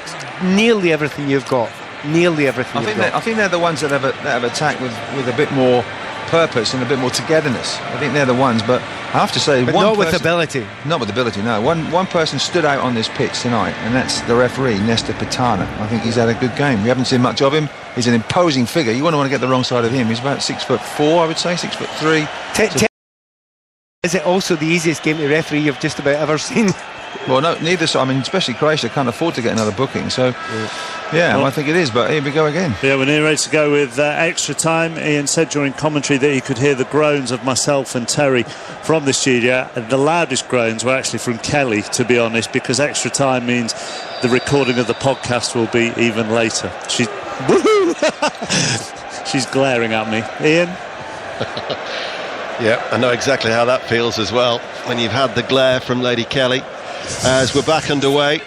nearly everything you've got. Nearly everything. I think they're the ones that have attacked with a bit more purpose and a bit more togetherness. I think they're the ones, but I have to say, not with ability. Not with ability. No, one person stood out on this pitch tonight, and that's the referee, Nestor Pitana. I think he's had a good game. We haven't seen much of him. He's an imposing figure. You wouldn't want to get the wrong side of him. He's about 6'4", I would say, 6'3". Is it also the easiest game to referee you've just about ever seen? Well, no, neither. So, especially Croatia can't afford to get another booking. So, well, I think it is. But here we go again. Yeah, we're nearly ready to go with extra time. Ian said during commentary that he could hear the groans of myself and Terry from the studio. And the loudest groans were actually from Kelly, to be honest, because extra time means the recording of the podcast will be even later. She's glaring at me. Ian? Yeah, I know exactly how that feels as well, when you've had the glare from Lady Kelly. As we're back underway.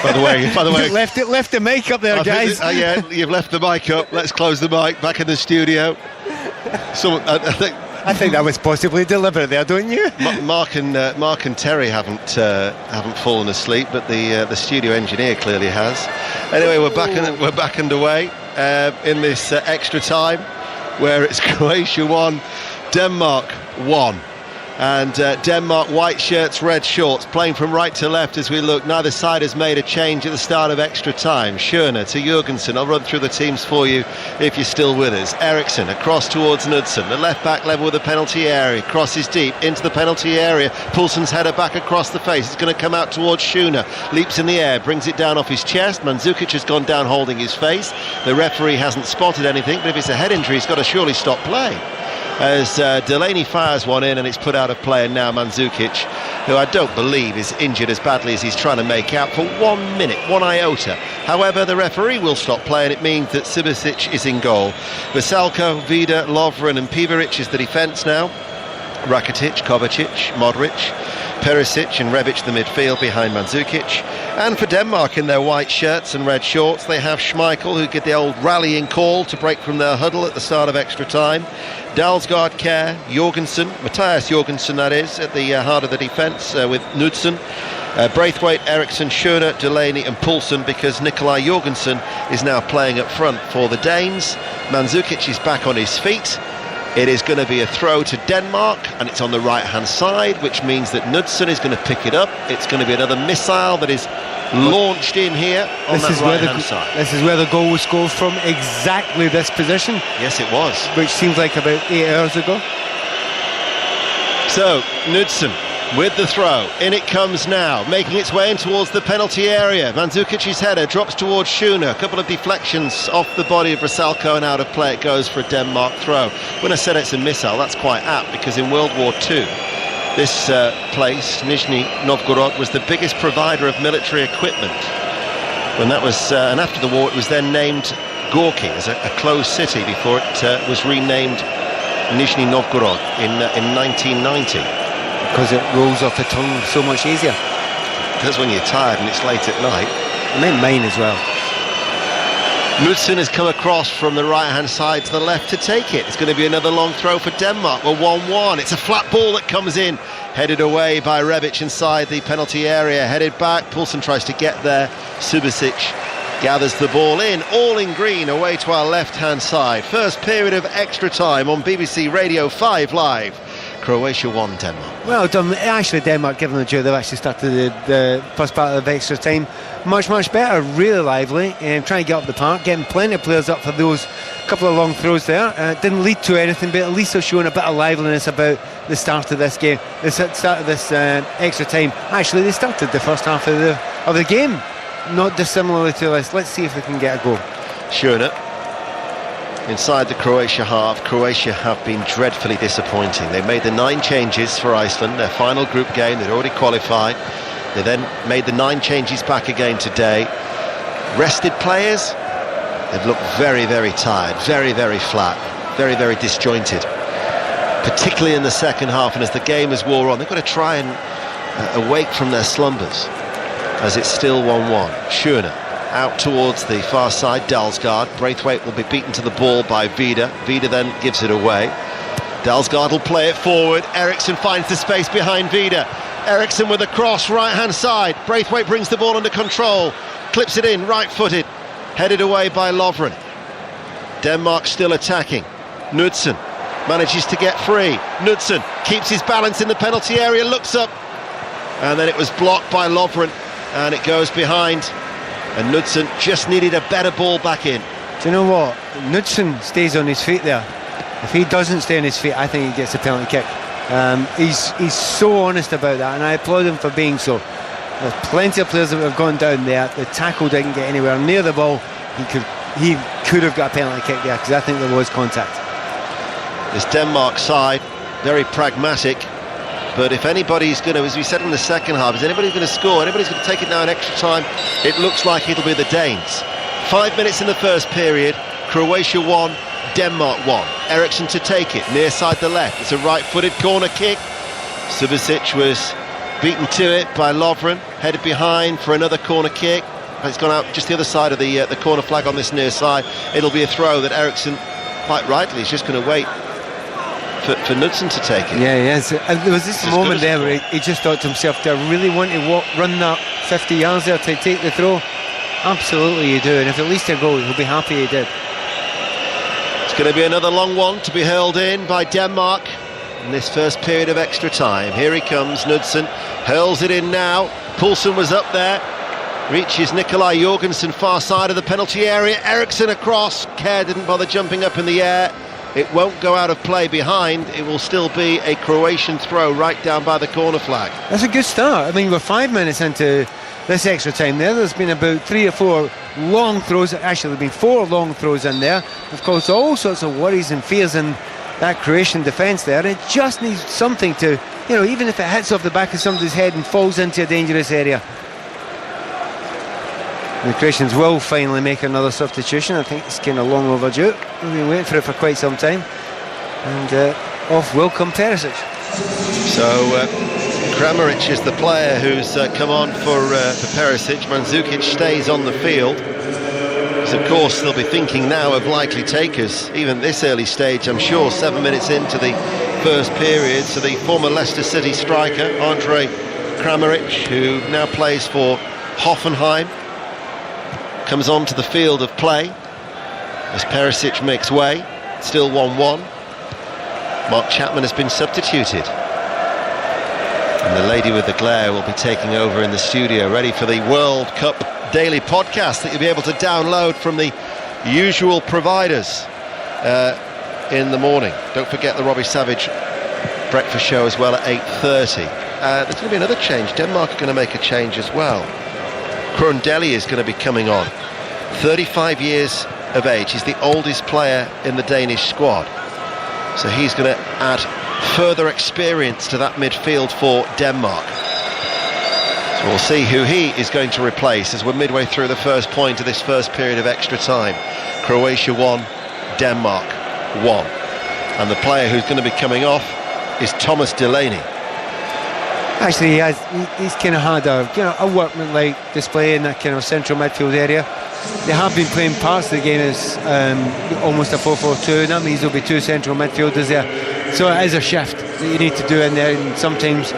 By the way, left the mic up there, guys. Yeah, you've left the mic up. Let's close the mic. Back in the studio. I think that was possibly deliberate there, don't you? Mark and Terry haven't fallen asleep, but the studio engineer clearly has. Anyway, we're back underway in this extra time, where it's Croatia 1, Denmark 1. And Denmark, white shirts, red shorts, playing from right to left as we look. Neither side has made a change at the start of extra time. Schöne to Jurgensen. I'll run through the teams for you if you're still with us. Eriksson across towards Knudsen. The left back level with the penalty area. Crosses deep into the penalty area. Poulsen's header back across the face. It's going to come out towards Schöne. Leaps in the air, brings it down off his chest. Mandzukic has gone down holding his face. The referee hasn't spotted anything, but if it's a head injury, he's got to surely stop play. As Delaney fires one in and it's put out of play, and now Mandzukic, who I don't believe is injured as badly as he's trying to make out, for 1 minute, 1 iota. However, the referee will stop play, and it means that Subasic is in goal. Veselko, Vida, Lovren and Pivaric is the defence now. Rakitic, Kovacic, Modric, Perisic and Rebic the midfield behind Mandzukic. And for Denmark, in their white shirts and red shorts, they have Schmeichel, who get the old rallying call to break from their huddle at the start of extra time. Dalsgaard, Kjær, Jorgensen, Matthias Jorgensen that is, at the heart of the defence with Knudsen. Braithwaite, Eriksson, Schöne, Delaney and Poulsen, because Nikolai Jorgensen is now playing up front for the Danes. Mandzukic is back on his feet. It is going to be a throw to Denmark, and it's on the right-hand side, which means that Knudsen is going to pick it up. It's going to be another missile that is launched in here on that right-hand side. This is where the goal was scored from, exactly this position. Yes, it was. Which seems like about 8 hours ago. So, Knudsen with the throw. In it comes now, making its way in towards the penalty area. Mandzukic's header drops towards Schöne. A couple of deflections off the body of Brasalko, and out of play it goes for a Denmark throw. When I said it's a missile, that's quite apt, because in World War II, this place, Nizhny Novgorod, was the biggest provider of military equipment. And that was, and after the war, it was then named Gorky as a closed city before it was renamed Nizhny Novgorod in 1990. Because it rolls off the tongue so much easier. Because when you're tired and it's late at night. I meant mine as well. Knudsen has come across from the right-hand side to the left to take it. It's going to be another long throw for Denmark. We're 1-1. It's a flat ball that comes in. Headed away by Rebic inside the penalty area. Headed back. Poulsen tries to get there. Subasic gathers the ball in. All in green away to our left-hand side. First period of extra time on BBC Radio 5 Live. Croatia 1, Denmark. Well done. Actually, Denmark, given the due, they've actually started the first part of extra time much better, really lively, and trying to get up the park, getting plenty of players up for those couple of long throws there. Didn't lead to anything, but at least they're showing a bit of liveliness about the start of this game, the start of this extra time. Actually, they started the first half of the game, not dissimilarly to this. Let's see if they can get a goal. Schöne. Inside the Croatia half, Croatia have been dreadfully disappointing. They made the 9 changes for Iceland, their final group game. They'd already qualified. They then made the 9 changes back again today. Rested players, they've looked very, very tired, very, very flat, very, very disjointed, particularly in the second half. And as the game has wore on, they've got to try and awake from their slumbers, as it's still 1-1. Schöne out towards the far side, Dalsgaard. Braithwaite will be beaten to the ball by Vida. Vida then gives it away. Dalsgaard will play it forward. Eriksson finds the space behind Vida. Eriksson with a cross, right-hand side. Braithwaite brings the ball under control. Clips it in, right-footed. Headed away by Lovren. Denmark still attacking. Knudsen manages to get free. Knudsen keeps his balance in the penalty area, looks up. And then it was blocked by Lovren. And it goes behind. And Knudsen just needed a better ball back in. Do you know what? Knudsen stays on his feet there. If he doesn't stay on his feet, I think he gets a penalty kick. He's so honest about that, and I applaud him for being so. There's plenty of players that have gone down there. The tackle didn't get anywhere near the ball. He could have got a penalty kick there, because I think there was contact. This Denmark side, very pragmatic. But if anybody's going to, as we said in the second half, is anybody going to score, anybody's going to take it now in extra time, it looks like it'll be the Danes. 5 minutes in the first period, Croatia 1, Denmark 1. Eriksson to take it, near side the left. It's a right-footed corner kick. Subasic was beaten to it by Lovren, headed behind for another corner kick. It's gone out just the other side of the corner flag on this near side. It'll be a throw that Eriksson, quite rightly, is just going to wait for Knudsen to take it. Yeah, yes. There was this moment there where he just thought to himself, do I really want to run that 50 yards there to take the throw? Absolutely you do, and if at least a goal, he'll be happy he did. It's going to be another long one to be hurled in by Denmark in this first period of extra time. Here he comes, Knudsen hurls it in now. Poulsen was up there, reaches Nikolai Jorgensen far side of the penalty area. Eriksson across. Kerr didn't bother jumping up in the air. It won't go out of play behind. It will still be a Croatian throw right down by the corner flag. That's a good start. I mean, we're 5 minutes into this extra time there. There's been about 3 or 4 long throws. Actually, there have been 4 long throws in there. Of course, all sorts of worries and fears in that Croatian defence there. It just needs something to, even if it hits off the back of somebody's head and falls into a dangerous area. The Croatians will finally make another substitution. I think it's kind of long overdue. We've been waiting for it for quite some time. And off will come Perisic. So Kramaric is the player who's come on for Perisic. Mandzukic stays on the field. Because of course they'll be thinking now of likely takers, even this early stage, I'm sure, 7 minutes into the first period. So the former Leicester City striker, Andre Kramaric, who now plays for Hoffenheim, comes onto the field of play as Perisic makes way. Still 1-1. Mark Chapman has been substituted, and the lady with the glare will be taking over in the studio, ready for the World Cup daily podcast that you'll be able to download from the usual providers in the morning. Don't forget the Robbie Savage breakfast show as well at 8:30. There's going to be another change. Denmark are going to make a change as well. Krondelli is going to be coming on. 35 years of age. He's the oldest player in the Danish squad. So he's going to add further experience to that midfield for Denmark. So we'll see who he is going to replace as we're midway through the first point of this first period of extra time. Croatia 1, Denmark 1. And the player who's going to be coming off is Thomas Delaney. Actually, he's kind of had a workmanlike display in that kind of central midfield area. They have been playing parts of the game as almost a 4-4-2, and that means there'll be 2 central midfielders there. So it is a shift that you need to do in there, and sometimes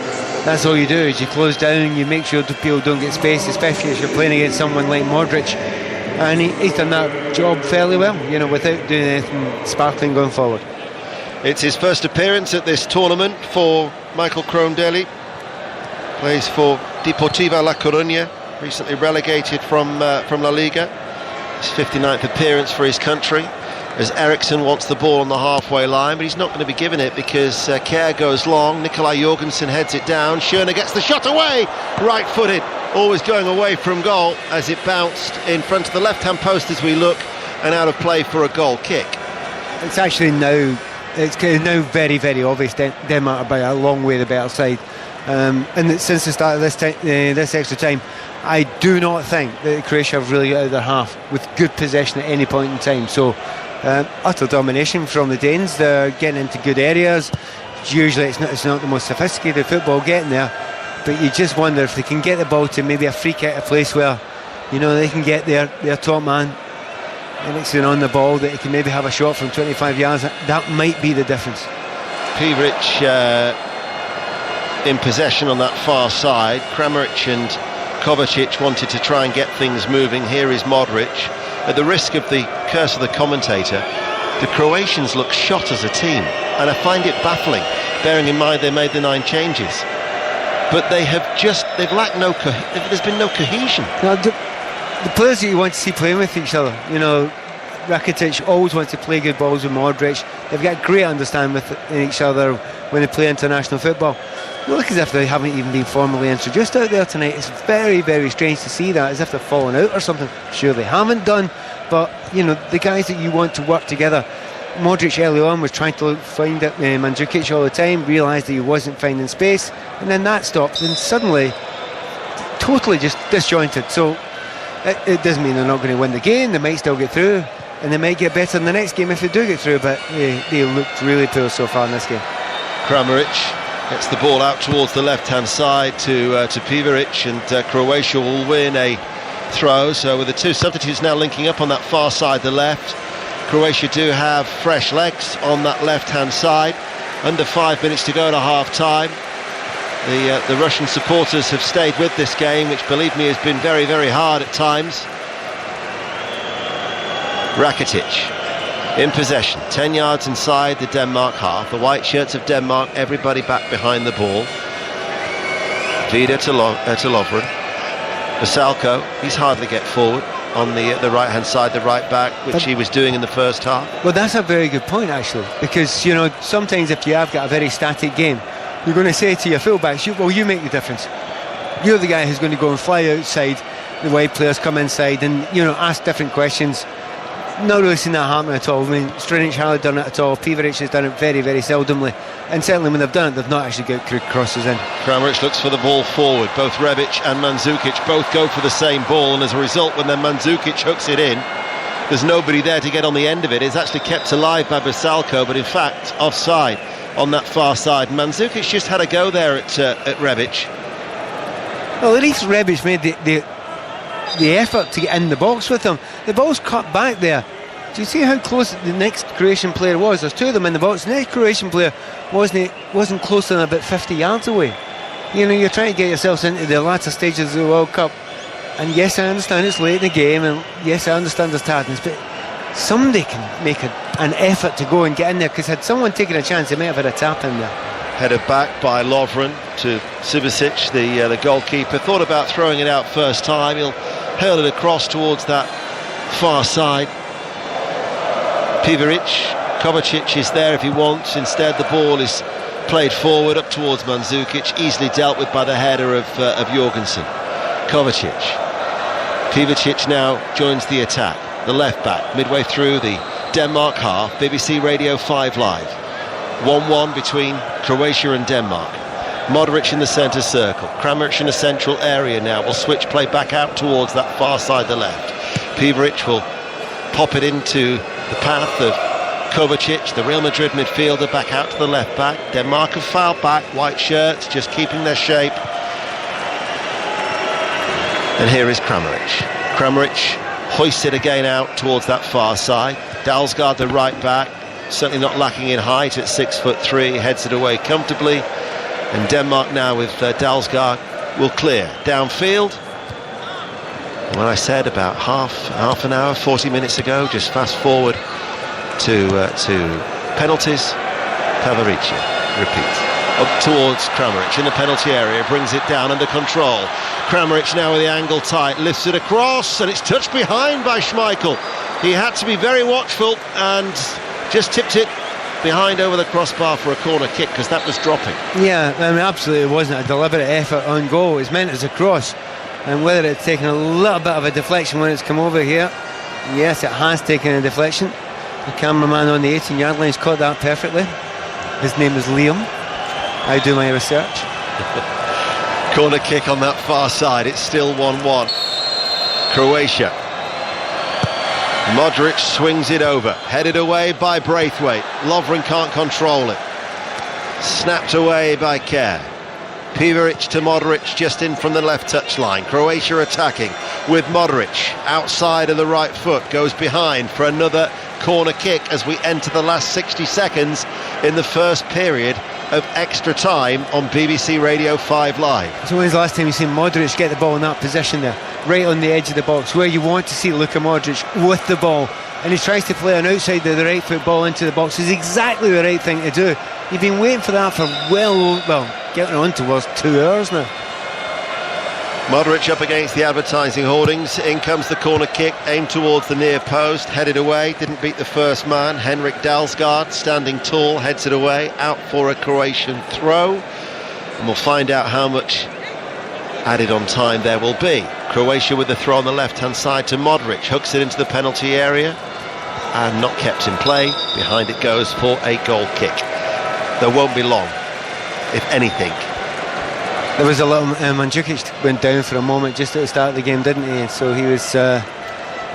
that's all you do, is you close down, you make sure the people don't get space, especially if you're playing against someone like Modric. And he's done that job fairly well, without doing anything sparkling going forward. It's his first appearance at this tournament for Michael Krondelli. Plays for Deportiva La Coruña, recently relegated from La Liga. His 59th appearance for his country, as Eriksson wants the ball on the halfway line, but he's not going to be given it because Kerr goes long. Nikolai Jorgensen heads it down. Schöne gets the shot away, right-footed, always going away from goal as it bounced in front of the left-hand post as we look, and out of play for a goal kick. It's actually now very, very obvious Denmark are by a long way the better side. And since the start of this extra time, I do not think that Croatia have really got out of their half with good possession at any point in time. So utter domination from the Danes. They're getting into good areas. Usually it's not the most sophisticated football getting there, but you just wonder if they can get the ball to maybe a free kick, a place where they can get their top man Eriksson on the ball, that he can maybe have a shot from 25 yards. That might be the difference. Pivric in possession on that far side. Kramaric and Kovacic wanted to try and get things moving. Here is Modric. At the risk of the curse of the commentator, the Croatians look shot as a team, and I find it baffling, bearing in mind they made the 9 changes. But they've lacked there's been no cohesion. The players that you want to see playing with each other, Rakitic always wants to play good balls with Modric. They've got great understanding with each other when they play international football. They look as if they haven't even been formally introduced out there tonight. It's very, very strange to see that, as if they're falling out or something. Sure, they haven't done, but the guys that you want to work together. Modric early on was trying to find Mandzukic all the time, realised that he wasn't finding space, and then that stopped, and suddenly totally just disjointed. So it doesn't mean they're not going to win the game. They might still get through, and they might get better in the next game if they do get through, but they looked really poor so far in this game. Kramaric gets the ball out towards the left-hand side to Pivaric, and Croatia will win a throw. So with the two substitutes now linking up on that far side, the left, Croatia do have fresh legs on that left-hand side. Under 5 minutes to go to half-time. The Russian supporters have stayed with this game, which, believe me, has been very, very hard at times. Rakitic in possession, 10 yards inside the Denmark half. The white shirts of Denmark, everybody back behind the ball. Vida to Lovren. Vasalko, he's hardly get forward on the right-hand side, the right back, which he was doing in the first half. Well, that's a very good point, actually, because, you know, sometimes if you have got a very static game, you're going to say to your fullbacks, you make the difference. You're the guy who's going to go and fly outside, the wide players come inside and, you know, ask different questions. Not really seen that happen at all. I mean, Strinic hardly done it at all. Pivaric has done it very, very seldomly. And certainly when they've done it, they've not actually got crosses in. Kramaric looks for the ball forward. Both Rebic and Mandzukic both go for the same ball, and as a result, when then Mandzukic hooks it in, there's nobody there to get on the end of it. It's actually kept alive by Vasalko, but in fact, offside on that far side. Mandzukic just had a go there at Rebic. Well, at least Rebic made the effort to get in the box with him. The ball's cut back there. Do you see how close the next Croatian player was? There's two of them in the box. The next Croatian player wasn't closer than about 50 yards away. You know, you're trying to get yourselves into the latter stages of the World Cup, and yes, I understand it's late in the game, and yes, I understand there's tiredness, but somebody can make an effort to go and get in there, because had someone taken a chance, they might have had a tap in there. Headed back by Lovren to Subasic, the goalkeeper. Thought about throwing it out first time. He'll hurl it across towards that far side. Pivaric, Kovacic is there if he wants. Instead, the ball is played forward up towards Mandzukic, easily dealt with by the header of Jorgensen. Kovacic. Pivaric now joins the attack. The left back, midway through the Denmark half. BBC Radio 5 Live. 1-1 between Croatia and Denmark. Modric in the centre circle. Kramaric in the central area now. Will switch play back out towards that far side, the left. Pivaric will pop it into the path of Kovacic, the Real Madrid midfielder, back out to the left back. Denmark have fouled back. White shirts just keeping their shape. And here is Kramaric. Kramaric hoists it again out towards that far side. Dalsgaard, the right back, certainly not lacking in height at 6'3", heads it away comfortably. And Denmark now with Dalsgaard will clear downfield. When I said about half an hour, 40 minutes ago, just fast forward to penalties. Pavaricia repeats up towards Kramaric in the penalty area, brings it down under control. Kramaric now with the angle tight, lifts it across, and it's touched behind by Schmeichel. He had to be very watchful and just tipped it behind over the crossbar for a corner kick, because that was dropping. Yeah, I mean, absolutely, it wasn't a deliberate effort on goal. It was meant as a cross, and whether it's taken a little bit of a deflection when it's come over here, yes, it has taken a deflection. The cameraman on the 18-yard line has caught that perfectly. His name is Liam. I do my research. Corner kick on that far side. It's still 1-1. Croatia. Modric swings it over, headed away by Braithwaite. Lovren can't control it. Snapped away by Kerr. Pivaric to Modric, just in from the left touchline. Croatia attacking with Modric outside of the right foot, goes behind for another corner kick as we enter the last 60 seconds in the first period of extra time on BBC Radio 5 Live. So when's the last time you've seen Modric get the ball in that position there, right on the edge of the box, where you want to see Luka Modric with the ball, and he tries to play an outside of the right foot ball into the box? Is exactly the right thing to do. You've been waiting for that for getting on towards 2 hours now. Modric up against the advertising hoardings. In comes the corner kick, aimed towards the near post, headed away, didn't beat the first man. Henrik Dalsgaard, standing tall, heads it away, out for a Croatian throw. And we'll find out how much added on time there will be. Croatia with the throw on the left-hand side to Modric, hooks it into the penalty area and not kept in play. Behind it goes for a goal kick. There won't be long, if anything. There was a little Mandzukic went down for a moment just at the start of the game, didn't he? So he was for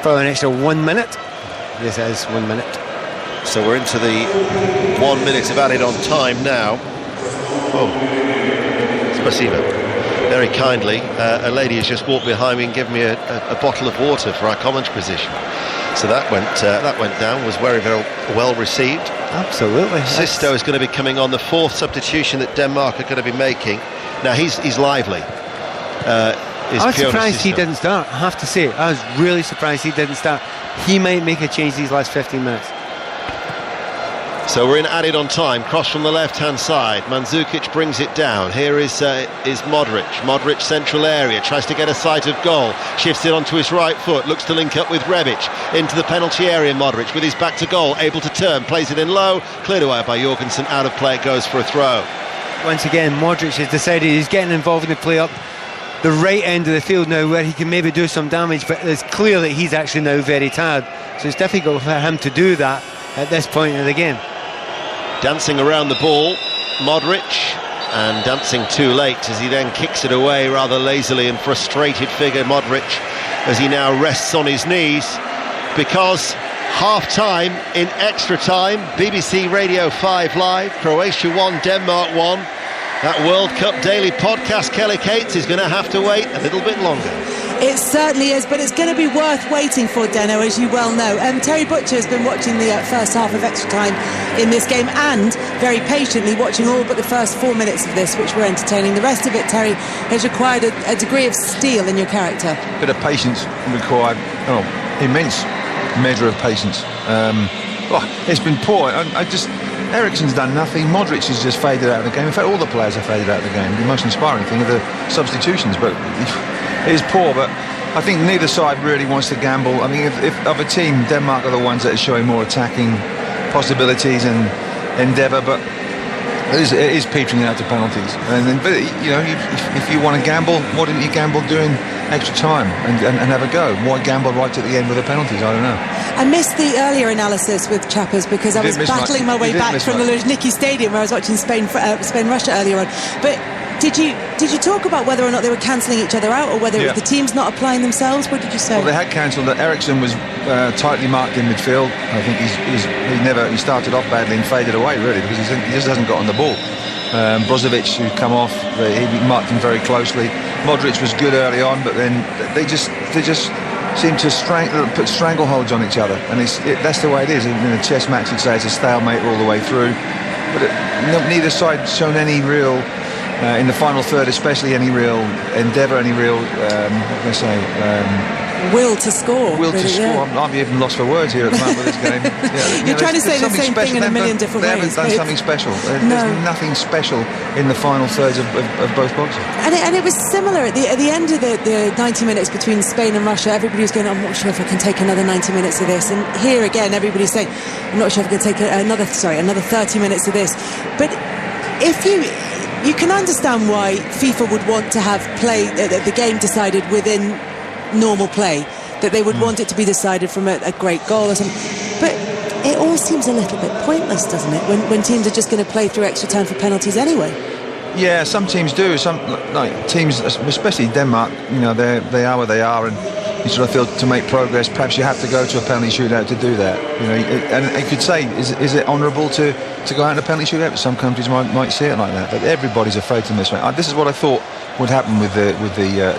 an extra 1 minute. This is 1 minute. So we're into the 1 minute of added on time now. Oh, spasibo. Very kindly, a lady has just walked behind me and given me a bottle of water for our commentary position. So that went down, was very, very well received. Absolutely. Sisto is going to be coming on, the fourth substitution that Denmark are going to be making. Now he's lively. I was surprised he didn't start, I have to say. I was really surprised he didn't start. He might make a change these last 15 minutes. So we're in added on time. Cross from the left-hand side. Mandzukic brings it down. Here is Modric. Modric central area. Tries to get a sight of goal. Shifts it onto his right foot. Looks to link up with Rebic. Into the penalty area. Modric with his back to goal. Able to turn. Plays it in low. Cleared away by Jorgensen. Out of play. It goes for a throw. Once again, Modric has decided he's getting involved in the play up the right end of the field now, where he can maybe do some damage, but it's clear that he's actually now very tired. So it's difficult for him to do that at this point of the game. Dancing around the ball, Modric, and dancing too late as he then kicks it away rather lazily, and frustrated figure Modric as he now rests on his knees, because half-time in extra time, BBC Radio 5 Live, Croatia 1, Denmark 1. That World Cup daily podcast, Kelly Cates, is going to have to wait a little bit longer. It certainly is, but it's going to be worth waiting for, Deno, as you well know. Terry Butcher has been watching the first half of extra time in this game, and very patiently watching all but the first 4 minutes of this, which were entertaining. The rest of it, Terry, has required a degree of steel in your character. A bit of patience required, immense measure of patience. It's been poor. Eriksen's done nothing. Modric has just faded out of the game. In fact, all the players have faded out of the game. The most inspiring thing are the substitutions, but it is poor. But I think neither side really wants to gamble. I mean, if of a team, Denmark are the ones that are showing more attacking possibilities and endeavour, but it is petering out to penalties. But if you want to gamble, why didn't you gamble doing extra time and have a go? Why gamble right at the end with the penalties? I don't know. I missed the earlier analysis with Chappers because I was battling my way back from the Luzhniki Stadium where I was watching Spain-Russia earlier on. But did you talk about whether or not they were cancelling each other out, or whether it was the teams not applying themselves? What did you say? Well, they had cancelled that. Eriksen was tightly marked in midfield. I think he started off badly and faded away really because he just hasn't got on the ball. Brozovic, who'd come off, he marked him very closely. Modric was good early on, but then they just seem to put strangleholds on each other, and that's the way it is. In a chess match, you'd say it's a stalemate all the way through, but neither side shown any real, in the final third especially, any real endeavour, any real, will to score. I'm even lost for words here at the moment with this game. You're trying to say the same thing in a million different ways. They haven't done something special. There's nothing special in the final thirds of both boxes. And it was similar at the end of the 90 minutes between Spain and Russia. Everybody was going, I'm not sure if I can take another 90 minutes of this. And here again, everybody's saying, I'm not sure if I can take another 30 minutes of this. But if you can understand why FIFA would want to have the game decided within normal play, that they would want it to be decided from a great goal or something, but it all seems a little bit pointless, doesn't it, when teams are just going to play through extra time for penalties anyway? Yeah, some teams do. Some teams, especially Denmark, they are where they are, and you sort of feel to make progress perhaps you have to go to a penalty shootout to do that. And you could say, is it honourable to go out in a penalty shootout? Some countries might see it like that, but everybody's afraid to miss. This is what I thought would happen with the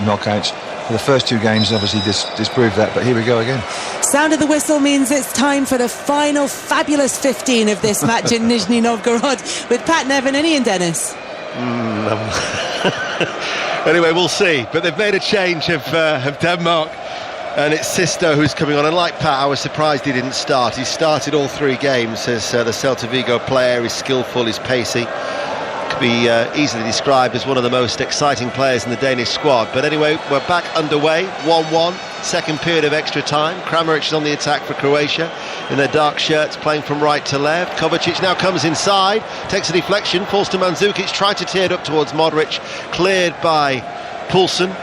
knockouts. For the first two games, obviously, disproved that, but here we go again. Sound of the whistle means it's time for the final fabulous 15 of this match in Nizhny Novgorod with Pat Nevin and Ian Dennis. Anyway, we'll see. But they've made a change of Denmark, and it's Sisto who's coming on. And like Pat, I was surprised he didn't start. He started all three games as the Celta Vigo player. He's skillful, he's pacey. Could be easily described as one of the most exciting players in the Danish squad. But anyway, we're back underway, 1-1, second period of extra time. Kramaric is on the attack for Croatia in their dark shirts, playing from right to left. Kovacic now comes inside, takes a deflection, falls to Mandzukic, tried to tear it up towards Modric, cleared by Poulsen.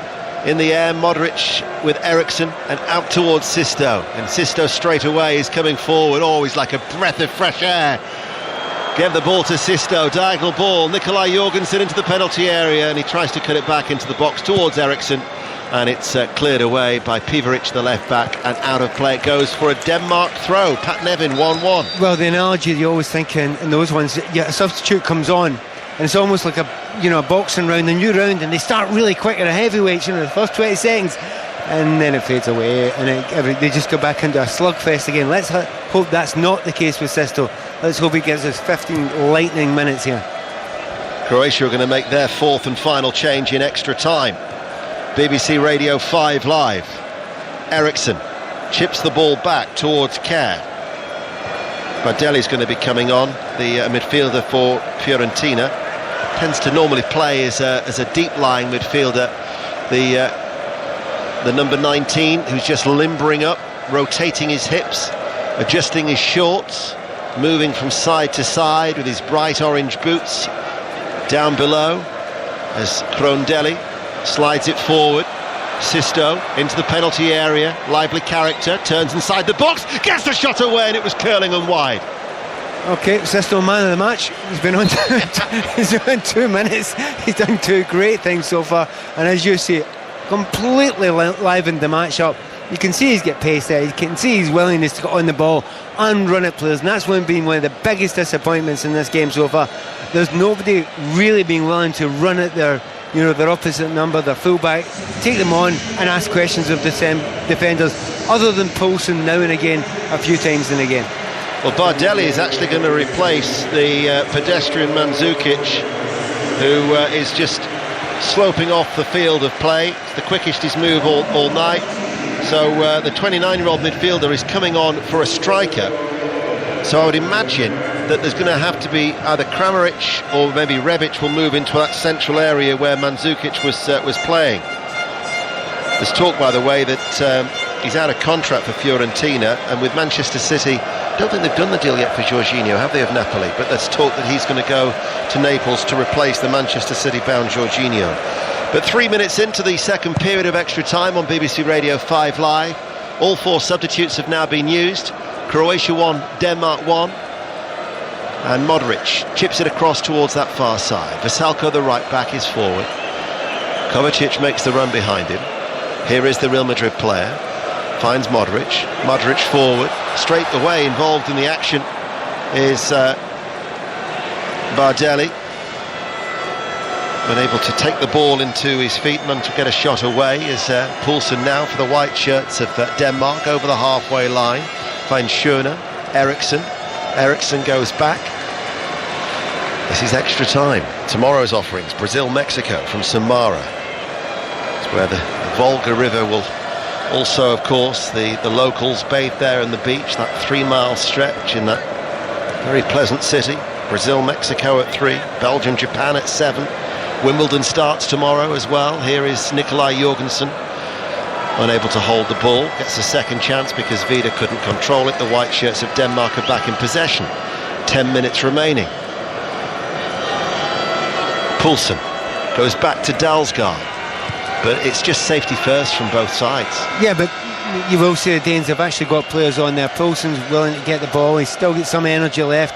In the air, Modric with Eriksen and out towards Sisto, and Sisto straight away is coming forward, always like a breath of fresh air. Gave the ball to Sisto, diagonal ball, Nikolai Jorgensen into the penalty area, and he tries to cut it back into the box towards Eriksen. and it's cleared away by Pivaric, the left back, and out of play it goes for a Denmark throw. Pat Nevin, 1-1. Well, the analogy you always think in those ones, a substitute comes on, and it's almost like a boxing round, a new round, and they start really quick at a heavyweight, the first 20 seconds, and then it fades away, and they just go back into a slugfest again. Let's hope that's not the case with Sisto. Let's hope he gives us 15 lightning minutes here. Croatia are going to make their fourth and final change in extra time. BBC Radio 5 Live. Eriksson chips the ball back towards Kerr. Bardelli's going to be coming on, the midfielder for Fiorentina. Tends to normally play as a deep-lying midfielder. The number 19, who's just limbering up, rotating his hips, adjusting his shorts, moving from side to side with his bright orange boots. Down below as Crondelli slides it forward. Sisto into the penalty area, lively character, turns inside the box, gets the shot away, and it was curling and wide. Okay, Sisto, man of the match. He's been on he's on 2 minutes. He's done 2 great things so far, and as you see, completely livened the match up. You can see he's got pace there, you can see his willingness to get on the ball and run at players, and that's been one of the biggest disappointments in this game so far. There's nobody really being willing to run at their opposite number, their fullback, take them on and ask questions of the defenders, other than Poulsen now and again, a few times and again. Well, Bardelli is actually going to replace the pedestrian Mandzukic, who is just sloping off the field of play. It's the quickest he's moved all night. So the 29-year-old midfielder is coming on for a striker. So I would imagine that there's going to have to be either Kramaric or maybe Rebic will move into that central area where Mandzukic was playing. There's talk, by the way, that he's out of contract for Fiorentina, and with Manchester City, I don't think they've done the deal yet for Jorginho, have they, of Napoli? But there's talk that he's going to go to Naples to replace the Manchester City-bound Jorginho. But 3 minutes into the second period of extra time on BBC Radio 5 Live, all 4 substitutes have now been used. Croatia 1, Denmark 1, and Modric chips it across towards that far side. Veselko, the right back, is forward. Kovacic makes the run behind him. Here is the Real Madrid player, finds Modric forward, straight away involved in the action is Bardelli. Been able to take the ball into his feet and to get a shot away is Poulsen now for the white shirts of Denmark over the halfway line. Finds Schöne, Eriksson goes back. This is extra time. Tomorrow's offerings, Brazil-Mexico from Samara. It's where the Volga River will also, of course, the locals bathe there on the beach, that 3-mile stretch in that very pleasant city. Brazil-Mexico at 3, Belgium-Japan at 7. Wimbledon starts tomorrow as well. Here is Nikolai Jorgensen, unable to hold the ball, gets a second chance because Vida couldn't control it. The white shirts of Denmark are back in possession. 10 minutes remaining. Poulsen goes back to Dalsgaard, but it's just safety first from both sides. Yeah, but you will see the Danes have actually got players on there. Poulsen's willing to get the ball, he's still got some energy left,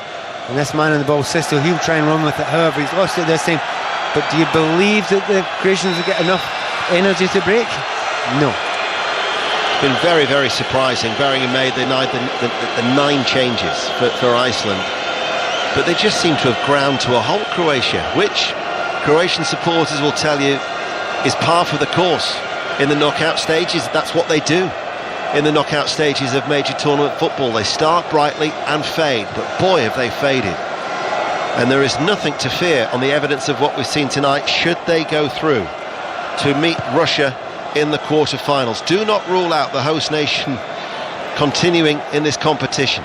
and this man on the ball, Sisto, he'll try and run with it. However, he's lost it this time. But do you believe that the Croatians will get enough energy to break? No. It's been very, very surprising, bearing in mind the 9 changes for Iceland. But they just seem to have ground to a halt, Croatia, which Croatian supporters will tell you is par for the course in the knockout stages. That's what they do in the knockout stages of major tournament football. They start brightly and fade, but boy have they faded. And there is nothing to fear on the evidence of what we've seen tonight should they go through to meet Russia in the quarter-finals. Do not rule out the host nation continuing in this competition.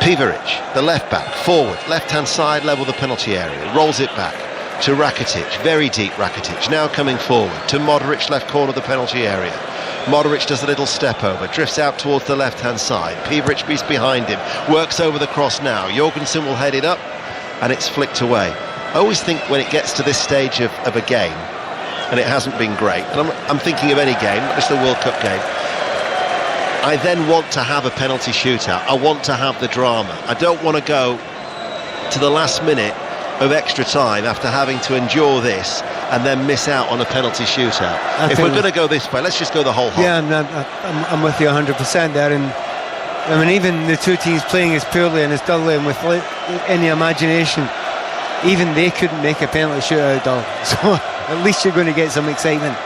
Pivaric, the left-back, forward, left-hand side, level the penalty area, rolls it back to Rakitic, very deep Rakitic, now coming forward to Modric, left corner of the penalty area. Modric does a little step over, drifts out towards the left-hand side. Pivaric is behind him, works over the cross now. Jorgensen will head it up, and it's flicked away. I always think when it gets to this stage of a game, and it hasn't been great, and I'm thinking of any game, not just the World Cup game, I then want to have a penalty shootout. I want to have the drama. I don't want to go to the last minute of extra time after having to endure this and then miss out on a penalty shootout. If we're going to go this way, let's just go the whole hog. Yeah, I'm with you 100% there. And I mean, even the two teams playing as poorly and as dullly and with any imagination, even they couldn't make a penalty shootout dull. So at least you're going to get some excitement.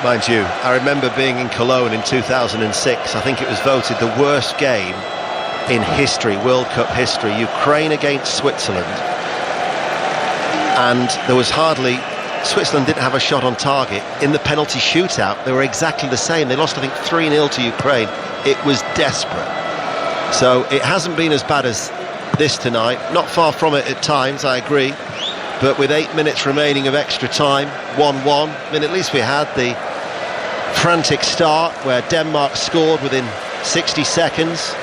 Mind you, I remember being in Cologne in 2006. I think it was voted the worst game in history, World Cup history. Ukraine against Switzerland. And there was hardly... Switzerland didn't have a shot on target. In the penalty shootout, they were exactly the same. They lost, I think, 3-0 to Ukraine. It was desperate. So it hasn't been as bad as this tonight. Not far from it at times, I agree. But with 8 minutes remaining of extra time, 1-1, I mean, at least we had the frantic start where Denmark scored within 60 seconds.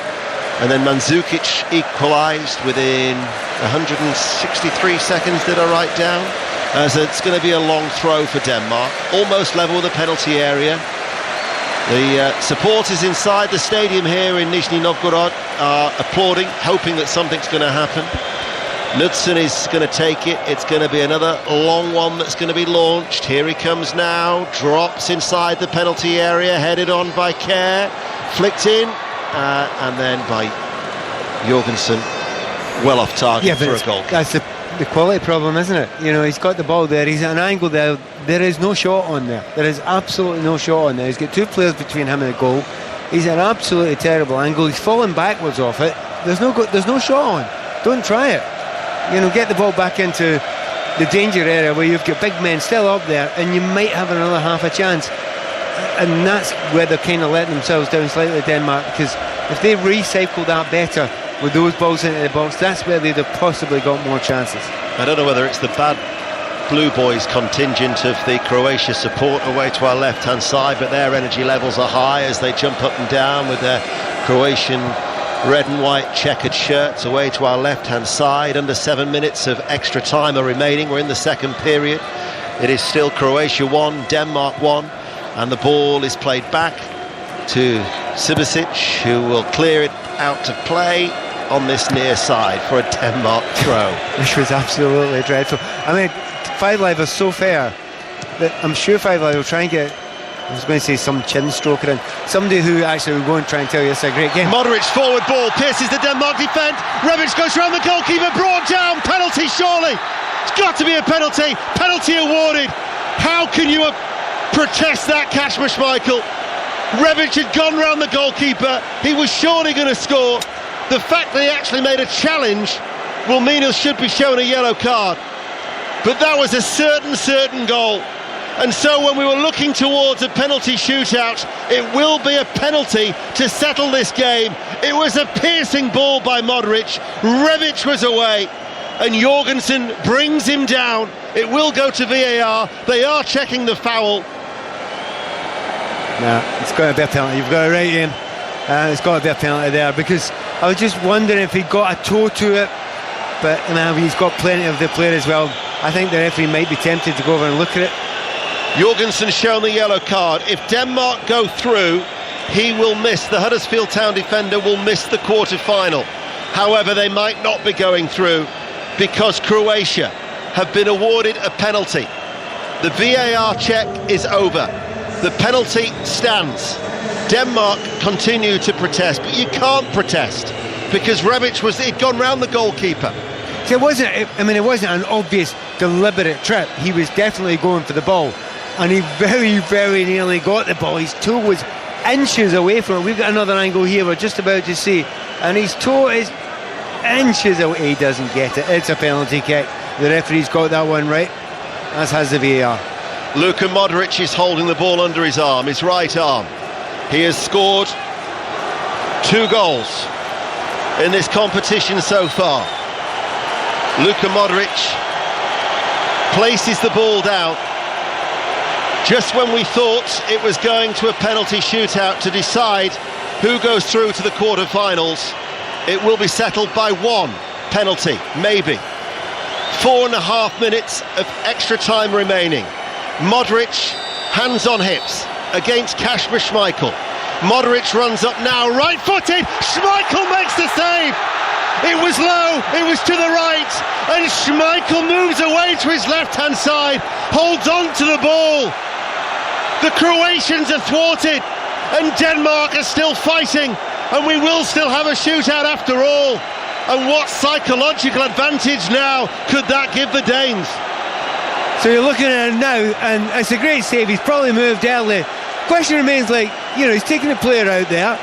And then Mandzukic equalised within 163 seconds, did I write down? As it's going to be a long throw for Denmark, almost level with the penalty area. The supporters inside the stadium here in Nizhny Novgorod are applauding, hoping that something's going to happen. Knudsen is going to take it. It's going to be another long one that's going to be launched. Here he comes now, drops inside the penalty area, headed on by Kerr, flicked in, and then by Jorgensen, well off target for a goal. That's the quality problem, isn't it? You know, he's got the ball there, he's at an angle there, there is no shot on there. There is absolutely no shot on there. He's got two players between him and the goal. He's at an absolutely terrible angle. He's falling backwards off it. There's no shot on. Don't try it. You know, get the ball back into the danger area where you've got big men still up there and you might have another half a chance. And that's where they're kind of letting themselves down slightly, Denmark, because if they recycle that better with those balls into the box, that's where they'd have possibly got more chances. I don't know whether it's the bad Blue Boys contingent of the Croatia support away to our left-hand side, but their energy levels are high as they jump up and down with their Croatian red and white checkered shirts away to our left-hand side. Under 7 minutes of extra time are remaining. We're in the second period. It is still Croatia 1, Denmark 1, and the ball is played back to Subasic, who will clear it out of play on this near side for a Denmark throw. Which was absolutely dreadful. I mean, Five Live is so fair that I'm sure Five Live will try and get, I was going to say some chin stroker in, somebody who actually will go and try and tell you it's a great game. Modric forward ball, pierces the Denmark defence. Rebic goes around the goalkeeper, brought down, penalty surely. It's got to be a penalty. Penalty awarded. How can you protest that, Kasper Schmeichel? Rebic had gone round the goalkeeper. He was surely going to score. The fact that he actually made a challenge will mean he should be shown a yellow card. But that was a certain goal. And so when we were looking towards a penalty shootout, it will be a penalty to settle this game. It was a piercing ball by Modric. Rebic was away, and Jorgensen brings him down. It will go to VAR. They are checking the foul. No, it's got to be a penalty. You've got it right, Ian. It's got to be a penalty there, because I was just wondering if he got a toe to it, but he's got plenty of the player as well. I think the referee might be tempted to go over and look at it. Jorgensen shown the yellow card. If Denmark go through, he will miss. The Huddersfield Town defender will miss the quarter-final. However, they might not be going through because Croatia have been awarded a penalty. The VAR check is over. The penalty stands. Denmark continue to protest, but you can't protest because Rebic he'd gone round the goalkeeper. So it wasn't an obvious deliberate trip. He was definitely going for the ball, and he very, very nearly got the ball. His toe was inches away from it. We've got another angle here we're just about to see, and his toe is inches away. He doesn't get it. It's a penalty kick. The referee's got that one right, as has the VAR. Luka Modric is holding the ball under his arm, his right arm. He has scored 2 goals in this competition so far. Luka Modric places the ball down just when we thought it was going to a penalty shootout to decide who goes through to the quarter-finals. It will be settled by 1 penalty, maybe. 4.5 minutes of extra time remaining. Modric, hands on hips, against Kasper Schmeichel. Modric runs up now, right-footed. Schmeichel makes the save. It was low, it was to the right, and Schmeichel moves away to his left-hand side, holds on to the ball. The Croatians are thwarted, and Denmark are still fighting, and we will still have a shootout after all. And what psychological advantage now could that give the Danes? So you're looking at it now, and it's a great save. He's probably moved early. Question remains, he's taking a player out there.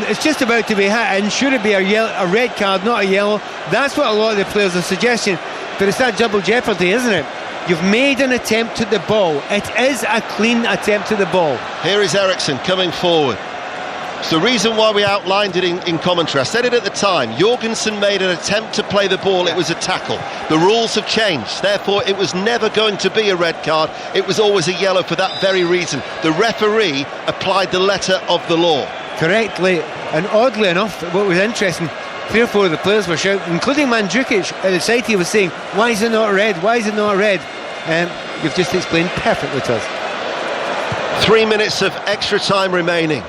It's just about to be hit, and should it be a red card, not a yellow? That's what a lot of the players are suggesting. But it's that double jeopardy, isn't it? You've made an attempt at the ball. It is a clean attempt at the ball. Here is Eriksson coming forward. It's the reason why we outlined it in commentary. I said it at the time. Jorgensen made an attempt to play the ball. It was a tackle. The rules have changed. Therefore, it was never going to be a red card. It was always a yellow for that very reason. The referee applied the letter of the law. Correctly. And oddly enough, what was interesting, 3 or 4 of the players were shouting, including Mandzukic at the side. He was saying, why is it not red? Why is it not red? You've just explained perfectly to us. 3 minutes of extra time remaining.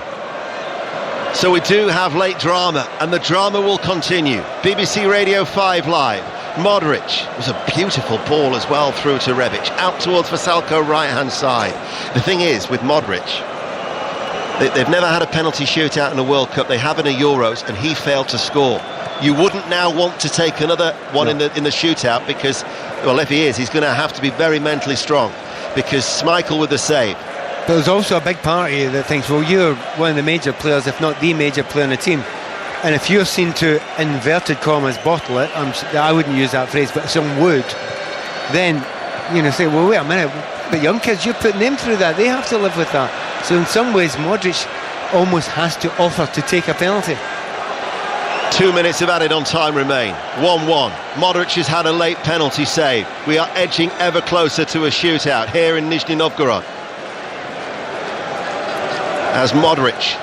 So we do have late drama, and the drama will continue. BBC Radio 5 Live. Modric, it was a beautiful ball as well through to Rebic, out towards Vasalko, right-hand side. The thing is, with Modric, they've never had a penalty shootout in a World Cup. They have in a Euros, and he failed to score. You wouldn't now want to take another one in the shootout because, well, if he is, he's going to have to be very mentally strong, because Schmeichel with the save. But there's also a big part of you that thinks, well, you're one of the major players, if not the major player in the team. And if you're seen to, inverted commas, bottle it, I wouldn't use that phrase, but some would, then, say, well, wait a minute, but young kids, you're putting them through that. They have to live with that. So in some ways, Modric almost has to offer to take a penalty. 2 minutes of added on time remain. 1-1. Modric has had a late penalty save. We are edging ever closer to a shootout here in Nizhny Novgorod. As Modric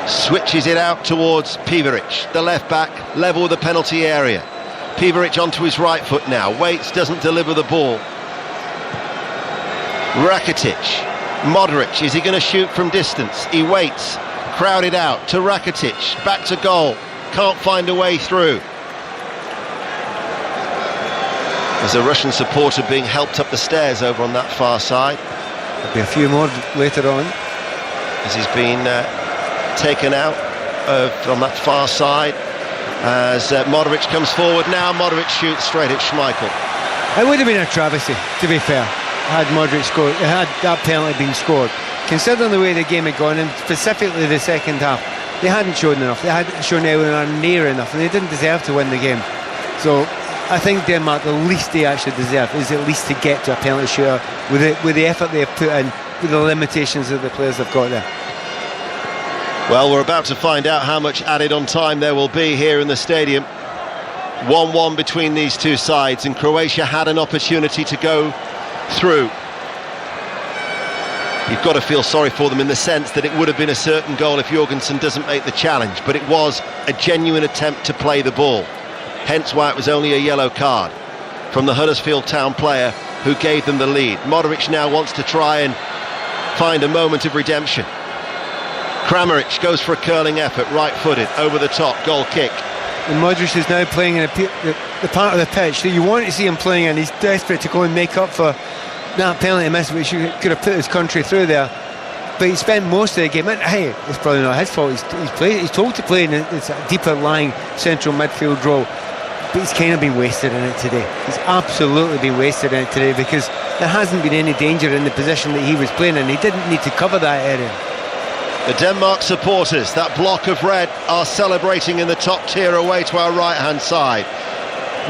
switches it out towards Pivaric, the left back, level with the penalty area. Pivaric onto his right foot now, waits, doesn't deliver the ball. Rakitic, Modric, is he going to shoot from distance? He waits, crowded out to Rakitic, back to goal, can't find a way through. There's a Russian supporter being helped up the stairs over on that far side. There'll be a few more later on. As he's been taken out on that far side, as Modric comes forward now. Modric shoots straight at Schmeichel. It would have been a travesty, to be fair, had Modric scored, had that penalty been scored. Considering the way the game had gone, and specifically the second half, they hadn't shown enough, they hadn't shown anywhere near enough, and they didn't deserve to win the game. So I think Denmark, the least they actually deserve is at least to get to a penalty shooter with the effort they've put in, with the limitations of the players they've got there. Well, we're about to find out how much added on time there will be here in the stadium. 1-1 between these two sides, and Croatia had an opportunity to go through. You've got to feel sorry for them in the sense that it would have been a certain goal if Jorgensen doesn't make the challenge, but it was a genuine attempt to play the ball, hence why it was only a yellow card from the Huddersfield Town player who gave them the lead. Modric now wants to try and find a moment of redemption. Kramaric goes for a curling effort, right-footed, over the top, goal kick. And Modric is now playing in the part of the pitch that you want to see him playing in. He's desperate to go and make up for that penalty miss, which could have put his country through there. But he spent most of the game, and hey, it's probably not his fault. He's told to play in this deeper lying central midfield role. But he's kind of been wasted in it today. He's absolutely been wasted in it today, because there hasn't been any danger in the position that he was playing in. He didn't need to cover that area. The Denmark supporters, that block of red, are celebrating in the top tier away to our right-hand side.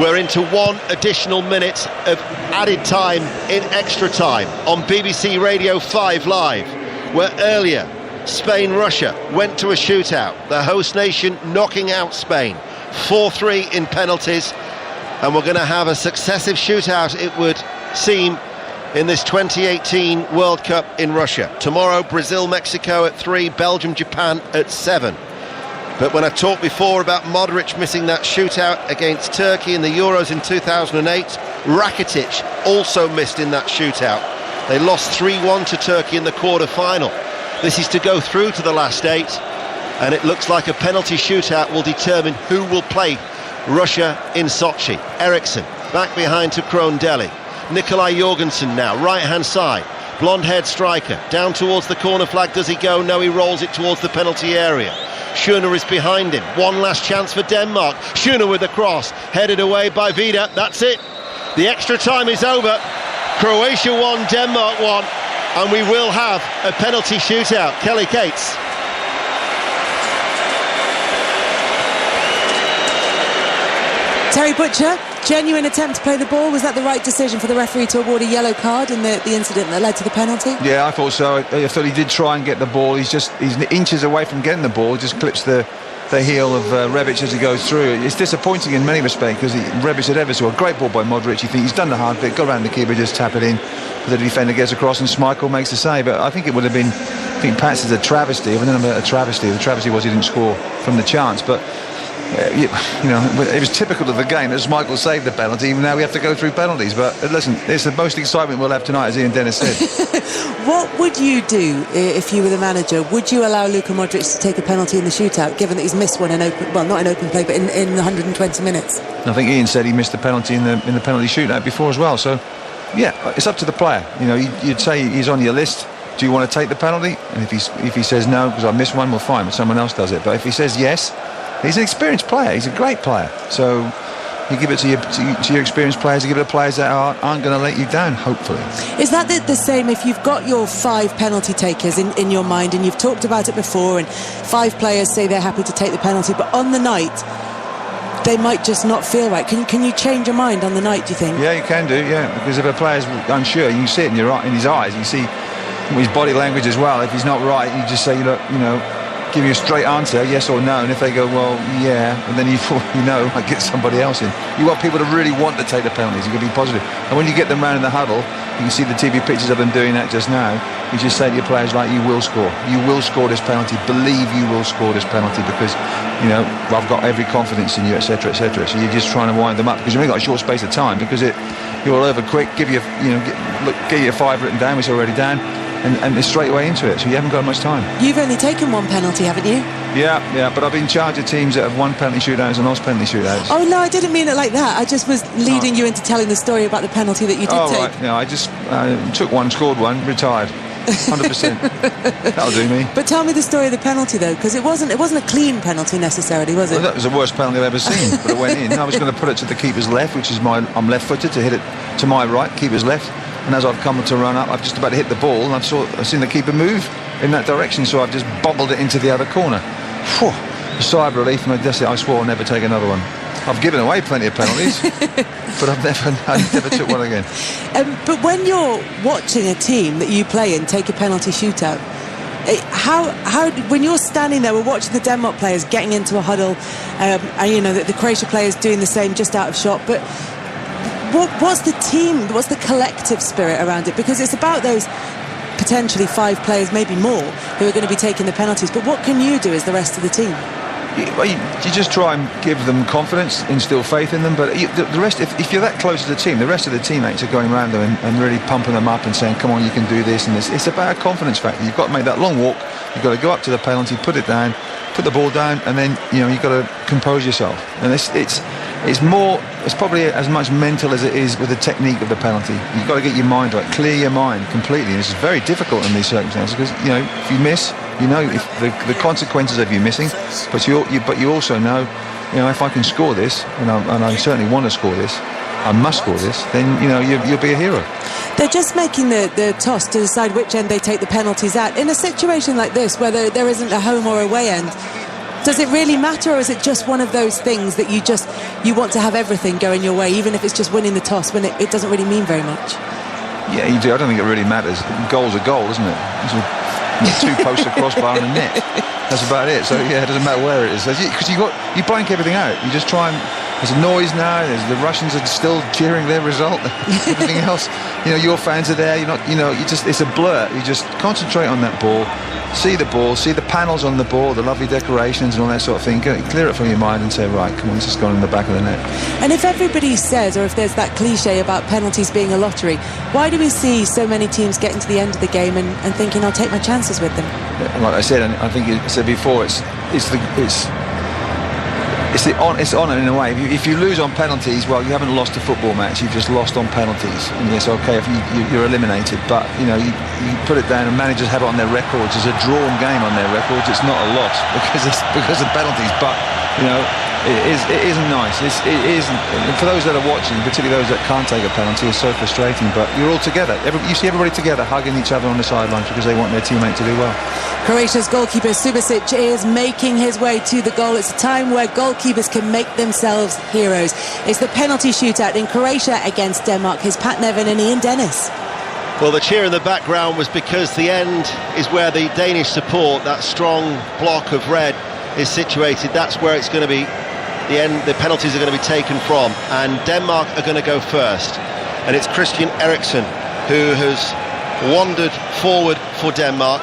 We're into 1 additional minute of added time in extra time on BBC Radio 5 Live, where earlier Spain-Russia went to a shootout, the host nation knocking out Spain 4-3 in penalties, and we're going to have a successive shootout, it would seem, in this 2018 World Cup in Russia. Tomorrow, Brazil-Mexico at 3, Belgium-Japan at 7. But when I talked before about Modric missing that shootout against Turkey in the Euros in 2008, Rakitic also missed in that shootout. They lost 3-1 to Turkey in the quarter-final. This is to go through to the last 8, and it looks like a penalty shootout will determine who will play Russia in Sochi. Eriksson back behind to Krondelli. Nikolai Jorgensen now, right-hand side. Blonde-haired striker, down towards the corner flag. Does he go? No, he rolls it towards the penalty area. Schöner is behind him. One last chance for Denmark. Schöner with the cross, headed away by Vida. That's it. The extra time is over. Croatia 1, Denmark 1, and we will have a penalty shootout. Kelly Cates. Terry Butcher, genuine attempt to play the ball. Was that the right decision for the referee to award a yellow card in the incident that led to the penalty? Yeah, I thought so. I thought he did try and get the ball. He's inches away from getting the ball. He just clips the heel of Rebic as he goes through. It's disappointing in many respects because Rebic had ever saw a great ball by Modric. You think he's done the hard bit, got around the keeper, just tap it in. The defender gets across and Schmeichel makes the save. But I think it would have been, I think Pats is a travesty. I don't know about a travesty. The travesty was he didn't score from the chance. But you know, it was typical of the game that Schmeichel saved the penalty. Even now we have to go through penalties. But listen, it's the most excitement we'll have tonight, as Ian Dennis said. What would you do if you were the manager? Would you allow Luka Modric to take a penalty in the shootout, given that he's missed one in open, well, not in open play, but in 120 minutes? I think Ian said he missed the penalty in the penalty shootout before as well. So, yeah, it's up to the player. You know, you'd say he's on your list. Do you want to take the penalty? And if he says no because I missed one, well, fine, but someone else does it. But if he says yes, he's an experienced player. He's a great player. So you give it to your experienced players. You give it to players that aren't going to let you down, hopefully. Is that the same if you've got your 5 penalty takers in your mind, and you've talked about it before, and 5 players say they're happy to take the penalty, but on the night they might just not feel right? Can you change your mind on the night, do you think? Yeah, you can do, yeah. Because if a player's unsure, you can see it in his eyes. You see his body language as well. If he's not right, you just say, look, you know, give you a straight answer, yes or no, and if they go, well, yeah, and then you know, like, get somebody else in. You want people to really want to take the penalties. You can be positive. And when you get them round in the huddle, you can see the TV pictures of them doing that just now. You just say to your players, like, you will score. You will score this penalty. Believe you will score this penalty because, you know, I've got every confidence in you, etc., etc. So you're just trying to wind them up because you've only got a short space of time because you're all over quick. Get your 5 written down, which is already down. And it's straight away into it, so you haven't got much time. You've only taken 1 penalty, haven't you? Yeah, but I've been in charge of teams that have won penalty shootouts and lost penalty shootouts. Oh no, I didn't mean it like that. I just was leading you into telling the story about the penalty that you did take. Right. No, I just took one, scored one, retired. 100%. That'll do me. But tell me the story of the penalty though, because it wasn't a clean penalty necessarily, was it? Well, that was the worst penalty I've ever seen, but it went in. I was going to put it to the keeper's left, which is I'm left-footed, to hit it to my right, keeper's left. And as I've come to run up, I've just about to hit the ball, and I've seen the keeper move in that direction, so I've just bobbled it into the other corner. Whew, a sigh of relief, and I swore I'll never take another one. I've given away plenty of penalties, but I never took one again. But when you're watching a team that you play in take a penalty shootout, how when you're standing there, we're watching the Denmark players getting into a huddle, and you know the Croatia players doing the same just out of shot, but what's the collective spirit around it? Because it's about those potentially 5 players, maybe more, who are going to be taking the penalties. But what can you do as the rest of the team? You just try and give them confidence, instill faith in them. But the rest, if you're that close to the team, the rest of the teammates are going around them and really pumping them up and saying, come on, you can do this and this. It's about a confidence factor. You've got to make that long walk. You've got to go up to the penalty, put it down, put the ball down, and then you've got to compose yourself. And it's probably as much mental as it is with the technique of the penalty. You've got to get your mind right, clear your mind completely, and it's very difficult in these circumstances because if you miss, if the consequences of you missing, but you also know, if I can score this, and I certainly want to score this, I must score this, then you'll be a hero. They're just making the toss to decide which end they take the penalties at. In a situation like this, where there isn't a home or away end, does it really matter, or is it just one of those things that you want to have everything going your way, even if it's just winning the toss, when it doesn't really mean very much? Yeah, you do. I don't think it really matters. Goal's a goal, isn't it? It's 2 posts, a crossbar and a net. That's about it. So yeah, it doesn't matter where it is. Because you blank everything out. You just try and... There's a noise now. The Russians are still cheering their result. Everything else, your fans are there. It's a blur. You just concentrate on that ball, see the panels on the ball, the lovely decorations and all that sort of thing. Clear it from your mind and say, right, come on, this is going in the back of the net. And if everybody says, or if there's that cliche about penalties being a lottery, why do we see so many teams getting to the end of the game and thinking, I'll take my chances with them? Like I said, and I think I said before, it's it's honour in a way. If you lose on penalties, well, you haven't lost a football match. You've just lost on penalties, and it's okay if you're eliminated. But you put it down, and managers have it on their records as a drawn game on their records. It's not a loss because of penalties. But it isn't nice. It isn't. For those that are watching, particularly those that can't take a penalty, it's so frustrating. But you're all together. You see everybody together, hugging each other on the sidelines because they want their teammate to do well. Croatia's goalkeeper Subasic is making his way to the goal. It's a time where goalkeepers can make themselves heroes. It's the penalty shootout in Croatia against Denmark. Here's Pat Nevin and Ian Dennis. Well, the cheer in the background was because the end is where the Danish support, that strong block of red, is situated. That's where it's going to be. The end, the penalties are going to be taken from, and Denmark are going to go first. And it's Christian Eriksen who has wandered forward for Denmark,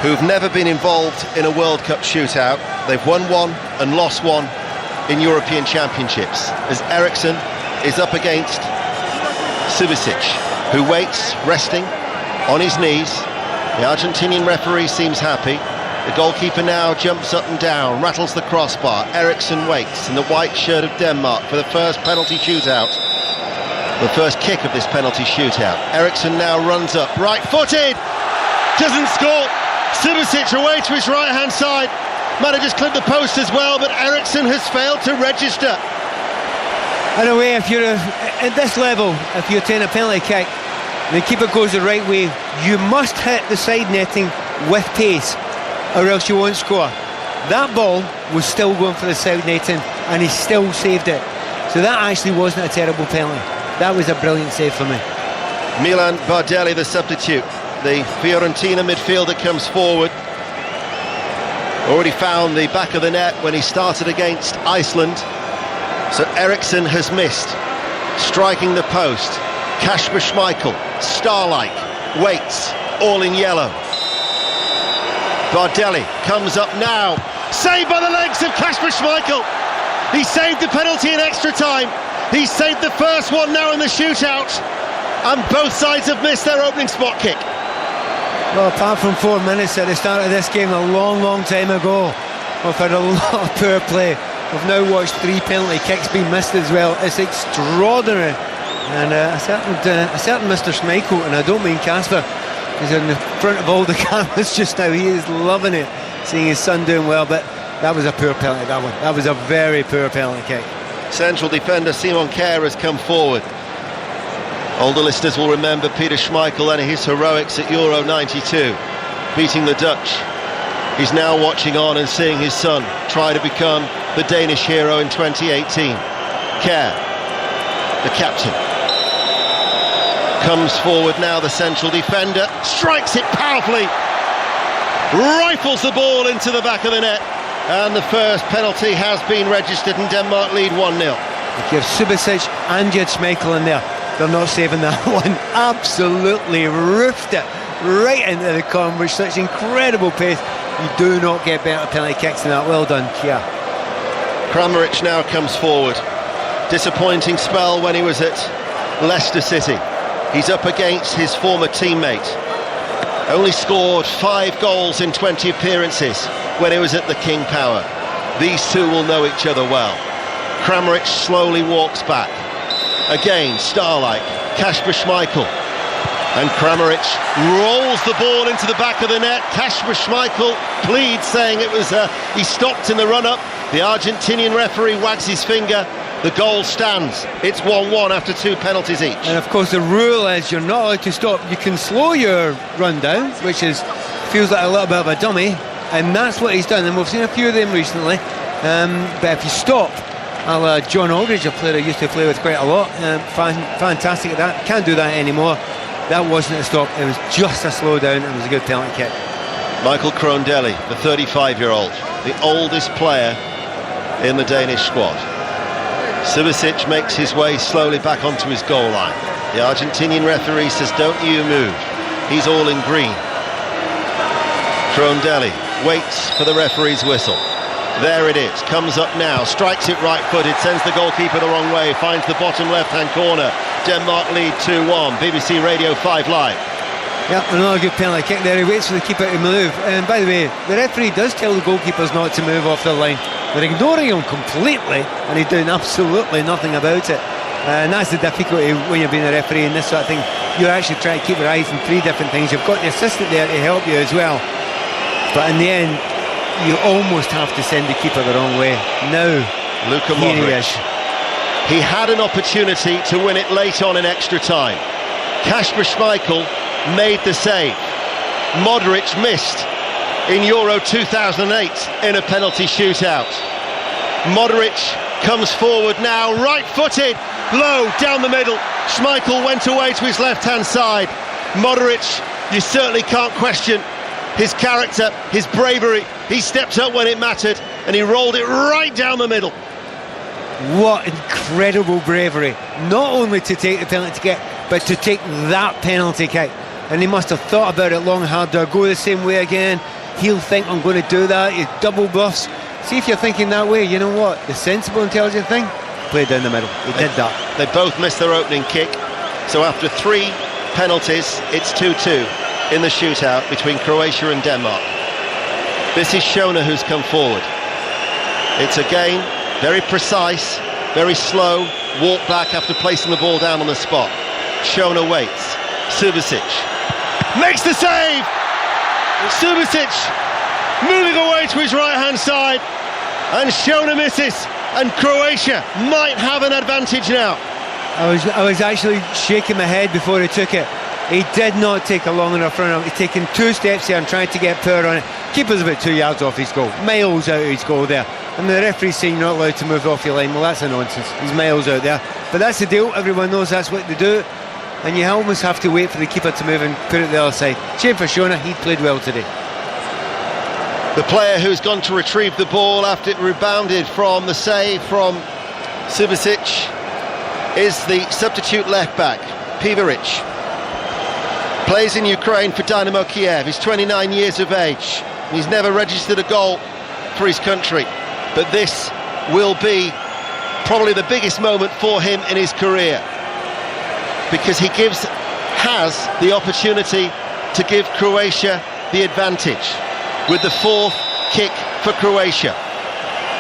who've never been involved in a World Cup shootout. They've won one and lost one in European Championships. As Eriksen is up against Subasic, who waits, resting on his knees. The Argentinian referee seems happy. The goalkeeper now jumps up and down, rattles the crossbar. Eriksen waits in the white shirt of Denmark for the first penalty shootout. The first kick of this penalty shootout. Eriksen now runs up, right-footed, doesn't score. Subasic away to his right-hand side. Might have just clipped the post as well, but Eriksen has failed to register. In a way, if you're at this level, if you're taking a penalty kick, the keeper goes the right way, you must hit the side netting with pace, or else you won't score. That ball was still going for the side netting, and he still saved it. So that actually wasn't a terrible penalty. That was a brilliant save for me. Milan Bardelli, the substitute. The Fiorentina midfielder comes forward. Already found the back of the net when he started against Iceland. So Eriksen has missed. Striking the post. Kasper Schmeichel, star-like, waits, all in yellow. Bardelli comes up now. Saved by the legs of Kasper Schmeichel. He saved the penalty in extra time. He saved the first one now in the shootout. And both sides have missed their opening spot kick. Well, apart from 4 minutes at the start of this game a long time ago, we've had a lot of poor play. We've now watched 3 penalty kicks being missed as well. It's extraordinary. And a certain Mr. Schmeichel, and I don't mean Kasper, is in the front of all the cameras just now. He is loving it, seeing his son doing well. But that was a poor penalty, that one. That was a very poor penalty kick. Central defender Simon Kjær has come forward. Older listeners will remember Peter Schmeichel and his heroics at Euro 92, beating the Dutch. He's now watching on and seeing his son try to become the Danish hero in 2018. Kjær, the captain, comes forward now, the central defender, strikes it powerfully, rifles the ball into the back of the net, and the first penalty has been registered and Denmark lead 1-0. If you have Subasic and Jed Schmeichel in there, they're not saving that one. Absolutely roofed it right into the corner with such incredible pace. You do not get better penalty kicks than that. Well done, Kjær. Kramaric now comes forward. Disappointing spell when he was at Leicester City. He's up against his former teammate. Only scored 5 goals in 20 appearances when he was at the King Power. These two will know each other well. Kramaric slowly walks back. Again, star-like, Kasper Schmeichel. And Kramaric rolls the ball into the back of the net. Kasper Schmeichel pleads, saying it was he stopped in the run-up. The Argentinian referee wags his finger. The goal stands. It's 1-1 after 2 penalties each. And of course the rule is you're not allowed to stop. You can slow your run down, which feels like a little bit of a dummy, and that's what he's done, and we've seen a few of them recently. But if you stop, John Aldridge, a player I used to play with quite a lot, fantastic at that, can't do that anymore. That wasn't a stop, it was just a slow down. It was a good penalty kick. Michael Krondelli, the 35-year-old, the oldest player in the Danish squad. Subasic makes his way slowly back onto his goal line. The Argentinian referee says, don't you move. He's all in green. Krondelli waits for the referee's whistle. There it is, comes up now, strikes it right-footed, sends the goalkeeper the wrong way, finds the bottom left-hand corner. Denmark lead 2-1. BBC Radio 5 Live. Yeah, another good penalty kick there. He waits for the keeper to move. And by the way, the referee does tell the goalkeepers not to move off the line. They're ignoring him completely, and he's doing absolutely nothing about it. And that's the difficulty when you're being a referee in this sort of thing. You actually try to keep your eyes on three different things. You've got the assistant there to help you as well, but in the end you almost have to send the keeper the wrong way. Now Luka Modric, he had an opportunity to win it late on in extra time. Kasper Schmeichel made the save. Modric missed in Euro 2008 in a penalty shootout. Modric comes forward now, right-footed, low, down the middle. Schmeichel went away to his left-hand side. Modric, you certainly can't question his character, his bravery. He stepped up when it mattered, and he rolled it right down the middle. What incredible bravery. Not only to take the penalty kick, but to take that penalty kick. And he must have thought about it long, hard. Do I go the same way again? He'll think I'm going to do that. He double buffs. See if you're thinking that way. You know what? The sensible, intelligent thing? Play down the middle. He did that. They both missed their opening kick. So after 3 penalties, it's 2-2 in the shootout between Croatia and Denmark. This is Shona who's come forward. It's again very precise, very slow, walk back after placing the ball down on the spot. Shona waits. Subasic makes the save. Subasic moving away to his right-hand side, and Shona misses, and Croatia might have an advantage now. I was actually shaking my head before he took it. He did not take a long enough run. He's taken 2 steps here and trying to get power on it. Keeper's about 2 yards off his goal, miles out of his goal there. And the referee's saying you're not allowed to move off your line. Well, that's a nonsense. He's miles out there. But that's the deal. Everyone knows that's what they do. And you almost have to wait for the keeper to move and put it the other side. Shame for Shona, he played well today. The player who's gone to retrieve the ball after it rebounded from the save from Subasic is the substitute left-back, Pivaric. Plays in Ukraine for Dynamo Kiev. He's 29 years of age. He's never registered a goal for his country. But this will be probably the biggest moment for him in his career, because he has the opportunity to give Croatia the advantage with the 4th kick for Croatia.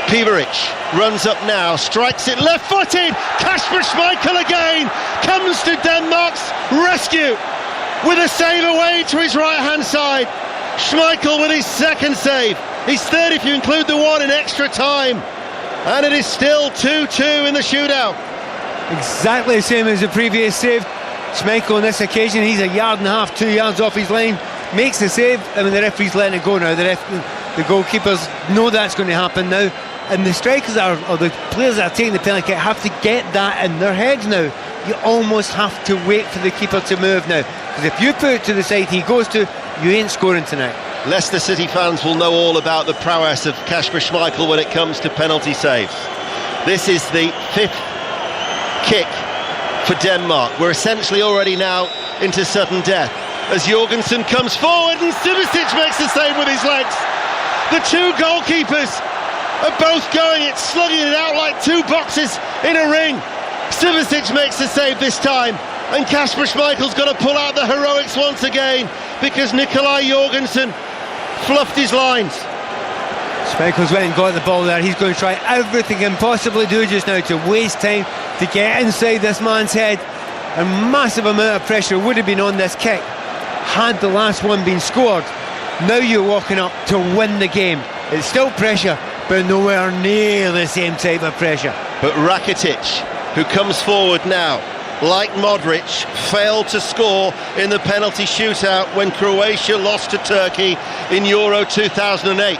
Pivaric runs up now, strikes it left-footed. Kasper Schmeichel again comes to Denmark's rescue with a save away to his right-hand side. Schmeichel with his 2nd save. His 3rd if you include the one in extra time. And it is still 2-2 in the shootout. Exactly the same as the previous save. Schmeichel on this occasion, he's 1.5 yards, 2 yards off his line, makes the save, and the referee's letting it go now. The goalkeepers know that's going to happen now, and the strikers or the players that are taking the penalty kick have to get that in their heads now. You almost have to wait for the keeper to move now, because if you put it to the side he goes to, you ain't scoring tonight. Leicester City fans will know all about the prowess of Kasper Schmeichel when it comes to penalty saves. This is the 5th kick for Denmark. We're essentially already now into sudden death as Jorgensen comes forward and Subasic makes the save with his legs. The 2 goalkeepers are both going it, slugging it out like 2 boxes in a ring. Subasic makes the save this time, and Kasper Schmeichel's got to pull out the heroics once again because Nikolai Jorgensen fluffed his lines. Schmeichel's went and got the ball there. He's going to try everything he can possibly do just now to waste time to get inside this man's head. A massive amount of pressure would have been on this kick had the last one been scored. Now you're walking up to win the game. It's still pressure, but nowhere near the same type of pressure. But Rakitic, who comes forward now, like Modric, failed to score in the penalty shootout when Croatia lost to Turkey in Euro 2008.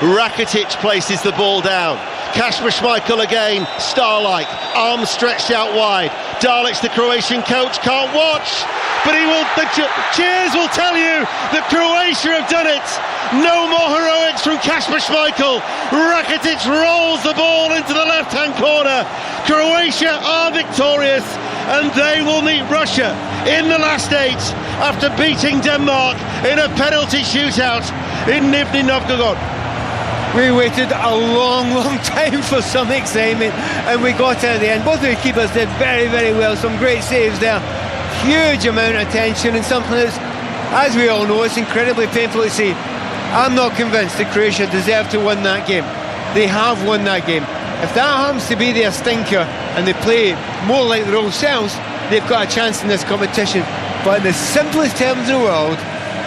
Rakitic places the ball down. Kasper Schmeichel again, star-like, arms stretched out wide. Dalic, the Croatian coach, can't watch, but the cheers will tell you that Croatia have done it. No more heroics from Kasper Schmeichel. Rakitic rolls the ball into the left-hand corner. Croatia are victorious, and they will meet Russia in the last 8 after beating Denmark in a penalty shootout in Nizhny Novgorod. We waited a long time for some excitement, and we got it at the end. Both of the keepers did very, very well. Some great saves there. Huge amount of tension, and something that's, as we all know, it's incredibly painful to see. I'm not convinced that Croatia deserved to win that game. they have won that game. If that happens to be their stinker and they play more like their old selves, they've got a chance in this competition. But in the simplest terms in the world,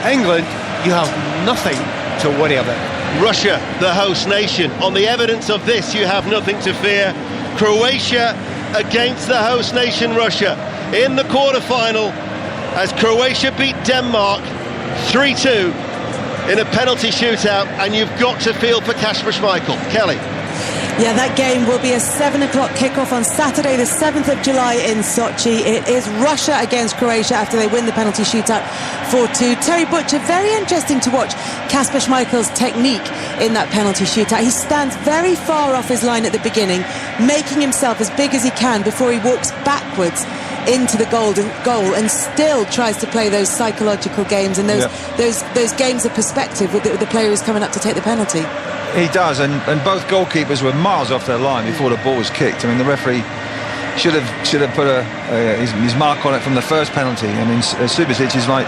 England, you have nothing to worry about. Russia, the host nation. On the evidence of this, you have nothing to fear. Croatia against the host nation Russia in the quarter-final as Croatia beat Denmark 3-2 in a penalty shootout, and you've got to feel for Kasper Schmeichel. Kelly. Yeah, that game will be a 7 o'clock kickoff on Saturday the 7th of July in Sochi. It is Russia against Croatia after they win the penalty shootout 4-2. Terry Butcher, very interesting to watch Kasper Schmeichel's technique in that penalty shootout. He stands very far off his line at the beginning, making himself as big as he can before he walks backwards into the goal and still tries to play those psychological games and those games of perspective with the player who's coming up to take the penalty. He does, and both goalkeepers were miles off their line before the ball was kicked. I mean, the referee should have put his mark on it from the first penalty. I mean, Subasic is like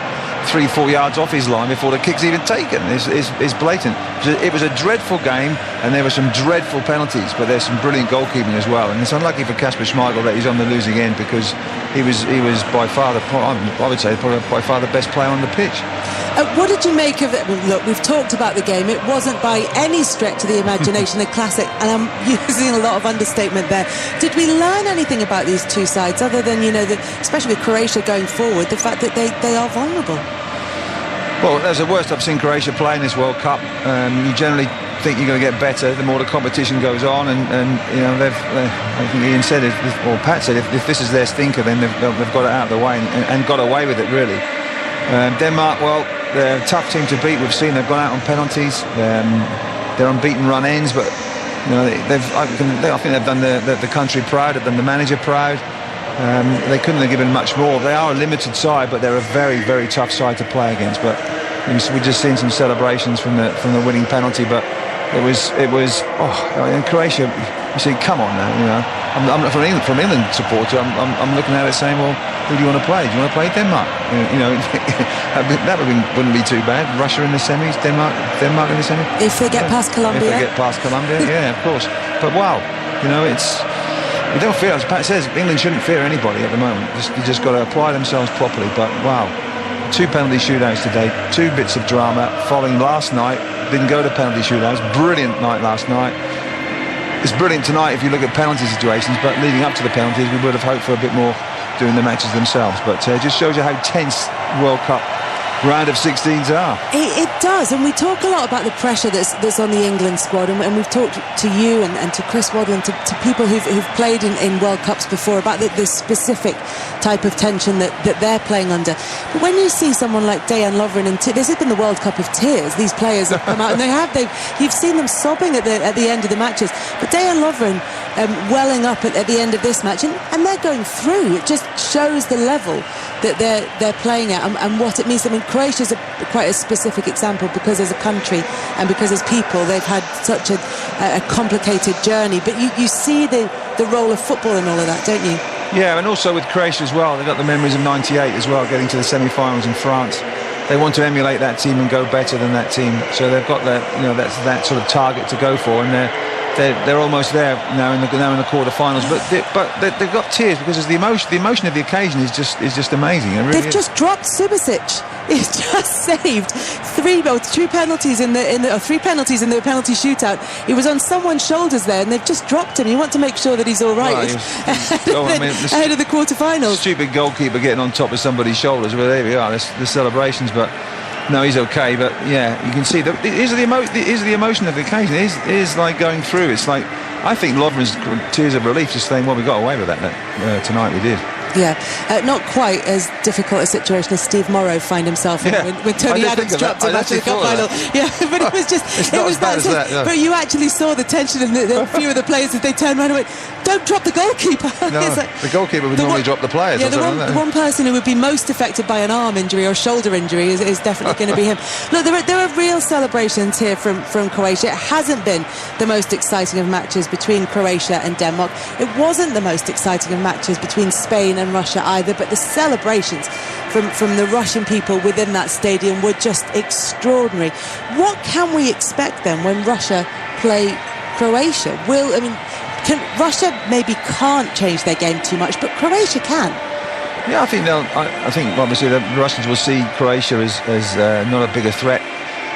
3-4 yards off his line before the kick's even taken. It's blatant. It was a dreadful game, and there were some dreadful penalties, but there's some brilliant goalkeeping as well. And it's unlucky for Kasper Schmeichel that he's on the losing end, because he was by far I would say probably by far the best player on the pitch. What did you make of it? Well, look, we've talked about the game. It wasn't by any stretch of the imagination a classic, and I'm using a lot of understatement there. Did we learn anything about these two sides other than, especially with Croatia going forward, the fact that they are vulnerable? Well, that's the worst I've seen Croatia play in this World Cup. You generally think you're going to get better the more the competition goes on, and I think Ian said, or Pat said, if this is their stinker, then they've got it out of the way and got away with it, really. Denmark, well, they're a tough team to beat. We've seen they've gone out on penalties. They're unbeaten run ends, but I think they've done the country proud. They've done the manager proud. They couldn't have given much more. They are a limited side, but they're a very, very tough side to play against. But we've just seen some celebrations from the winning penalty. But it was in Croatia. You see, come on now. I'm from England supporter. I'm looking at it saying, well, who do you want to play? Do you want to play Denmark? That wouldn't be too bad. Russia in the semis, Denmark in the semis. If they get past Colombia. Yeah, of course. But wow, we don't fear, as Pat says, England shouldn't fear anybody at the moment. You just got to apply themselves properly. But wow, 2 penalty shootouts today, 2 bits of drama following last night. Didn't go to penalty shootouts. Brilliant night last night. It's brilliant tonight if you look at penalty situations, but leading up to the penalties, we would have hoped for a bit more doing the matches themselves. But it just shows you how tense World Cup round of 16s are. It does, and we talk a lot about the pressure that's on the England squad, and we've talked to you and to Chris Waddle and to people who've played in World Cups before about the specific type of tension that they're playing under. But when you see someone like Dejan Lovren, and this has been the World Cup of tears, these players have come out and you've seen them sobbing at the end of the matches, but Dejan Lovren welling up at the end of this match, and they're going through. It just shows the level that they're playing at and what it means. I mean, Croatia's quite a specific example because as a country and because as people they've had such a complicated journey, but you see the role of football in all of that, don't you? Yeah, and also with Croatia as well, they've got the memories of '98 as well, getting to the semi-finals in France. They want to emulate that team and go better than that team, so they've got that sort of target to go for, and they're almost there now in the quarter-finals, but they've got tears because the emotion of the occasion is just amazing. They've just dropped Subasic. He's just saved 3 penalties in the 3 penalties in the penalty shootout. He was on someone's shoulders there, and they've just dropped him. You want to make sure that he's all right ahead of the quarter-finals. Stupid goalkeeper getting on top of somebody's shoulders. Well, there we are. There's the celebrations, but. No, he's okay, but yeah, you can see that it is the emotion of the occasion. It is like going through. It's like, I think Lovren's tears of relief, just saying, well, we got away with that tonight. We did. Yeah, not quite as difficult a situation as Steve Morrow find himself in when Tony Adams dropped him after the cup final. Yeah, but it was just it was that. No. But you actually saw the tension in a few of the players as they turned around and went, "Don't drop the goalkeeper." No, the goalkeeper would normally drop the players. Yeah, the one person who would be most affected by an arm injury or shoulder injury is definitely going to be him. Look, there are real celebrations here from Croatia. It hasn't been the most exciting of matches between Croatia and Denmark. It wasn't the most exciting of matches between Spain and Russia either, but the celebrations from the Russian people within that stadium were just extraordinary. What can we expect then when Russia play Croatia will, Russia maybe can't change their game too much, but Croatia can. Yeah, I think obviously the Russians will see Croatia as not a bigger threat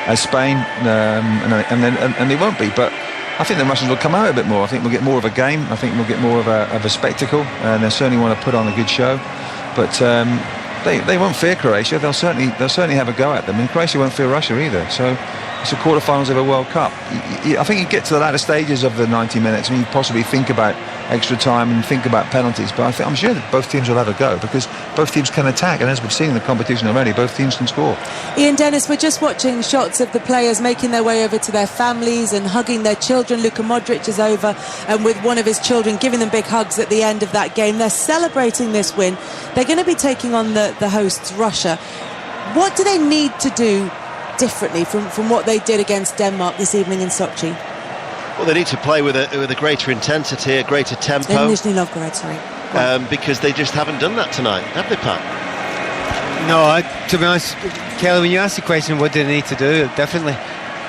as Spain, and they won't be. But I think the Russians will come out a bit more. I think we'll get more of a game. I think we'll get more of a spectacle, and they certainly want to put on a good show. But they won't fear Croatia. They'll certainly have a go at them, and Croatia won't fear Russia either. So it's the quarterfinals of a World Cup. I think you get to the latter stages of the 90 minutes and you possibly think about extra time and think about penalties, but I'm sure that both teams will have a go, because both teams can attack, and as we've seen in the competition already, both teams can score. Ian Dennis, we're just watching shots of the players making their way over to their families and hugging their children. Luka Modric is over and with one of his children, giving them big hugs at the end of that game. They're celebrating this win. They're going to be taking on the hosts, Russia. What do they need to do differently from what they did against Denmark this evening in Sochi? Well, they need to play with a greater intensity, a greater tempo. In Nizhny Novgorod, sorry. Because they just haven't done that tonight, have they, Pat? No, to be honest, Kelly, when you ask the question, what do they need to do differently?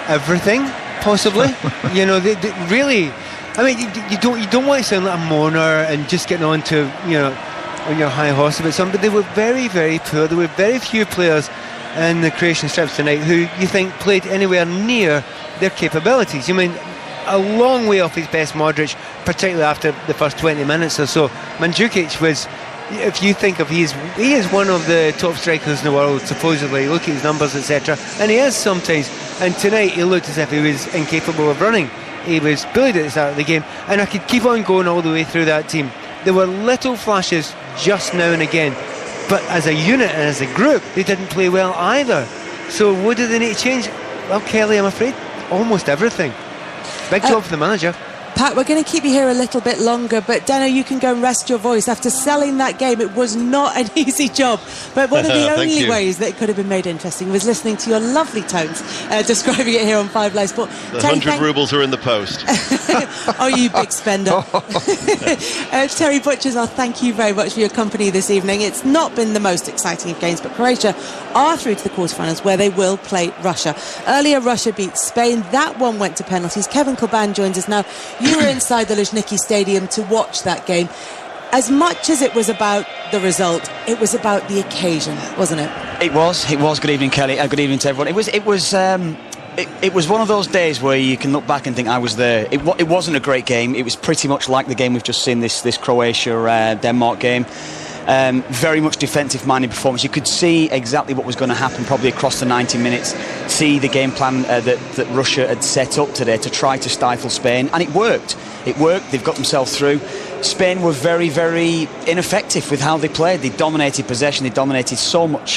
Everything, possibly. They really. You don't want to sound like a moaner and just getting on to on your high horse about something. But they were very, very poor. There were very few players in the Croatian strips tonight who you think played anywhere near their capabilities. A long way off his best, Modric, particularly after the first 20 minutes or so. Mandzukic was, if you think of, he is one of the top strikers in the world, supposedly. Look at his numbers, etc. And he is sometimes. And tonight he looked as if he was incapable of running. He was bullied at the start of the game, and I could keep on going all the way through that team. There were little flashes just now and again, but as a unit and as a group, they didn't play well either. So what do they need to change? Well, Kelly, I'm afraid almost everything. Big job for the manager. Pat, we're going to keep you here a little bit longer, but Dano, you can go and rest your voice. After selling that game, it was not an easy job, but one of the only ways that it could have been made interesting was listening to your lovely tones describing it here on 5 Live Sport. The 100 rubles are in the post. Oh, you big spender. Terry Butchers, I'll thank you very much for your company this evening. It's not been the most exciting of games, but Croatia are through to the quarterfinals, where they will play Russia. Earlier, Russia beat Spain. That one went to penalties. Kevin Kilban joins us now. You were inside the Luzhniki Stadium to watch that game. As much as it was about the result, it was about the occasion, wasn't it? It was. Good evening, Kelly. Good evening to everyone. It was one of those days where you can look back and think, I was there. It wasn't a great game. It was pretty much like the game we've just seen, this Croatia Denmark game. Very much defensive-minded performance. You could see exactly what was going to happen probably across the 90 minutes, see the game plan that Russia had set up today to try to stifle Spain, and it worked. They've got themselves through. Spain were very, very ineffective with how they played. They dominated possession. They dominated so much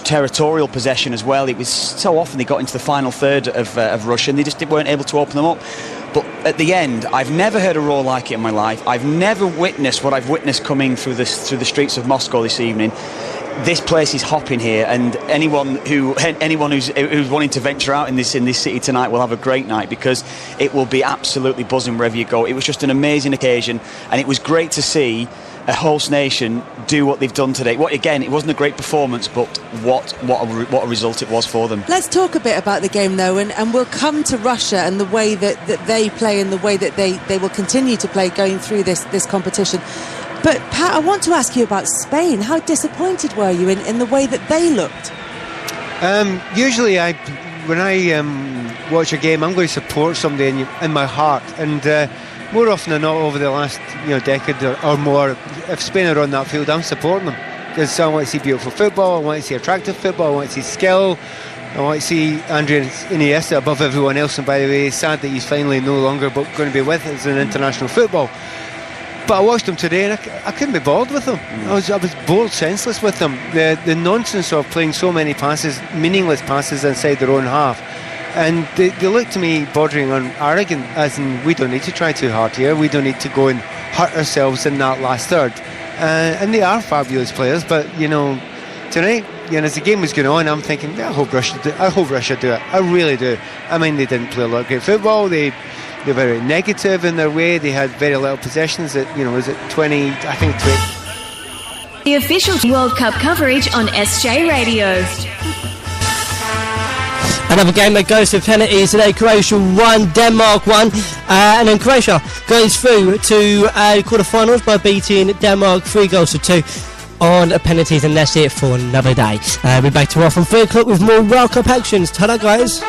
territorial possession as well. It was so often they got into the final third of Russia and they just weren't able to open them up. But at the end, I've never heard a roar like it in my life. I've never witnessed what I've witnessed coming through the streets of Moscow this evening. This place is hopping here, and anyone who's wanting to venture out in this city tonight will have a great night, because it will be absolutely buzzing wherever you go. It was just an amazing occasion, and it was great to see a host nation do what they've done today. It wasn't a great performance, but what a result it was for them. Let's talk a bit about the game, though, and we'll come to Russia and the way that they play and the way that they will continue to play going through this competition. But Pat, I want to ask you about Spain. How disappointed were you in the way that they looked? Usually, when I watch a game, I'm going to support somebody in my heart, and more often than not, over the last decade or more, if Spain are on that field, I'm supporting them, because I want to see beautiful football, I want to see attractive football, I want to see skill, I want to see Andrea Iniesta above everyone else. And by the way, it's sad that he's finally no longer going to be with us in international football. But I watched them today and I couldn't be bothered with them. I was bored senseless with them. The nonsense of playing so many passes, meaningless passes inside their own half. And they look to me bordering on arrogant, as in, we don't need to try too hard here. We don't need to go and hurt ourselves in that last third. And they are fabulous players, but tonight, as the game was going on, I'm thinking, I hope Russia do it. I really do. I mean, they didn't play a lot of great football. They're very negative in their way. They had very little possessions. Was it 20? I think 20. The official World Cup coverage on SJ Radio. Another game that goes to penalties today. Croatia 1, Denmark 1, and then Croatia goes through to quarter-finals by beating Denmark 3-2 on penalties, and that's it for another day. We'll be back tomorrow from 3 o'clock with more World Cup actions. Ta-da, guys.